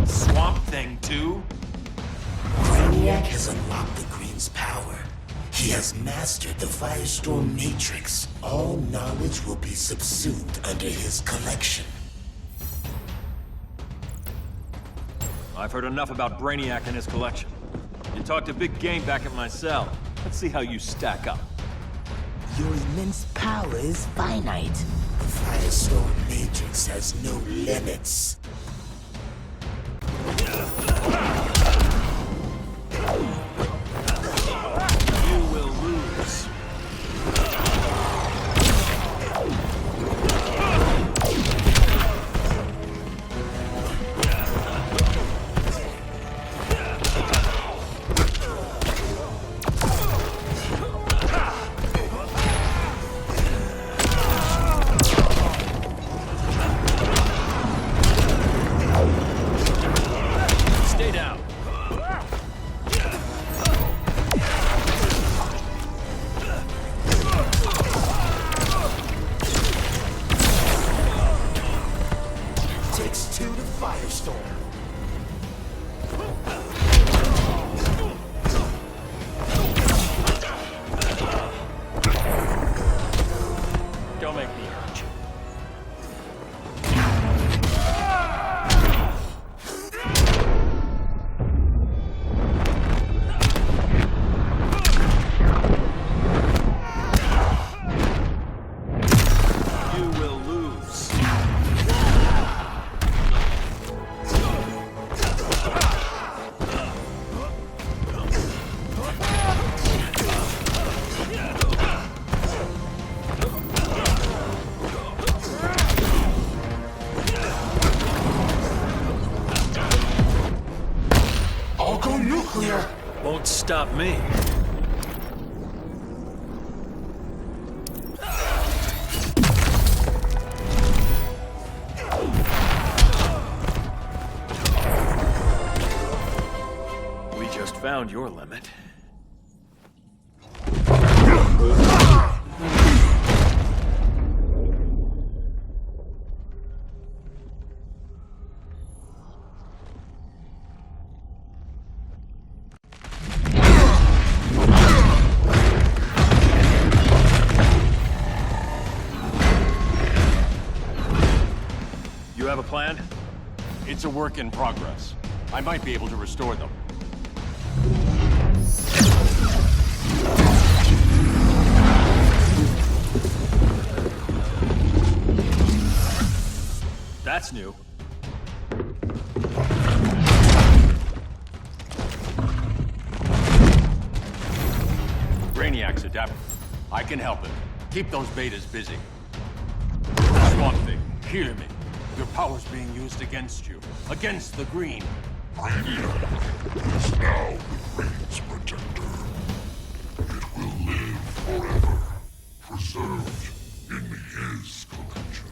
Swamp Thing 2? Brainiac has unlocked the Green's power. He has mastered the Firestorm Matrix. All knowledge will be subsumed under his collection. I've heard enough about Brainiac and his collection. You talked a big game back at my cell. Let's see how you stack up. Your immense power is finite. The Firestorm Matrix has no limits. Clear. Won't stop me. We just found your limit. You have a plan? It's a work in progress. I might be able to restore them. That's new. Brainiac's adapted. I can help him. Keep those betas busy. Swamp Thing, hear me. Your power's being used against you. Against the Green. Brainiac is now the Rain's protector. It will live forever, preserved in his collection.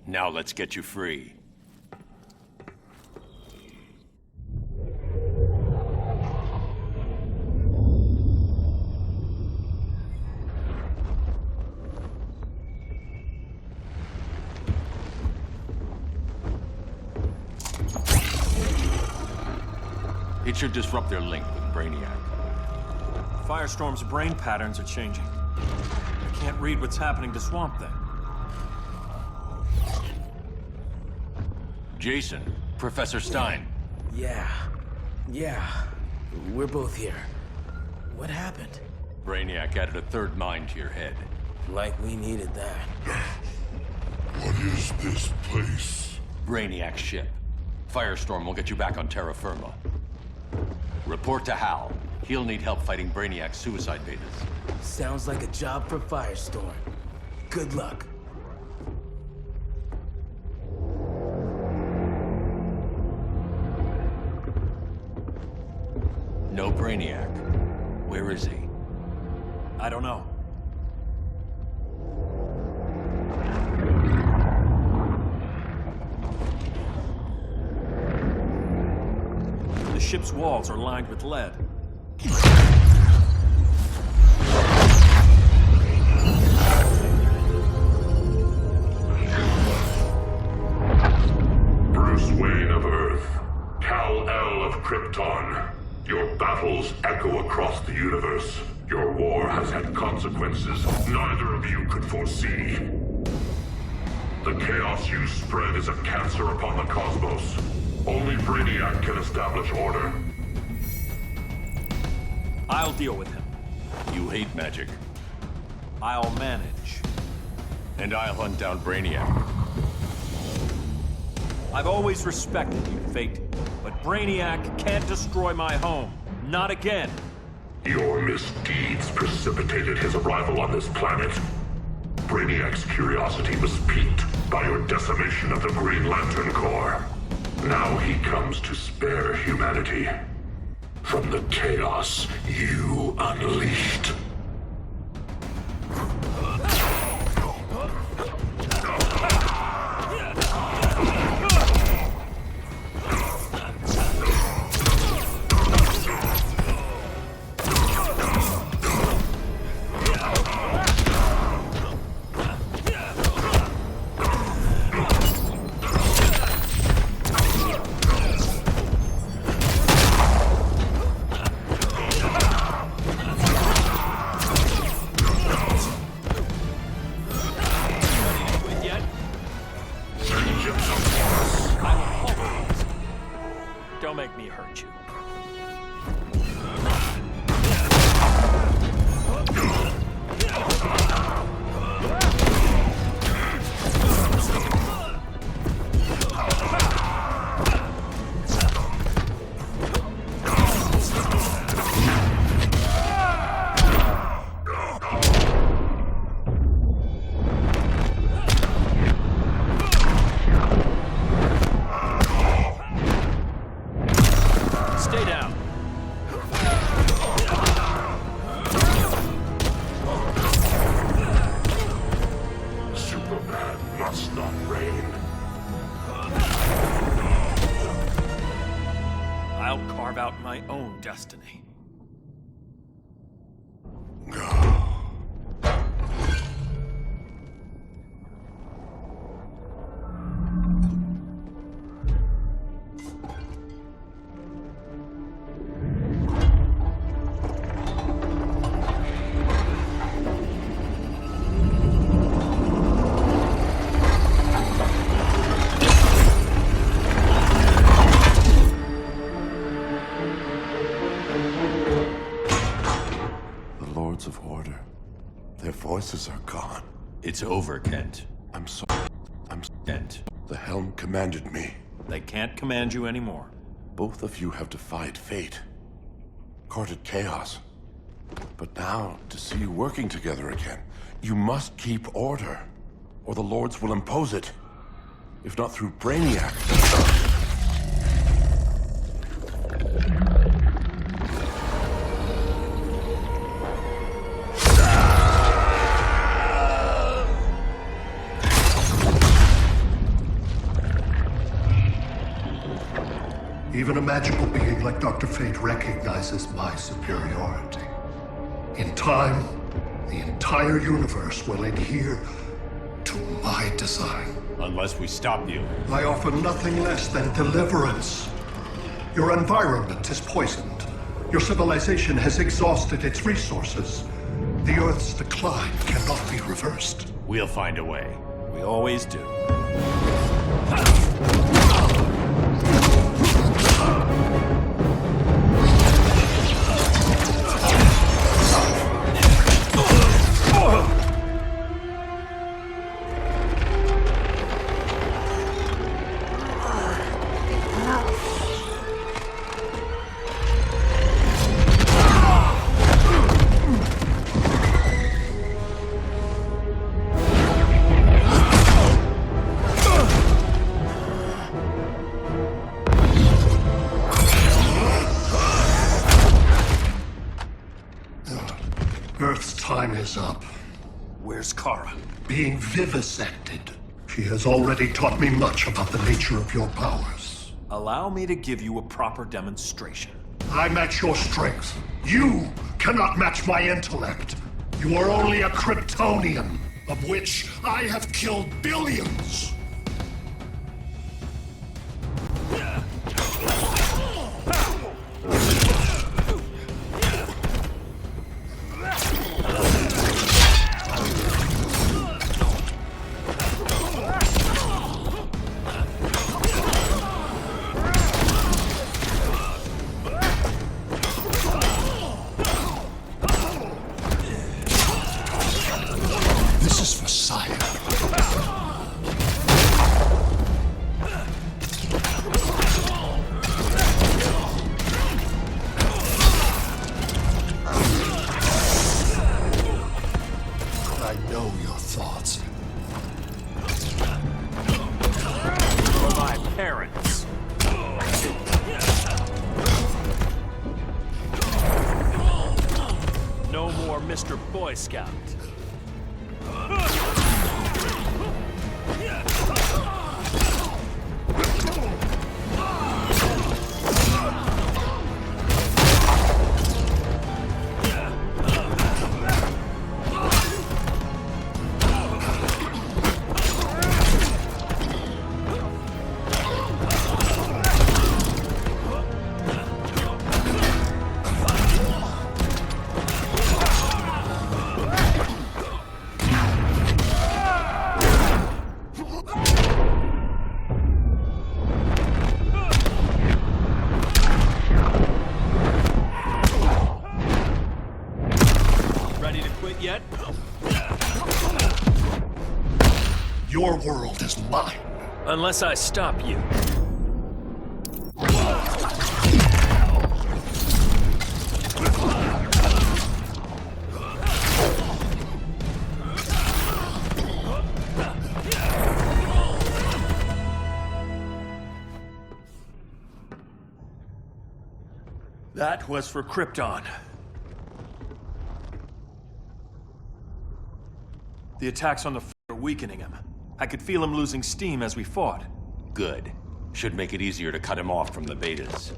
Now let's get you free. It should disrupt their link with Brainiac. Firestorm's brain patterns are changing. I can't read what's happening to Swamp Thing. Jason, Professor Stein. Yeah. We're both here. What happened? Brainiac added a third mind to your head. Like we needed that. What is this place? Brainiac's ship. Firestorm will get you back on terra firma. Report to Hal. He'll need help fighting Brainiac's suicide betas. Sounds like a job for Firestorm. Good luck. No Brainiac. Where is he? I don't know. The ship's walls are lined with lead. Bruce Wayne of Earth, Kal-El of Krypton. Your battles echo across the universe. Your war has had consequences neither of you could foresee. The chaos you spread is a cancer upon the cosmos. Only Brainiac can establish order. I'll deal with him. You hate magic. I'll manage. And I'll hunt down Brainiac. I've always respected you, Fate. But Brainiac can't destroy my home. Not again. Your misdeeds precipitated his arrival on this planet. Brainiac's curiosity was piqued by your decimation of the Green Lantern Corps. Now he comes to spare humanity from the chaos you unleashed. Don't make me hurt you. Stay down. Superman must not reign. I'll carve out my own destiny. Of order. Their voices are gone. It's over, Kent. I'm sorry. Kent. The Helm commanded me. They can't command you anymore. Both of you have defied fate. Courted chaos. But now, to see you working together again, you must keep order, or the Lords will impose it. If not through Brainiac. Even a magical being like Dr. Fate recognizes my superiority. In time, the entire universe will adhere to my design. Unless we stop you. I offer nothing less than deliverance. Your environment is poisoned. Your civilization has exhausted its resources. The Earth's decline cannot be reversed. We'll find a way. We always do. Earth's time is up. Where's Kara? Being vivisected. She has already taught me much about the nature of your powers. Allow me to give you a proper demonstration. I match your strength. You cannot match my intellect. You are only a Kryptonian, of which I have killed billions. Mr. Boy Scout. Ready to quit yet? Your world is mine. Unless I stop you. That was for Krypton. The attacks on the are weakening him. I could feel him losing steam as we fought. Good. Should make it easier to cut him off from the betas.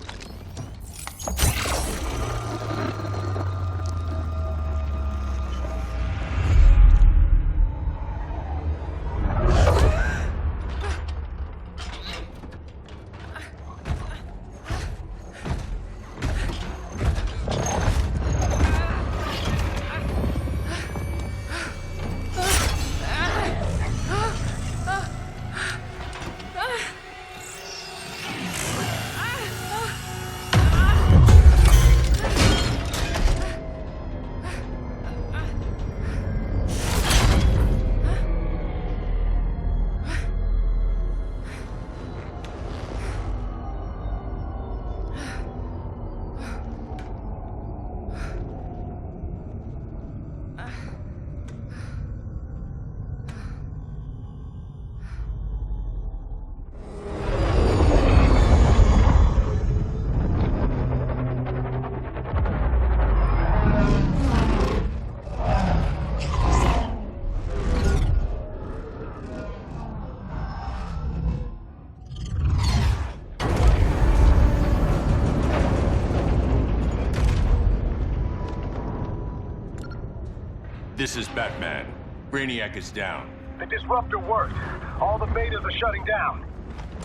This is Batman. Brainiac is down. The disruptor worked. All the betas are shutting down.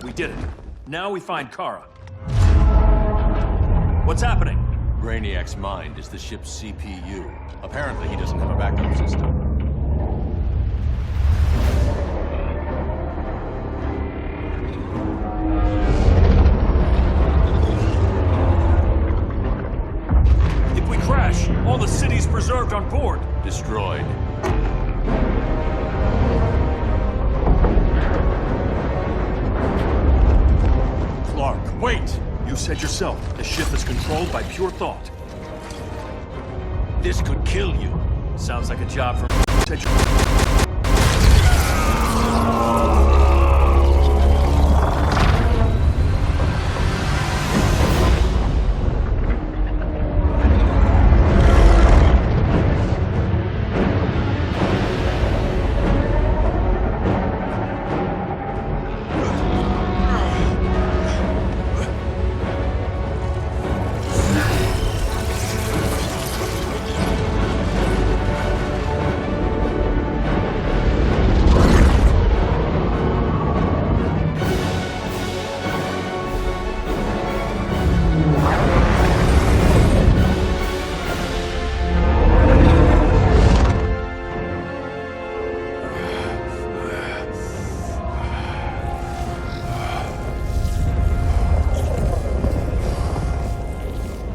We did it. Now we find Kara. What's happening? Brainiac's mind is the ship's CPU. Apparently he doesn't have a backup system. If we crash, all the city's preserved on board. Destroyed. Clark, wait! You said yourself, the ship is controlled by pure thought. This could kill you. Sounds like a job for...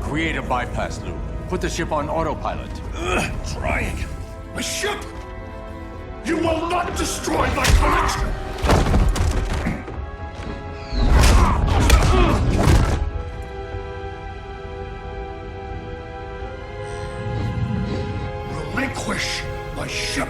Create a bypass loop. Put the ship on autopilot. Trying. My ship! You will not destroy my collection! Relinquish my ship!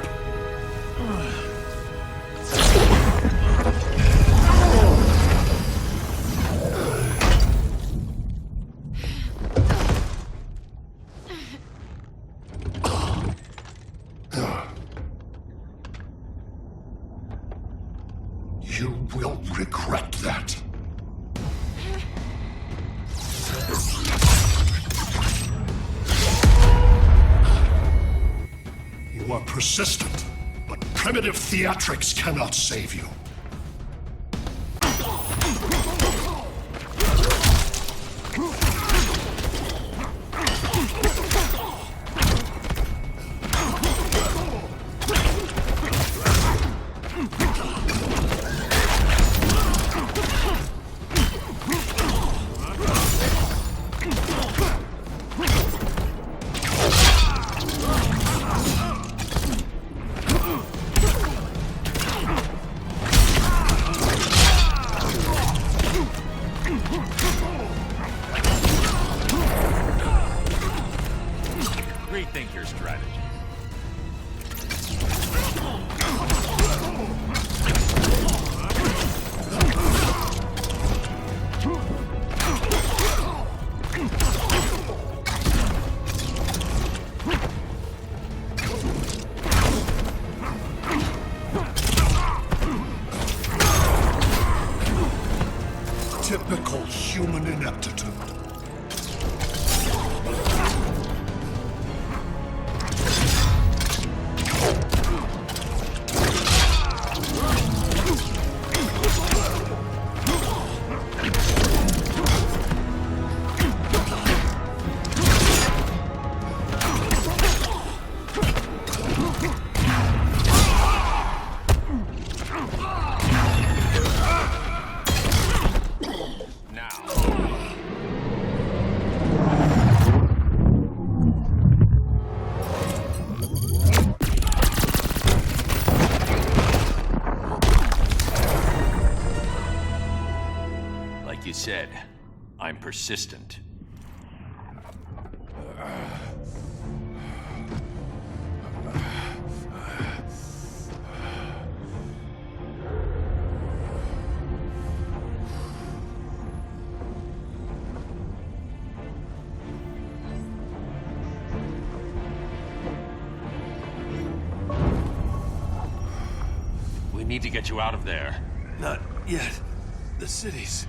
persistent, but primitive theatrics cannot save you. Rethink your strategy. Typical human ineptitude. Like you said, I'm persistent. We need to get you out of there. Not yet. The cities.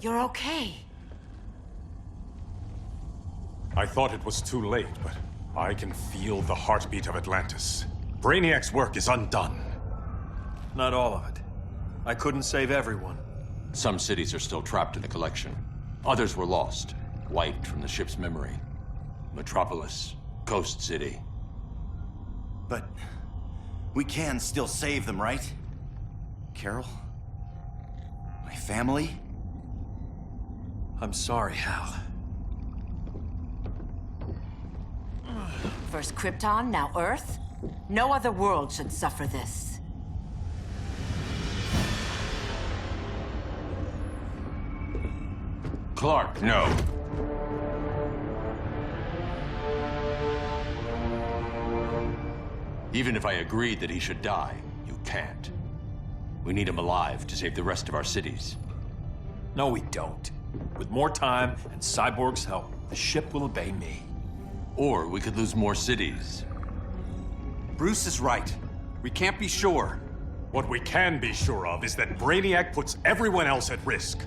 You're okay. I thought it was too late, but I can feel the heartbeat of Atlantis. Brainiac's work is undone. Not all of it. I couldn't save everyone. Some cities are still trapped in the collection. Others were lost, wiped from the ship's memory. Metropolis, Coast City. But we can still save them, right? Carol? My family? I'm sorry, Hal. First Krypton, now Earth? No other world should suffer this. Clark, no. Even if I agreed that he should die, you can't. We need him alive to save the rest of our cities. No, we don't. With more time and Cyborg's help, the ship will obey me. Or we could lose more cities. Bruce is right. We can't be sure. What we can be sure of is that Brainiac puts everyone else at risk.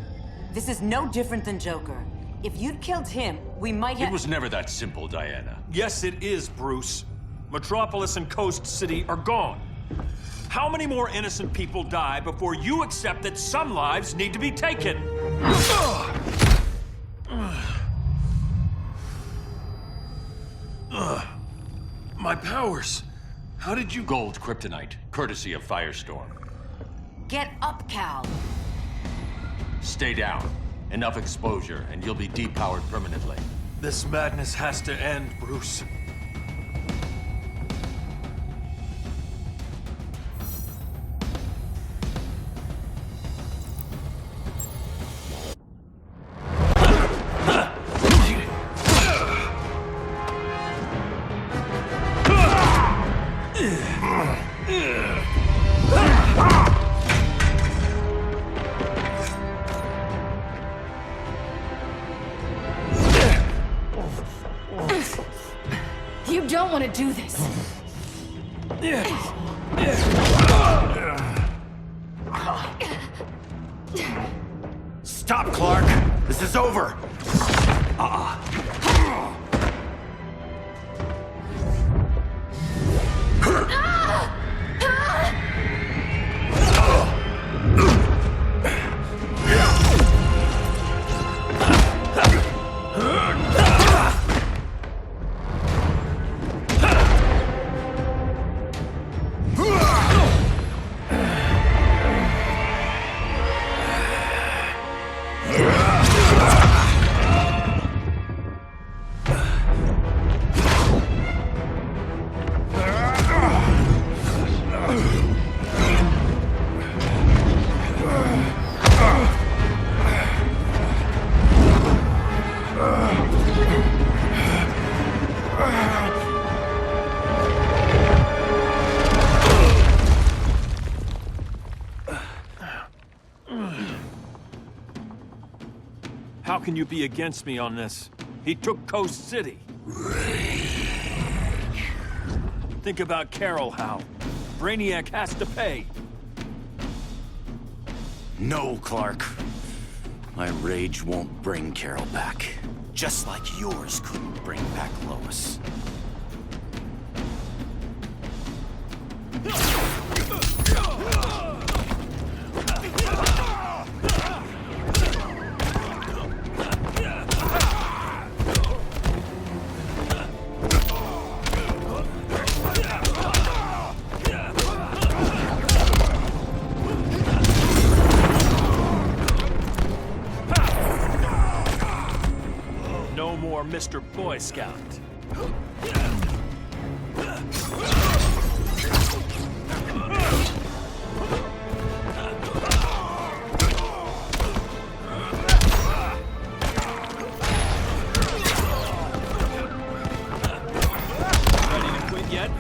This is no different than Joker. If you'd killed him, we might have— It was never that simple, Diana. Yes, it is, Bruce. Metropolis and Coast City are gone. How many more innocent people die before you accept that some lives need to be taken? My powers. How did you— Gold kryptonite, courtesy of Firestorm. Get up, Cal. Stay down. Enough exposure, and you'll be depowered permanently. This madness has to end, Bruce. You don't want to do this. Stop, Clark! This is over! How can you be against me on this? He took Coast City. Think about Carol, Hal. Brainiac has to pay. No, Clark. My rage won't bring Carol back. Just like yours couldn't bring back Lois. No more Mr. Boy Scout. Ready to quit yet?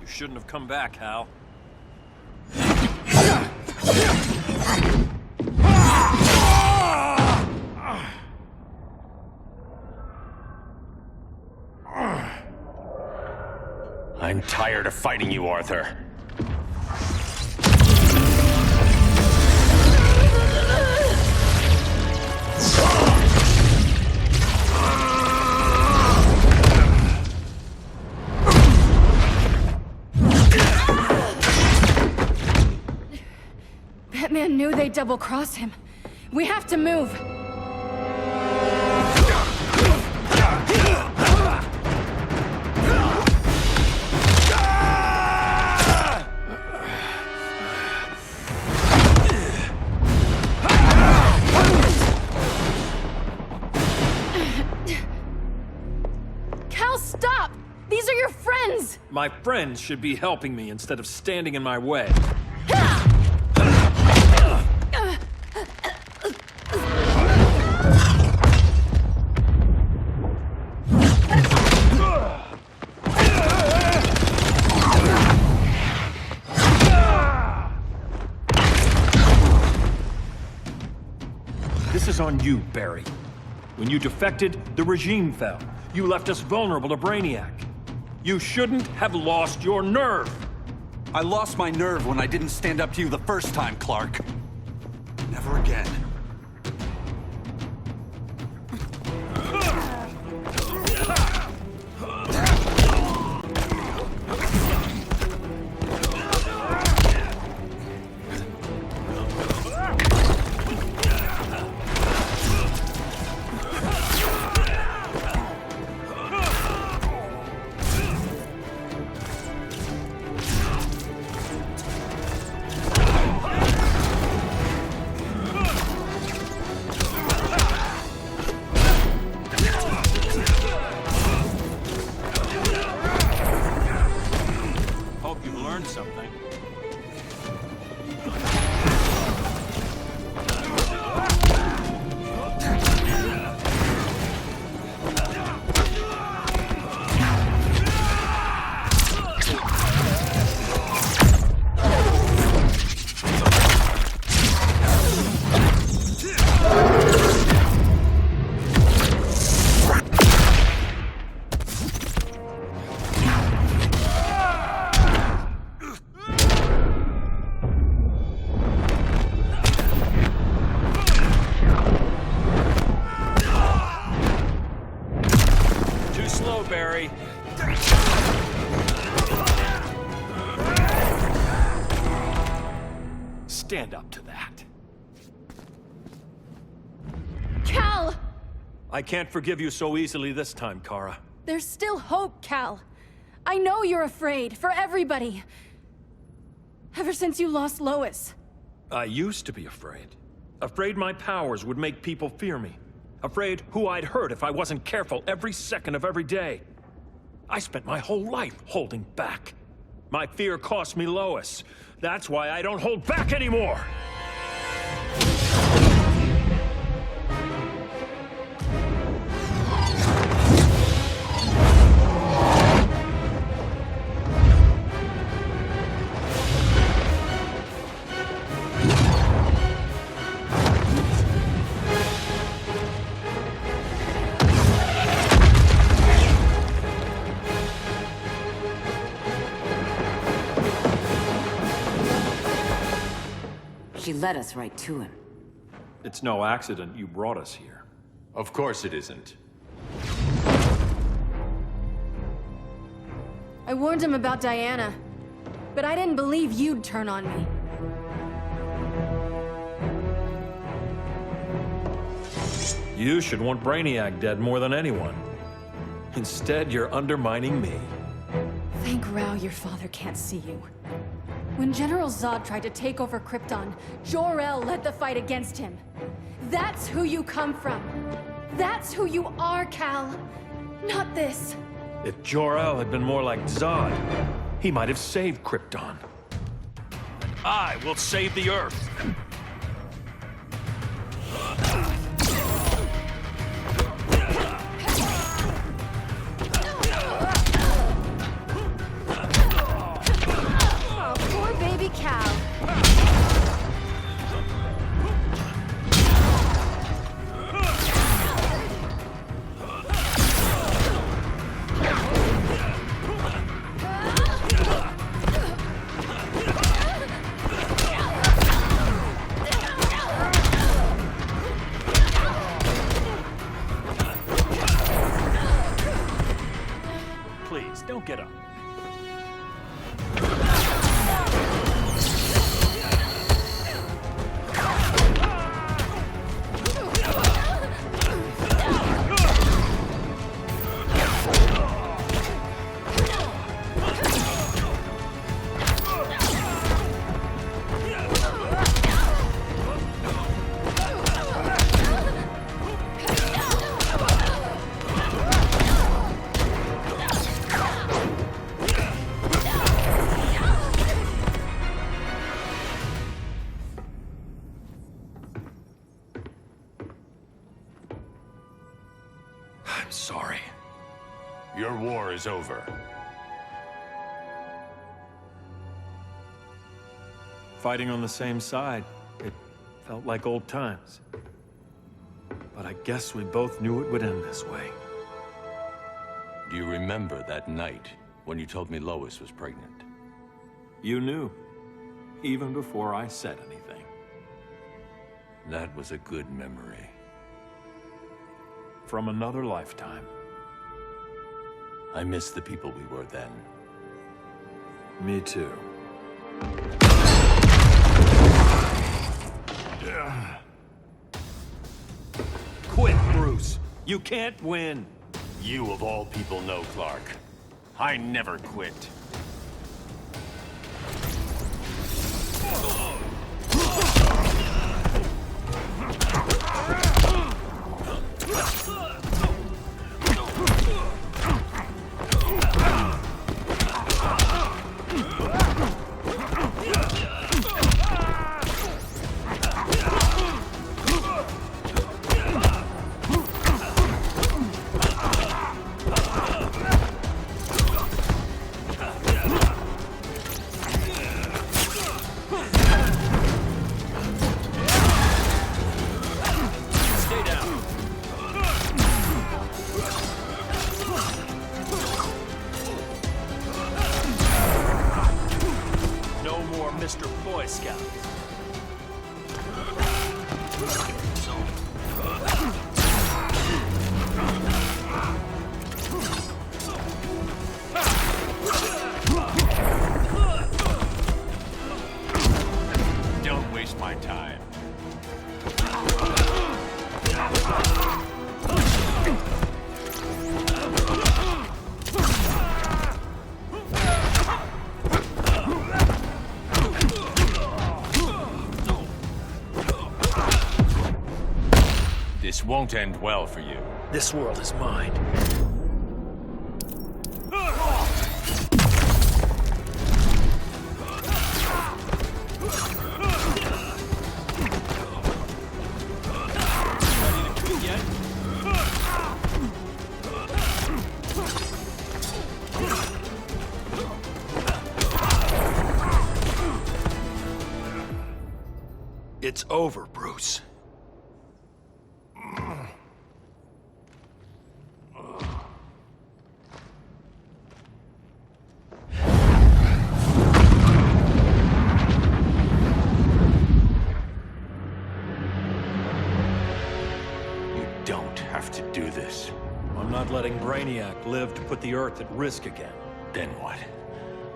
Shouldn't have come back, Hal. I'm tired of fighting you, Arthur. Batman knew they'd double-cross him. We have to move. Cal, stop! These are your friends! My friends should be helping me instead of standing in my way. you, Barry. When you defected, the regime fell. You left us vulnerable to Brainiac. You shouldn't have lost your nerve. I lost my nerve when I didn't stand up to you the first time, Clark. Never again. Something. Barry. Stand up to that. Cal! I can't forgive you so easily this time, Kara. There's still hope, Cal. I know you're afraid, for everybody. Ever since you lost Lois. I used to be afraid. Afraid my powers would make people fear me. Afraid who I'd hurt if I wasn't careful every second of every day. I spent my whole life holding back. My fear cost me Lois. That's why I don't hold back anymore! She led us right to him. It's no accident you brought us here. Of course it isn't. I warned him about Diana, but I didn't believe you'd turn on me. You should want Brainiac dead more than anyone. Instead, you're undermining me. Thank Rao your father can't see you. When General Zod tried to take over Krypton, Jor-El led the fight against him. That's who you come from. That's who you are, Cal. Not this. If Jor-El had been more like Zod, he might have saved Krypton. And I will save the Earth. Cal. Please, don't get up. I'm sorry. Your war is over. Fighting on the same side, it felt like old times. But I guess we both knew it would end this way. Do you remember that night when you told me Lois was pregnant? You knew, even before I said anything. That was a good memory. From another lifetime. I miss the people we were then. Me too. Quit, Bruce. You can't win. You of all people know, Clark. I never quit. Mr. Boy Scout. Don't waste my time. This won't end well for you. This world is mine. It's over, Bruce. Have to do this. I'm not letting Brainiac live to put the Earth at risk again. Then what?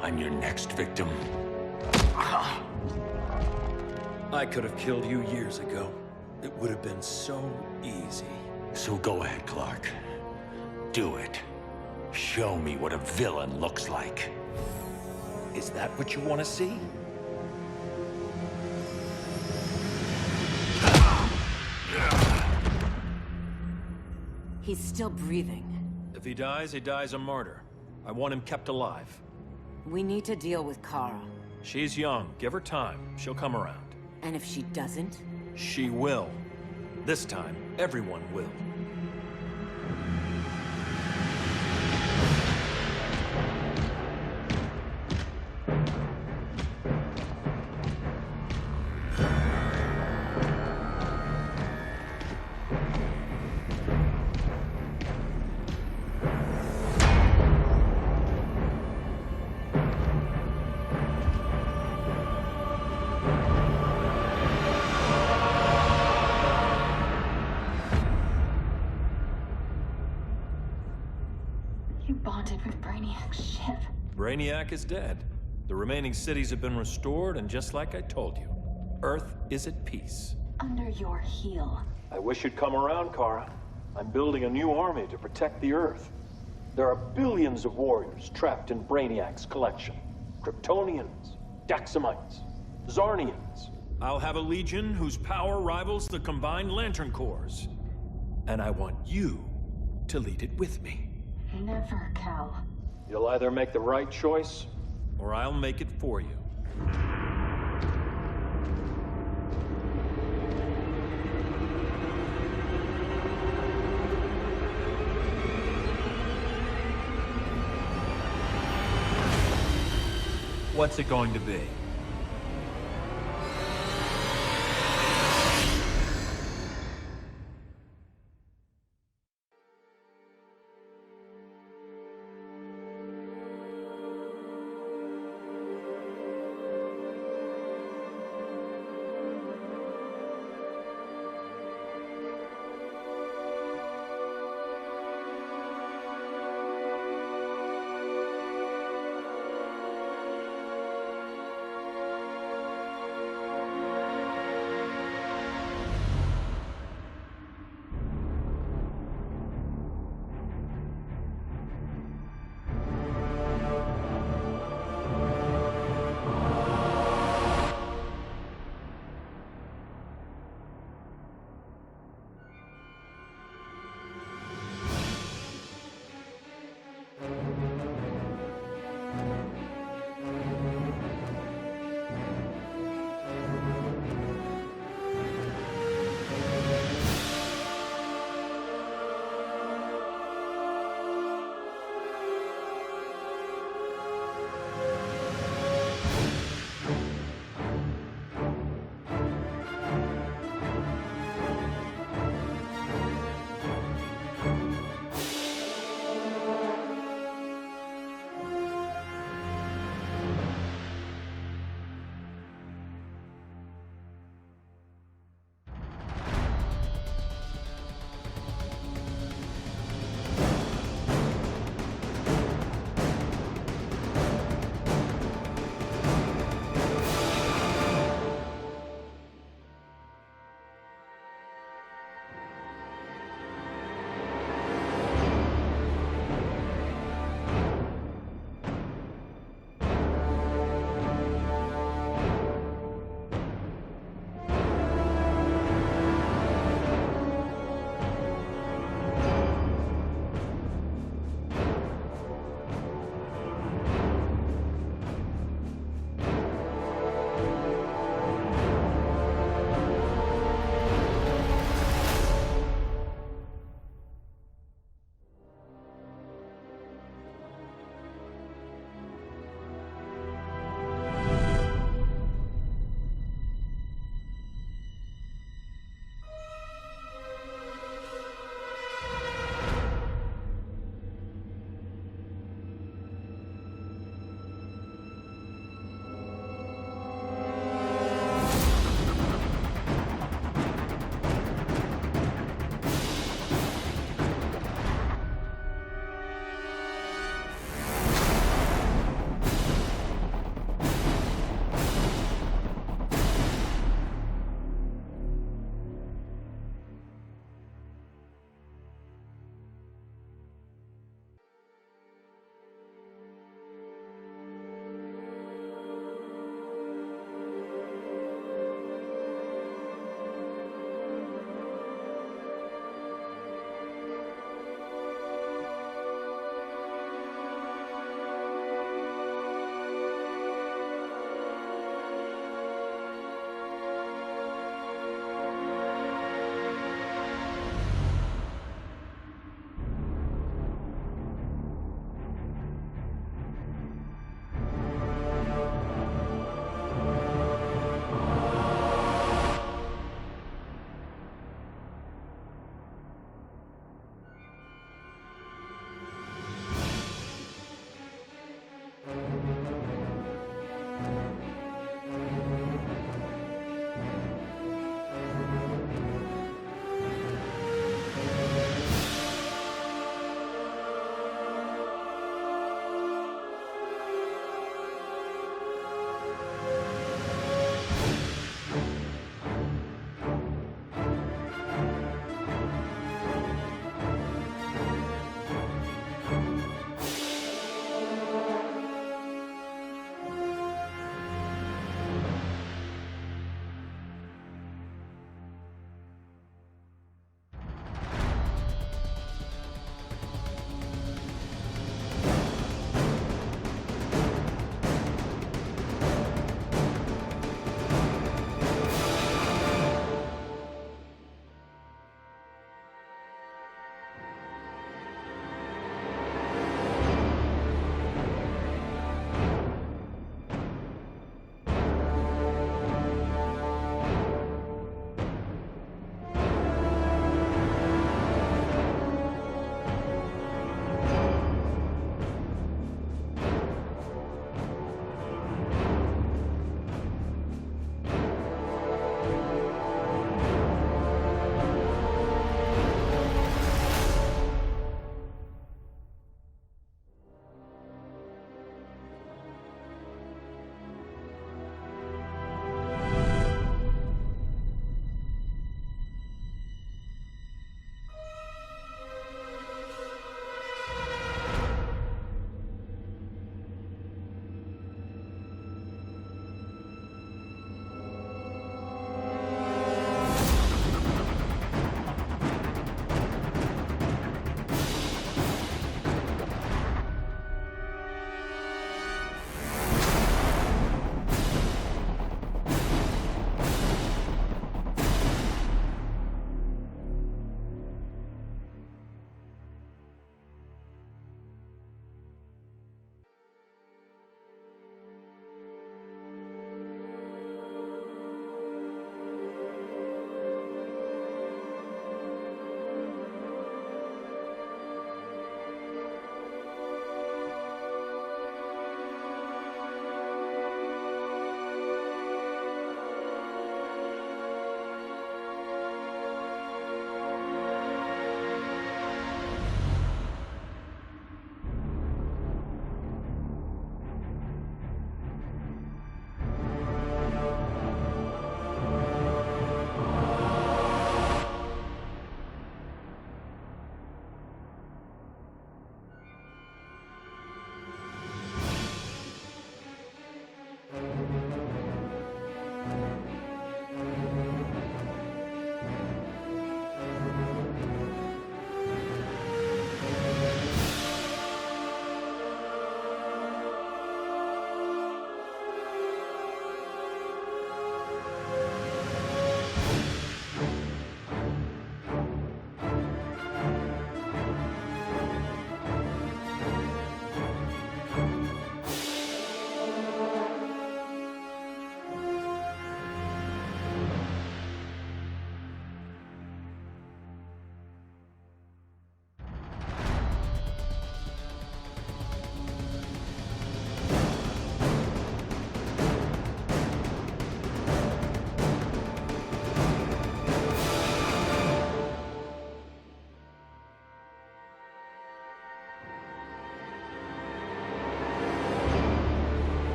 I'm your next victim. I could have killed you years ago. It would have been so easy. So go ahead, Clark. Do it. Show me what a villain looks like. Is that what you want to see? He's still breathing. If he dies a martyr. I want him kept alive. We need to deal with Kara. She's young. Give her time. She'll come around. And if she doesn't? She will. This time, everyone will. You bonded with Brainiac's ship. Brainiac is dead. The remaining cities have been restored, and just like I told you, Earth is at peace. Under your heel. I wish you'd come around, Kara. I'm building a new army to protect the Earth. There are billions of warriors trapped in Brainiac's collection. Kryptonians, Daxamites, Zarnians. I'll have a legion whose power rivals the combined Lantern Corps. And I want you to lead it with me. Never, Cal. You'll either make the right choice, or I'll make it for you. What's it going to be?